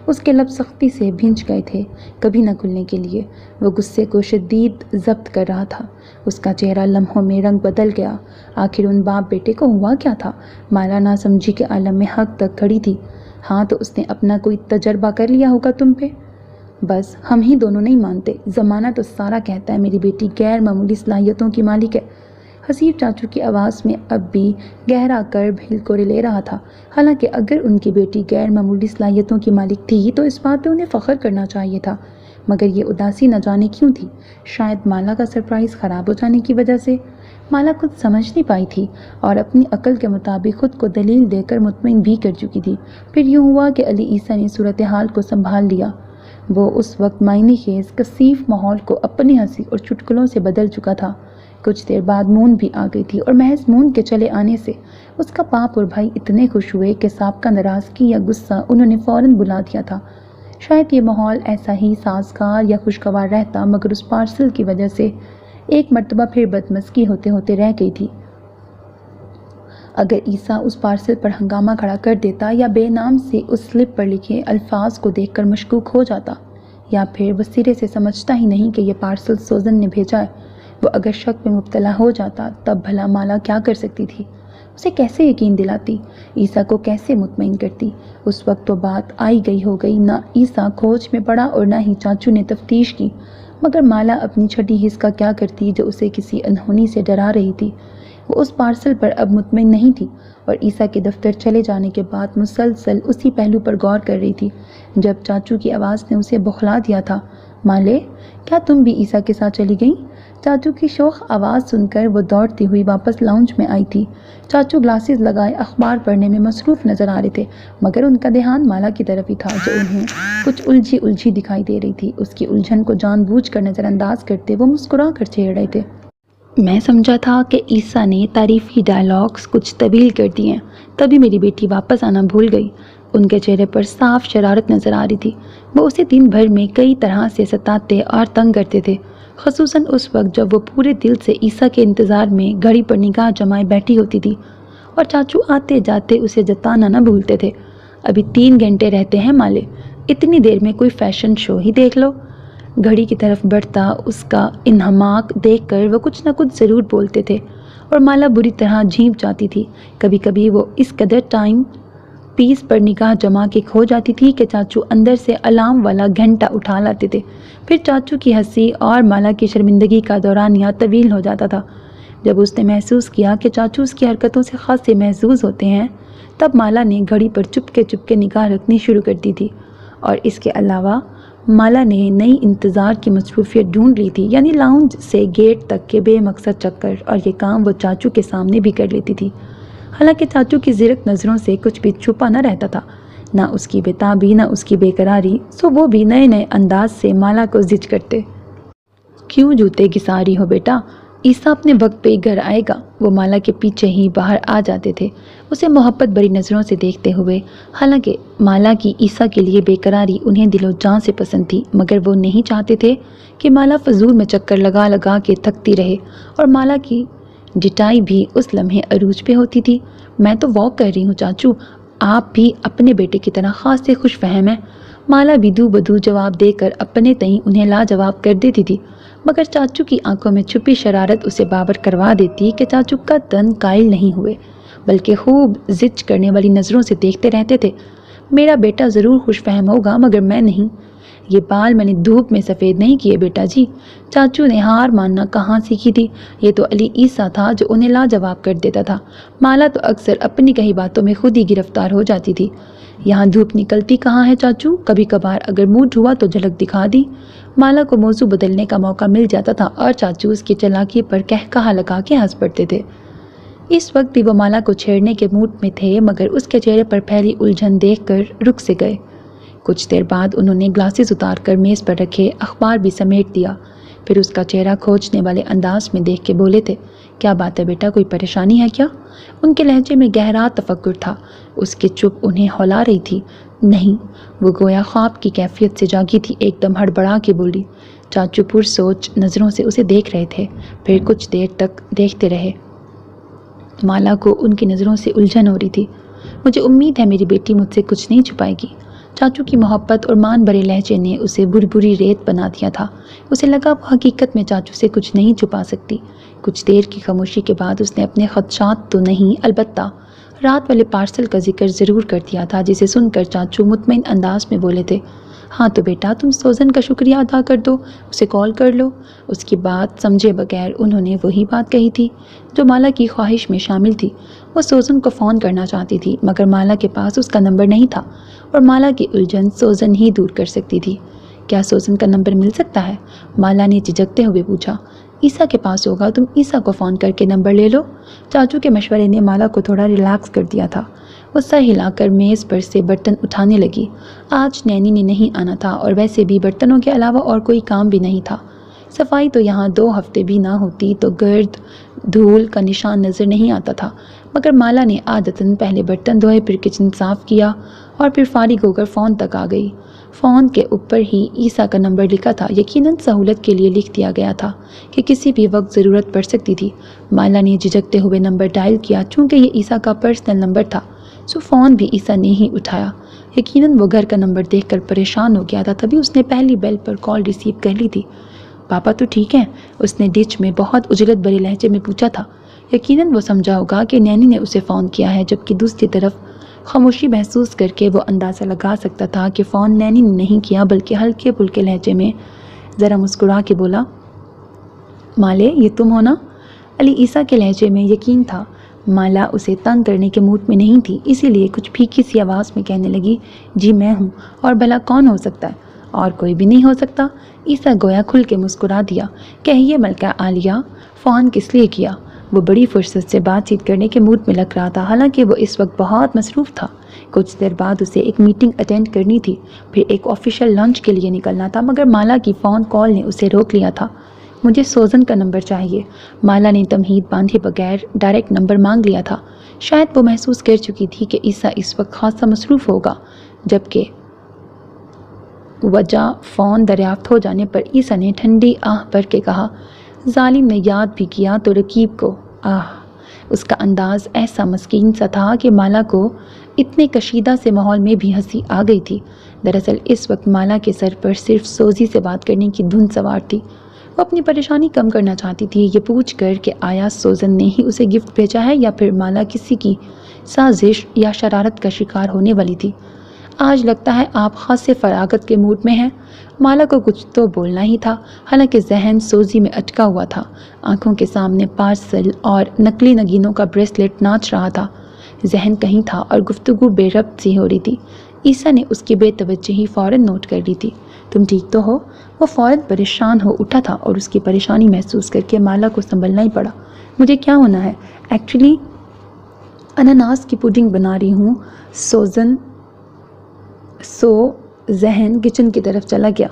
اس کے لب سختی سے بھنج گئے تھے، کبھی نہ کھلنے کے لیے۔ وہ غصے کو شدید ضبط کر رہا تھا، اس کا چہرہ لمحوں میں رنگ بدل گیا۔ آخر ان باپ بیٹے کو ہوا کیا تھا؟ مالا نہ سمجھی کے عالم میں حق تک کھڑی تھی۔ ہاں تو اس نے اپنا کوئی تجربہ کر لیا ہوگا تم پہ؟ بس ہم ہی دونوں نہیں مانتے، زمانہ تو سارا کہتا ہے میری بیٹی غیر معمولی صلاحیتوں کی مالک ہے۔ حسیب چاچو کی آواز میں اب بھی گہرا کرب ہلکورے لے رہا تھا۔ حالانکہ اگر ان کی بیٹی غیر معمولی صلاحیتوں کی مالک تھی تو اس بات پہ انہیں فخر کرنا چاہیے تھا، مگر یہ اداسی نہ جانے کیوں تھی؟ شاید مالا کا سرپرائز خراب ہو جانے کی وجہ سے؟ مالا خود سمجھ نہیں پائی تھی اور اپنی عقل کے مطابق خود کو دلیل دے کر مطمئن بھی کر چکی تھی۔ پھر یوں ہوا کہ علی عیسیٰ نے صورتحال کو سنبھال لیا۔ وہ اس وقت معنی خیز کثیف ماحول کو اپنی ہنسی اور چٹکلوں سے بدل چکا تھا۔ کچھ دیر بعد مون بھی آ گئی تھی اور محض مون کے چلے آنے سے اس کا باپ اور بھائی اتنے خوش ہوئے کہ سابقہ ناراضگی یا غصہ انہوں نے فوراً بلا دیا تھا۔ شاید یہ ماحول ایسا ہی سازگار یا خوشگوار رہتا، مگر اس پارسل کی وجہ سے ایک مرتبہ پھر بدمزگی ہوتے ہوتے رہ گئی تھی۔ اگر عیسیٰ اس پارسل پر ہنگامہ کھڑا کر دیتا یا بے نام سے اس سلپ پر لکھے الفاظ کو دیکھ کر مشکوک ہو جاتا، یا پھر وہ سرے سے سمجھتا ہی نہیں کہ یہ پارسل سوزن نے بھیجا ہے، وہ اگر شک میں مبتلا ہو جاتا، تب بھلا مالا کیا کر سکتی تھی؟ اسے کیسے یقین دلاتی؟ عیسیٰ کو کیسے مطمئن کرتی؟ اس وقت تو بات آئی گئی ہو گئی، نہ عیسیٰ کھوج میں پڑا اور نہ ہی چاچو نے تفتیش کی، مگر مالا اپنی چھٹی حس کا کیا کرتی جو اسے کسی انہونی سے ڈرا رہی تھی؟ وہ اس پارسل پر اب مطمئن نہیں تھی اور عیسیٰ کے دفتر چلے جانے کے بعد مسلسل اسی پہلو پر غور کر رہی تھی جب چاچو کی آواز نے اسے بخلا دیا تھا۔ مالے، کیا تم بھی عیسیٰ کے ساتھ چلی گئیں؟ چاچو کی شوخ آواز سن کر وہ دوڑتی ہوئی واپس لاؤنج میں آئی تھی۔ چاچو گلاسز لگائے اخبار پڑھنے میں مصروف نظر آ رہے تھے، مگر ان کا دھیان مالا کی طرف ہی تھا جو انہیں کچھ الجھی دکھائی دے رہی تھی۔ اس کی الجھن کو جان بوجھ کر نظر انداز کرتے وہ مسکرا کر چھیڑ رہے تھے۔ میں سمجھا تھا کہ عیسیٰ نے تعریفی ڈائلاگز کچھ طویل کر دیے ہیں، تبھی میری بیٹی واپس آنا بھول گئی۔ ان کے چہرے پر صاف شرارت نظر آ رہی تھی۔ وہ اسے دن بھر میں کئی طرح سے ستاتے اور تنگ کرتے تھے، خصوصاً اس وقت جب وہ پورے دل سے عیسیٰ کے انتظار میں گھڑی پر نگاہ جمائے بیٹھی ہوتی تھی، اور چاچو آتے جاتے اسے جتانا نہ بھولتے تھے۔ ابھی 3 گھنٹے رہتے ہیں مالے، اتنی دیر میں کوئی فیشن شو ہی دیکھ لو۔ گھڑی کی طرف بڑھتا اس کا انہماک دیکھ کر وہ کچھ نہ کچھ ضرور بولتے تھے اور مالا بری طرح جھینپ جاتی تھی۔ کبھی کبھی وہ اس قدر ٹائم پیس پر نگاہ جما کے کھو جاتی تھی کہ چاچو اندر سے الارم والا گھنٹا اٹھا لاتے تھے۔ پھر چاچو کی ہنسی اور مالا کی شرمندگی کا دورانیہ طویل ہو جاتا تھا۔ جب اس نے محسوس کیا کہ چاچو اس کی حرکتوں سے خاصے محظوظ ہوتے ہیں، تب مالا نے گھڑی پر چپ کے نگاہ رکھنی شروع کر دی تھی، اور اس کے علاوہ مالا نے نئی انتظار کی مصروفیت ڈھونڈ لی تھی، یعنی لاؤنج سے گیٹ تک کے بے مقصد چکر، اور یہ کام وہ چاچو کے سامنے بھی کر لیتی تھی۔ حالانکہ چاچو کی زرق نظروں سے کچھ بھی چھپا نہ رہتا تھا، نہ اس کی بےتابی نہ اس کی بے قراری، سو وہ بھی نئے نئے انداز سے مالا کو زج کرتے۔ کیوں جوتے گھسا رہی ہو بیٹا؟ عیسیٰ اپنے وقت پہ ہی گھر آئے گا۔ وہ مالا کے پیچھے ہی باہر آ جاتے تھے، اسے محبت بھری نظروں سے دیکھتے ہوئے۔ حالانکہ مالا کی عیسیٰ کے لیے بے قراری انہیں دل و جان سے پسند تھی، مگر وہ نہیں چاہتے تھے کہ مالا فضول میں چکر لگا لگا کے تھکتی رہے، اور مالا کی ڈٹائی بھی اس لمحے عروج پہ ہوتی تھی۔ میں تو واک کر رہی ہوں چاچو، آپ بھی اپنے بیٹے کی طرح خاص سے خوش فہم ہیں۔ مالا بھی دو بدو جواب دے کر اپنے تئیں انہیں لاجواب کر دیتی تھی، مگر چاچو کی آنکھوں میں چھپی شرارت اسے باور کروا دیتی کہ چاچو کا تن قائل نہیں ہوئے، بلکہ خوب زج کرنے والی نظروں سے دیکھتے رہتے تھے۔ میرا بیٹا ضرور خوش فہم ہوگا، مگر میں نہیں۔ یہ بال میں نے دھوپ میں سفید نہیں کیے بیٹا جی۔ چاچو نے ہار ماننا کہاں سیکھی تھی؟ یہ تو علی عیسیٰ تھا جو انہیں لاجواب کر دیتا تھا۔ مالا تو اکثر اپنی کہی باتوں میں خود ہی گرفتار ہو جاتی تھی۔ یہاں دھوپ نکلتی کہاں ہے چاچو؟ کبھی کبھار اگر موڈ ہوا تو جھلک دکھا دی۔ مالا کو موضوع بدلنے کا موقع مل جاتا تھا اور چاچو اس کی چالاکی پر کہا لگا کے ہنس پڑتے تھے۔ اس وقت بھی وہ مالا کو چھیڑنے کے موڈ میں تھے، مگر اس کے چہرے پر پھیلی الجھن دیکھ کر رک سے گئے۔ کچھ دیر بعد انہوں نے گلاسز اتار کر میز پر رکھے، اخبار بھی سمیٹ دیا، پھر اس کا چہرہ کھوجنے والے انداز میں دیکھ کے بولے تھے، کیا بات ہے بیٹا، کوئی پریشانی ہے کیا؟ ان کے لہجے میں گہرا تفکر تھا۔ اس کی چپ انہیں ہلا رہی تھی۔ نہیں، وہ گویا خواب کی کیفیت سے جاگی تھی، ایک دم ہڑبڑا کے بولی۔ چاچو پرسوچ نظروں سے اسے دیکھ رہے تھے، پھر کچھ دیر تک دیکھتے رہے۔ مالا کو ان کی نظروں سے الجھن ہو رہی تھی۔ مجھے امید ہے میری بیٹی مجھ سے کچھ نہیں چھپائے گی۔ چاچو کی محبت اور مان بھرے لہجے نے اسے بری ریت بنا دیا تھا۔ اسے لگا وہ حقیقت میں چاچو سے کچھ نہیں چھپا سکتی۔ کچھ دیر کی خاموشی کے بعد اس نے اپنے خدشات تو نہیں، البتہ رات والے پارسل کا ذکر ضرور کر دیا تھا، جسے سن کر چاچو مطمئن انداز میں بولے تھے، ہاں تو بیٹا تم سوزن کا شکریہ ادا کر دو، اسے کال کر لو۔ اس کی بات سمجھے بغیر انہوں نے وہی بات کہی تھی جو مالا کی خواہش میں شامل تھی۔ وہ سوزن کو فون کرنا چاہتی تھی، مگر مالا کے پاس اس کا نمبر نہیں تھا، اور مالا کی الجھن سوزن ہی دور کر سکتی تھی۔ کیا سوزن کا نمبر مل سکتا ہے؟ مالا نے جھجکتے ہوئے پوچھا۔ عیسیٰ کے پاس ہوگا، تم عیسیٰ کو فون کر کے نمبر لے لو۔ چاچو کے مشورے نے مالا کو تھوڑا ریلیکس کر دیا تھا۔ وہ سر ہلا کر میز پر سے برتن اٹھانے لگی۔ آج نینی نے نہیں آنا تھا، اور ویسے بھی برتنوں کے علاوہ اور کوئی کام بھی نہیں تھا۔ صفائی تو یہاں 2 ہفتے بھی نہ ہوتی تو گرد دھول کا نشان نظر نہیں آتا تھا، مگر مالا نے عادتاً پہلے برتن دھوئے، پھر کچن صاف کیا، اور پھر فارغ ہو کر فون تک آ گئی۔ فون کے اوپر ہی عیسیٰ کا نمبر لکھا تھا، یقیناً سہولت کے لیے لکھ دیا گیا تھا کہ کسی بھی وقت ضرورت پڑ سکتی تھی۔ مالا نے جھجکتے ہوئے نمبر ڈائل کیا۔ چونکہ یہ عیسیٰ کا پرسنل نمبر تھا، سو فون بھی عیسیٰ نے ہی اٹھایا۔ یقیناً وہ گھر کا نمبر دیکھ کر پریشان ہو گیا تھا، تبھی اس نے پہلی بیل پر کال ریسیو کر لی تھی۔ پاپا تو ٹھیک ہیں؟ اس نے ڈچ میں بہت اجلت بھرے لہجے میں پوچھا تھا۔ یقیناً وہ سمجھا ہوگا کہ نینی نے اسے فون کیا ہے، جبکہ دوسری طرف خاموشی محسوس کر کے وہ اندازہ لگا سکتا تھا کہ فون نینی نے نہیں کیا، بلکہ ہلکے پھلکے لہجے میں ذرا مسکرا کے بولا، مالے یہ تم ہو نا؟ علی عیسیٰ کے لہجے میں یقین تھا۔ مالا اسے تنگ کرنے کے موڈ میں نہیں تھی، اسی لیے کچھ پھیکی سی آواز میں کہنے لگی، جی میں ہوں، اور بھلا کون ہو سکتا ہے؟ اور کوئی بھی نہیں ہو سکتا۔ عیسیٰ گویا کھل کے مسکرا دیا، کہیے ملکہ عالیہ، فون کس لیے کیا؟ وہ بڑی فرصت سے بات چیت کرنے کے موڈ میں لگ رہا تھا، حالانکہ وہ اس وقت بہت مصروف تھا۔ کچھ دیر بعد اسے ایک میٹنگ اٹینڈ کرنی تھی، پھر ایک آفیشیل لنچ کے لیے نکلنا تھا، مگر مالا کی فون کال نے اسے روک لیا تھا۔ مجھے سوزن کا نمبر چاہیے۔ مالا نے تمہید باندھے بغیر ڈائریکٹ نمبر مانگ لیا تھا۔ شاید وہ محسوس کر چکی تھی کہ عیسیٰ اس وقت خاصا مصروف ہوگا، جبکہ وجہ فون دریافت ہو جانے پر عیسیٰ نے ٹھنڈی آہ بھر کے کہا، ظالم نے یاد بھی کیا تو رقیب کو۔ اس کا انداز ایسا مسکین سا تھا کہ مالا کو اتنے کشیدہ سے ماحول میں بھی ہنسی آ گئی تھی۔ دراصل اس وقت مالا کے سر پر صرف سوزی سے بات کرنے کی دھن سوار تھی۔ وہ اپنی پریشانی کم کرنا چاہتی تھی، یہ پوچھ کر کہ آیا سوزن نے ہی اسے گفٹ بھیجا ہے یا پھر مالا کسی کی سازش یا شرارت کا شکار ہونے والی تھی۔ آج لگتا ہے آپ خاصے فراغت کے موڈ میں ہیں۔ مالا کو کچھ تو بولنا ہی تھا، حالانکہ ذہن سوزی میں اٹکا ہوا تھا۔ آنکھوں کے سامنے پارسل اور نقلی نگینوں کا بریسلیٹ ناچ رہا تھا۔ ذہن کہیں تھا اور گفتگو بے ربط سی ہو رہی تھی۔ عیسیٰ نے اس کی بے توجہی فوراً نوٹ کر لی تھی۔ تم ٹھیک تو ہو؟ وہ فوراً پریشان ہو اٹھا تھا اور اس کی پریشانی محسوس کر کے مالا کو سنبھلنا ہی پڑا۔ مجھے کیا ہونا ہے؟ ایکچولی اناناس کی پڈنگ بنا رہی ہوں ذہن کچن کی طرف چلا گیا۔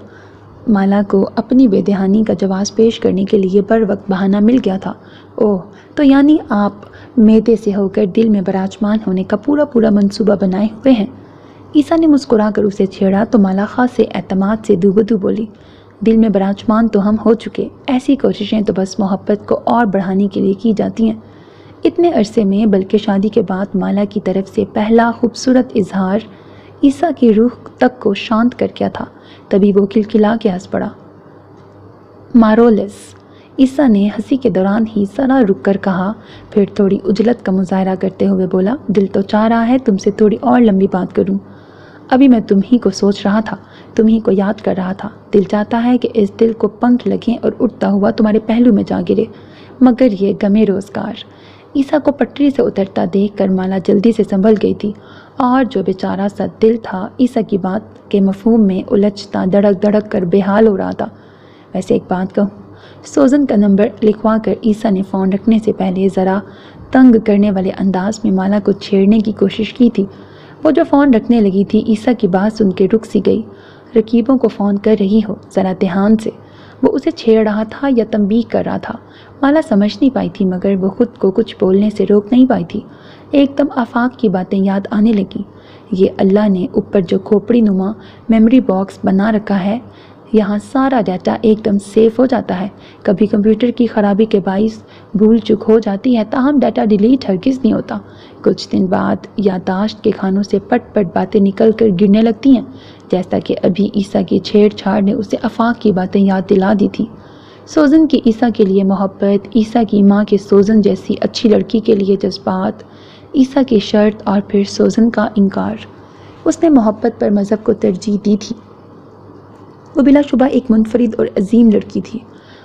مالا کو اپنی بے دہانی کا جواز پیش کرنے کے لیے بر وقت بہانہ مل گیا تھا۔ اوہ، تو یعنی آپ میدے سے ہو کر دل میں براجمان ہونے کا پورا منصوبہ بنائے ہوئے ہیں۔ عیسیٰ نے مسکرا کر اسے چھیڑا تو مالا خاصے اعتماد سے دوبدو بولی، دل میں براجمان تو ہم ہو چکے، ایسی کوششیں تو بس محبت کو اور بڑھانے کے لیے کی جاتی ہیں۔ اتنے عرصے میں، بلکہ شادی کے بعد مالا کی طرف سے پہلا خوبصورت اظہار عیسیٰ کی روح تک کو شانت کر کیا تھا۔ تبھی وہ کھلکھلا کے ہنس پڑا۔ مارولیس، عیسیٰ نے ہنسی کے دوران ہی ذرا رک کر کہا، پھر تھوڑی عجلت کا مظاہرہ کرتے ہوئے بولا، دل تو چاہ رہا ہے تم سے تھوڑی اور لمبی بات کروں۔ ابھی میں تم ہی کو سوچ رہا تھا، تم ہی کو یاد کر رہا تھا۔ دل چاہتا ہے کہ اس دل کو پنکھ لگیں اور اٹھتا ہوا تمہارے پہلو میں جا گرے، مگر یہ غمِ روزگار۔ عیسیٰ کو پٹری سے اترتا دیکھ کر مالا جلدی سے سنبھل گئی تھی، اور جو بیچارہ سا دل تھا عیسیٰ کی بات کے مفہوم میں الجھتا دھڑک دھڑک کر بے حال ہو رہا تھا۔ ویسے ایک بات کہوں، سوزن کا نمبر لکھوا کر عیسیٰ نے فون رکھنے سے پہلے ذرا تنگ کرنے والے انداز میں مالا کو چھیڑنے کی کوشش کی تھی۔ وہ جو فون رکھنے لگی تھی، عیسیٰ کی بات سن کے رک سی گئی۔ رقیبوں کو فون کر رہی ہو، ذرا دھیان سے۔ وہ اسے چھیڑ رہا تھا یا تنبیہ کر رہا تھا، مالا سمجھ نہیں پائی تھی، مگر وہ خود کو کچھ بولنے سے روک نہیں پائی تھی۔ ایک دم آفاق کی باتیں یاد آنے لگیں۔ یہ اللہ نے اوپر جو کھوپڑی نما میموری باکس بنا رکھا ہے، یہاں سارا ڈیٹا ایک دم سیف ہو جاتا ہے۔ کبھی کمپیوٹر کی خرابی کے باعث بھول چک ہو جاتی ہے، تاہم ڈیٹا ڈیلیٹ ہرگز نہیں ہوتا۔ کچھ دن بعد یادداشت کے خانوں سے پٹ پٹ باتیں نکل کر گرنے لگتی ہیں، جیسا کہ ابھی عیسیٰ کی چھیڑ چھاڑ نے اسے آفاق کی باتیں یاد دلا دی تھی۔ سوزن کی عیسیٰ کے لیے محبت، عیسیٰ کی ماں کے سوزن جیسی اچھی لڑکی کے لیے جذبات، عیسیٰ کی شرط اور پھر سوزن کا انکار۔ اس نے محبت پر مذہب کو ترجیح دی تھی۔ وہ بلا شبہ ایک منفرد اور عظیم لڑکی تھی،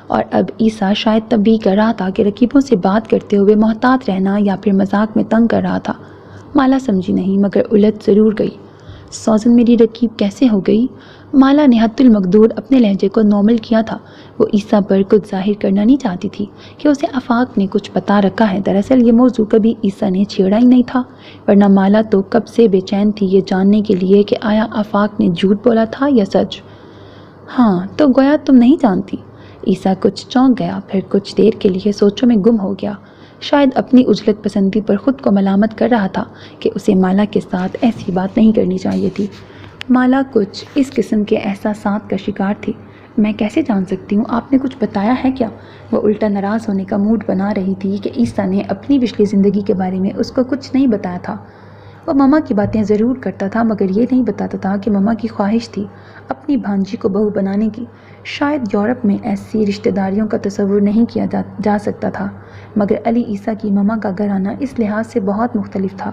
اور اب عیسیٰ شاید تنبیہ کر رہا تھا کہ رقیبوں سے بات کرتے ہوئے محتاط رہنا، یا پھر مذاق میں تنگ کر رہا تھا۔ مالا سمجھی نہیں، مگر الجھ ضرور گئی۔ سوزن میری رقیب کیسے ہو گئی؟ مالا نے حد المقدور اپنے لہجے کو نارمل کیا تھا۔ وہ عیسیٰ پر کچھ ظاہر کرنا نہیں چاہتی تھی کہ اسے آفاق نے کچھ بتا رکھا ہے۔ دراصل یہ موضوع کبھی عیسیٰ نے چھیڑا ہی نہیں تھا، ورنہ مالا تو کب سے بے چین تھی یہ جاننے کے لیے کہ آیا آفاق نے جھوٹ بولا تھا یا سچ۔ ہاں، تو گویا تم نہیں جانتی۔ عیسیٰ کچھ چونک گیا، پھر کچھ دیر کے لیے سوچوں میں گم ہو گیا۔ شاید اپنی عجلت پسندی پر خود کو ملامت کر رہا تھا کہ اسے مالا کے ساتھ ایسی بات نہیں کرنی چاہیے تھی۔ مالا کچھ اس قسم کے احساسات کا شکار تھی۔ میں کیسے جان سکتی ہوں؟ آپ نے کچھ بتایا ہے کیا؟ وہ الٹا ناراض ہونے کا موڈ بنا رہی تھی کہ عیسیٰ نے اپنی پچھلی زندگی کے بارے میں اس کو کچھ نہیں بتایا تھا۔ وہ ماما کی باتیں ضرور کرتا تھا، مگر یہ نہیں بتاتا تھا کہ ماما کی خواہش تھی اپنی بھانجی کو بہو بنانے کی۔ شاید یورپ میں ایسی رشتہ داریوں کا تصور نہیں کیا جا سکتا تھا، مگر علی عیسیٰ کی ماما کا گھرانہ اس لحاظ سے بہت مختلف تھا۔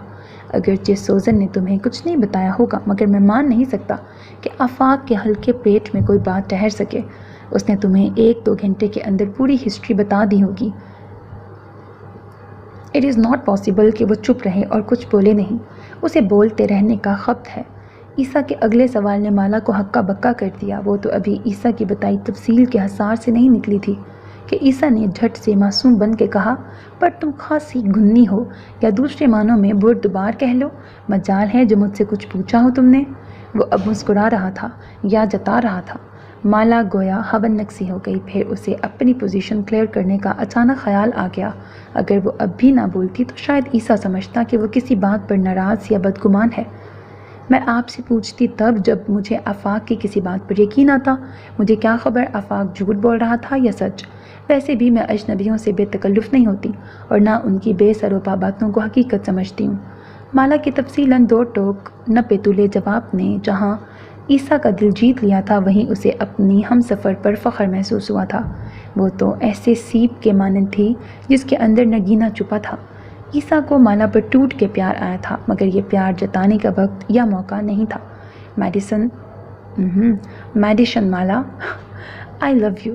اگرچہ سوزن نے تمہیں کچھ نہیں بتایا ہوگا، مگر میں مان نہیں سکتا کہ آفاق کے ہلکے پیٹ میں کوئی بات ٹھہر سکے۔ اس نے تمہیں 1-2 گھنٹے کے اندر پوری ہسٹری بتا دی ہوگی۔ اٹ از ناٹ پاسبل کہ وہ چپ رہے اور کچھ بولے نہیں۔ اسے بولتے رہنے کا خبت ہے۔ عیسیٰ کے اگلے سوال نے مالا کو ہکا بکا کر دیا۔ وہ تو ابھی عیسیٰ کی بتائی تفصیل کے حصار سے نہیں نکلی تھی کہ عیسیٰ نے جھٹ سے معصوم بن کے کہا، پر تم خاصی گھنی ہو، یا دوسرے معنوں میں بردبار کہہ لو۔ مجال ہے جو مجھ سے کچھ پوچھا ہو تم نے؟ وہ اب مسکرا رہا تھا یا جتا رہا تھا۔ مالا گویا ہونک سی ہو گئی، پھر اسے اپنی پوزیشن کلیئر کرنے کا اچانک خیال آ گیا۔ اگر وہ اب بھی نہ بولتی تو شاید عیسیٰ سمجھتا کہ وہ کسی بات پر ناراض یا بدگمان ہے۔ میں آپ سے پوچھتی تب جب مجھے آفاق کی کسی بات پر یقین آتا۔ مجھے کیا خبر آفاق جھوٹ بول رہا تھا یا سچ؟ ویسے بھی میں اجنبیوں سے بے تکلف نہیں ہوتی، اور نہ ان کی بے سر و پا باتوں کو حقیقت سمجھتی ہوں۔ مالا کے تفصیلاً 2 ٹوک نہ پے تلے جواب نے جہاں عیسیٰ کا دل جیت لیا تھا، وہیں اسے اپنی ہم سفر پر فخر محسوس ہوا تھا۔ وہ تو ایسے سیپ کے مانند تھی جس کے اندر نگینہ چھپا تھا۔ عیسیٰ کو مالا پر ٹوٹ کے پیار آیا تھا، مگر یہ پیار جتانے کا وقت یا موقع نہیں تھا۔ میڈیسن مالا، آئی لو یو۔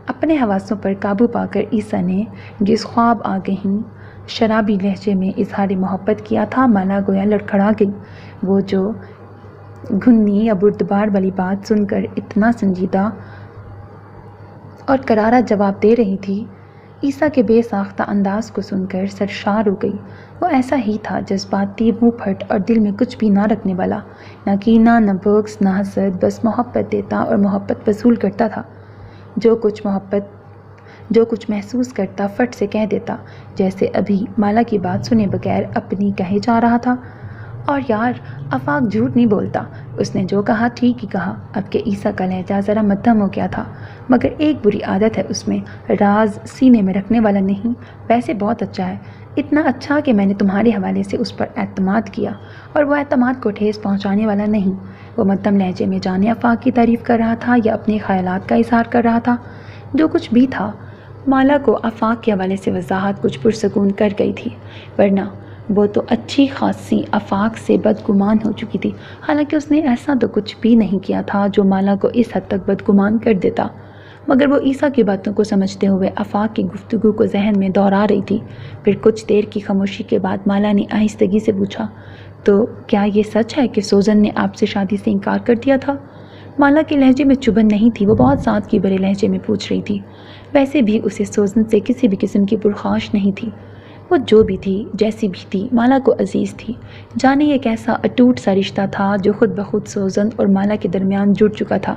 اپنے حواسوں پر قابو پا کر عیسیٰ نے جس خواب آگہی شرابی لہجے میں اظہار محبت کیا تھا، مالا گویا لڑکھڑا گئی۔ وہ جو گھنی یا بردبار والی بات سن کر اتنا سنجیدہ اور کرارا جواب دے رہی تھی، عیسیٰ کے بے ساختہ انداز کو سن کر سرشار ہو گئی۔ وہ ایسا ہی تھا، جذباتی، منہ پھٹ اور دل میں کچھ بھی نہ رکھنے والا، نہ کینہ، نہ بغض، نہ حسد، بس محبت دیتا اور محبت وصول کرتا تھا۔ جو کچھ محسوس کرتا فٹ سے کہہ دیتا، جیسے ابھی مالا کی بات سنے بغیر اپنی کہے جا رہا تھا۔ اور یار، آفاق جھوٹ نہیں بولتا، اس نے جو کہا ٹھیک ہی کہا۔ اب کہ عیسیٰ کا لہجہ ذرا مدھم ہو گیا تھا، مگر ایک بری عادت ہے اس میں، راز سینے میں رکھنے والا نہیں۔ ویسے بہت اچھا ہے، اتنا اچھا کہ میں نے تمہارے حوالے سے اس پر اعتماد کیا، اور وہ اعتماد کو ٹھیس پہنچانے والا نہیں۔ وہ مدھم لہجے میں جانے آفاق کی تعریف کر رہا تھا یا اپنے خیالات کا اظہار کر رہا تھا، جو کچھ بھی تھا۔ مالا کو آفاق کے حوالے سے وضاحت کچھ پرسکون کر گئی تھی، ورنہ وہ تو اچھی خاصی آفاق سے بدگمان ہو چکی تھی۔ حالانکہ اس نے ایسا تو کچھ بھی نہیں کیا تھا جو مالا کو اس حد تک بدگمان کر دیتا، مگر وہ عیسیٰ کی باتوں کو سمجھتے ہوئے آفاق کی گفتگو کو ذہن میں دوہرا رہی تھی۔ پھر کچھ دیر کی خاموشی کے بعد مالا نے آہستگی سے پوچھا، تو کیا یہ سچ ہے کہ سوزن نے آپ سے شادی سے انکار کر دیا تھا؟ مالا کے لہجے میں چبھن نہیں تھی، وہ بہت سادگی بھرے لہجے میں پوچھ رہی تھی۔ ویسے بھی اسے سوزن سے کسی بھی قسم کی پرخاش نہیں تھی۔ وہ جو بھی تھی، جیسی بھی تھی، مالا کو عزیز تھی۔ جانے یہ کیسا اٹوٹ سا رشتہ تھا جو خود بخود سوزن اور مالا کے درمیان جڑ چکا تھا۔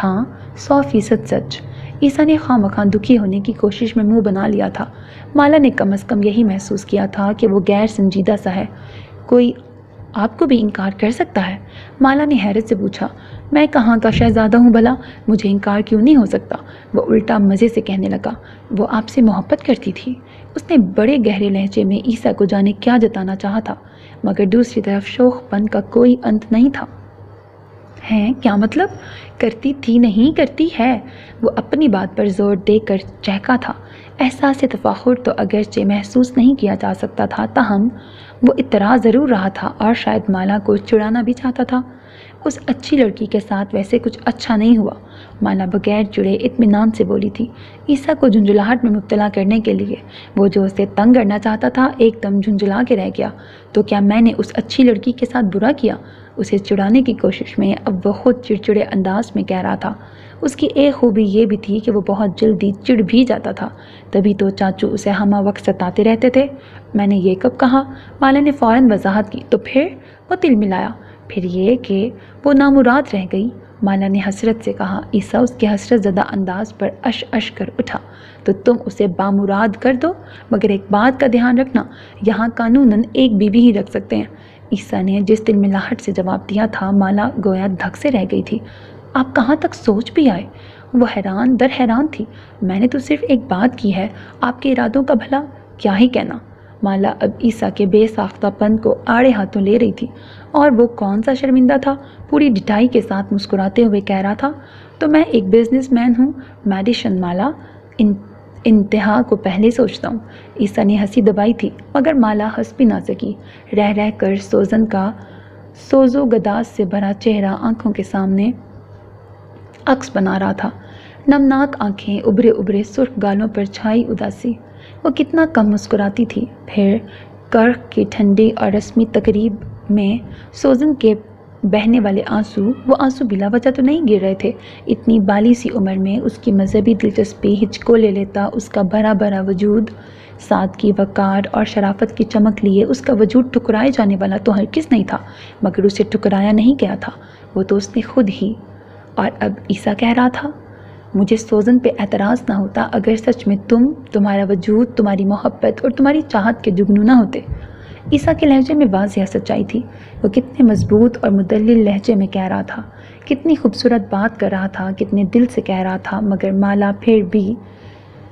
ہاں، 100% سچ۔ عیسیٰ نے خواہ مخواہ دکھی ہونے کی کوشش میں منہ بنا لیا تھا۔ مالا نے کم از کم یہی محسوس کیا تھا کہ وہ غیر سنجیدہ سا ہے۔ کوئی آپ کو بھی انکار کر سکتا ہے؟ مالا نے حیرت سے پوچھا۔ میں کہاں کا شہزادہ ہوں بھلا، مجھے انکار کیوں نہیں ہو سکتا؟ وہ الٹا مزے سے کہنے لگا، وہ آپ سے محبت کرتی تھی۔ اس نے بڑے گہرے لہجے میں عیسیٰ کو جانے کیا جتانا چاہا تھا، مگر دوسری طرف شوخ پن کا کوئی انت نہیں تھا۔ ہیں کیا مطلب؟ کرتی تھی نہیں، کرتی ہے۔ وہ اپنی بات پر زور دے کر چہکا تھا۔ احساس تفاخر تو اگرچہ محسوس نہیں کیا جا سکتا تھا، تاہم وہ اترا ضرور رہا تھا اور شاید مالا کو چڑانا بھی چاہتا تھا۔ اس اچھی لڑکی کے ساتھ ویسے کچھ اچھا نہیں ہوا، مالا بغیر چڑے اطمینان سے بولی تھی، عیسیٰ کو جھنجھلاہٹ میں مبتلا کرنے کے لیے۔ وہ جو اسے تنگ کرنا چاہتا تھا ایک دم جھنجھلا کے رہ گیا۔ تو کیا میں نے اس اچھی لڑکی کے ساتھ برا کیا؟ اسے چڑانے کی کوشش میں اب وہ خود چڑچڑے انداز میں کہہ رہا تھا۔ اس کی ایک خوبی یہ بھی تھی کہ وہ بہت جلدی چڑ بھی جاتا تھا، تبھی تو چاچو اسے ہمہ وقت ستاتے رہتے تھے۔ میں نے یہ کب کہا؟ مالا نے فوراً وضاحت کی۔ تو پھر؟ وہ تل ملایا۔ پھر یہ کہ وہ نامراد رہ گئی، مالا نے حسرت سے کہا۔ عیسیٰ اس کے حسرت زدہ انداز پر اش کر اٹھا۔ تو تم اسے بامراد کر دو، مگر ایک بات کا دھیان رکھنا، یہاں قانوناً ایک بیوی ہی رکھ سکتے ہیں۔ عیسیٰ نے جس تل ملاہٹ سے جواب دیا تھا، مالا گویا دھک سے رہ گئی تھی۔ آپ کہاں تک سوچ بھی آئے؟ وہ حیران در حیران تھی۔ میں نے تو صرف ایک بات کی ہے، آپ کے ارادوں کا بھلا کیا ہی کہنا۔ مالا اب عیسیٰ کے بے ساختہ پن کو آڑے ہاتھوں لے رہی تھی، اور وہ کون سا شرمندہ تھا، پوری ڈٹائی کے ساتھ مسکراتے ہوئے کہہ رہا تھا، تو میں ایک بزنس مین ہوں، میڈیسن مالا، انتہا کو پہلے سوچتا ہوں۔ عیسیٰ نے ہنسی دبائی تھی، مگر مالا ہنس بھی نہ سکی۔ رہ کر سوزن کا سوز و گداز سے بھرا چہرہ آنکھوں کے سامنے عکس بنا رہا تھا۔ نمناک آنکھیں، ابھرے ابھرے سرخ گالوں پر چھائی اداسی۔ وہ کتنا کم مسکراتی تھی۔ پھر کرخ کی ٹھنڈی اور رسمی تقریب میں سوزن کے بہنے والے آنسو، وہ آنسو بلا وجہ تو نہیں گر رہے تھے۔ اتنی بالی سی عمر میں اس کی مذہبی دلچسپی ہچکو لے لیتا، اس کا بھرا بھرا وجود سادگی، وقار اور شرافت کی چمک لیے اس کا وجود ٹھکرائے جانے والا تو ہرگز نہیں تھا، مگر اسے ٹھکرایا نہیں گیا تھا، وہ تو اس نے خود ہی۔ اور اب عیسیٰ کہہ رہا تھا، مجھے سوزن پہ اعتراض نہ ہوتا اگر سچ میں تمہارا وجود، تمہاری محبت اور تمہاری چاہت کے جگنو نہ ہوتے۔ عیسیٰ کے لہجے میں واضح سچائی تھی۔ وہ کتنے مضبوط اور مدلل لہجے میں کہہ رہا تھا، کتنی خوبصورت بات کر رہا تھا، کتنے دل سے کہہ رہا تھا، مگر مالا پھر بھی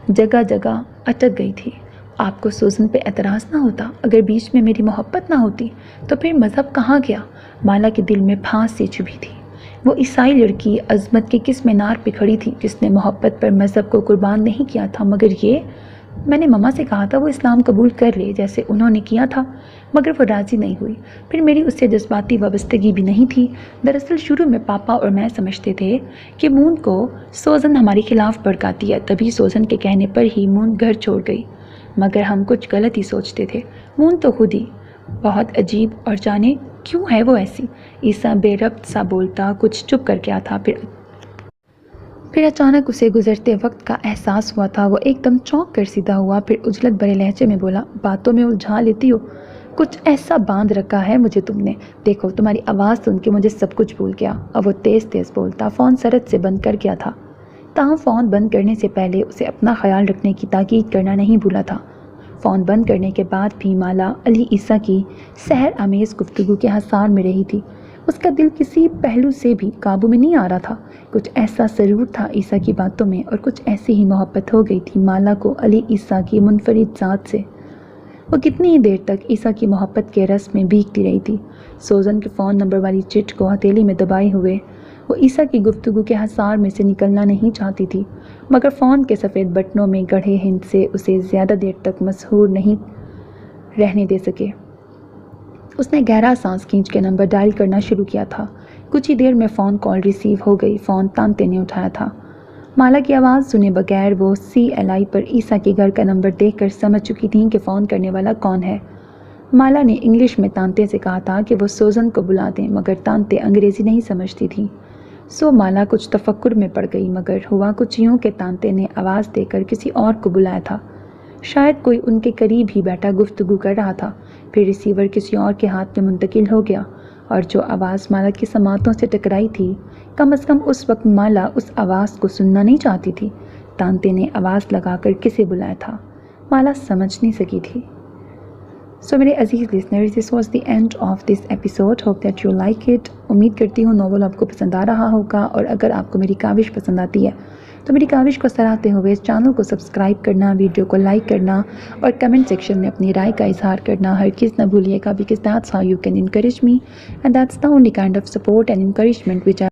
جگہ جگہ اٹک گئی تھی۔ آپ کو سوزن پہ اعتراض نہ ہوتا اگر بیچ میں میری محبت نہ ہوتی، تو پھر مذہب کہاں گیا؟ مالا کے دل میں پھانس سی چبھی تھی۔ وہ عیسائی لڑکی عظمت کے کس مینار پہ کھڑی تھی جس نے محبت پر مذہب کو قربان نہیں کیا تھا، مگر یہ میں نے مما سے کہا تھا وہ اسلام قبول کر لے جیسے انہوں نے کیا تھا، مگر وہ راضی نہیں ہوئی۔ پھر میری اس سے جذباتی وابستگی بھی نہیں تھی۔ دراصل شروع میں پاپا اور میں سمجھتے تھے کہ مون کو سوزن ہمارے خلاف بھڑکاتی ہے، تبھی سوزن کے کہنے پر ہی مون گھر چھوڑ گئی، مگر ہم کچھ غلط ہی سوچتے تھے۔ مون تو خود ہی بہت عجیب، اور جانے کیوں ہے وہ ایسی۔ عیسیٰ بے ربط سا بولتا کچھ چپ کر گیا تھا، پھر اچانک اسے گزرتے وقت کا احساس ہوا تھا۔ وہ ایک دم چونک کر سیدھا ہوا، پھر اجلت بھرے لہجے میں بولا، باتوں میں الجھا لیتی ہو، کچھ ایسا باندھ رکھا ہے مجھے تم نے۔ دیکھو تمہاری آواز سن کے مجھے سب کچھ بھول گیا۔ اب وہ تیز تیز بولتا، فون سرد سے بند کر گیا تھا، تاہم فون بند کرنے سے پہلے اسے اپنا خیال رکھنے کی تاکید کرنا نہیں بھولا تھا۔ فون بند کرنے کے بعد بھی مالا علی عیسیٰ کی سحر آمیز گفتگو کے حصار میں رہی تھی۔ اس کا دل کسی پہلو سے بھی قابو میں نہیں آ رہا تھا۔ کچھ ایسا سرور تھا عیسیٰ کی باتوں میں، اور کچھ ایسی ہی محبت ہو گئی تھی مالا کو علی عیسیٰ کی منفرد ذات سے۔ وہ کتنی ہی دیر تک عیسیٰ کی محبت کے رس میں بھیگتی رہی تھی، سوزن کے فون نمبر والی چٹ کو ہتھیلی میں دبائے ہوئے۔ وہ عیسیٰ کی گفتگو کے حصار میں سے نکلنا نہیں چاہتی تھی، مگر فون کے سفید بٹنوں میں گڑھے ہند سے اسے زیادہ دیر تک مسحور نہیں رہنے دے سکے۔ اس نے گہرا سانس کھینچ کے نمبر ڈائل کرنا شروع کیا تھا۔ کچھ ہی دیر میں فون کال ریسیو ہو گئی۔ فون تانتے نے اٹھایا تھا۔ مالا کی آواز سنے بغیر وہ CLI پر عیسیٰ کے گھر کا نمبر دیکھ کر سمجھ چکی تھیں کہ فون کرنے والا کون ہے۔ مالا نے انگلش میں تانتے سے کہا تھا کہ وہ سوزن کو بلا دیں، مگر تانتے انگریزی نہیں سمجھتی تھیں، سو مالا کچھ تفکر میں پڑ گئی، مگر ہوا کچھ یوں کہ تانتے نے آواز دے کر کسی اور کو بلایا تھا۔ شاید کوئی ان کے قریب ہی بیٹھا گفتگو کر رہا تھا۔ پھر ریسیور کسی اور کے ہاتھ میں منتقل ہو گیا، اور جو آواز مالا کی سماعتوں سے ٹکرائی تھی، کم از کم اس وقت مالا اس آواز کو سننا نہیں چاہتی تھی۔ تانتے نے آواز لگا کر کسے بلایا تھا، مالا سمجھ نہیں سکی تھی۔ سو میرے عزیز listeners, this was the end of this episode, hope that you like it. امید کرتی ہوں ناول آپ کو پسند آ رہا ہوگا، اور اگر آپ کو میری کاوش پسند آتی ہے تو میری کاوش کو سراہتے ہوئے اس چینل کو سبسکرائب کرنا، ویڈیو کو لائک کرنا، اور کمنٹ سیکشن میں اپنی رائے کا اظہار کرنا ہرگز نہ بھولیے گا، because that's how you can encourage me and that's the only kind of support and encouragement which I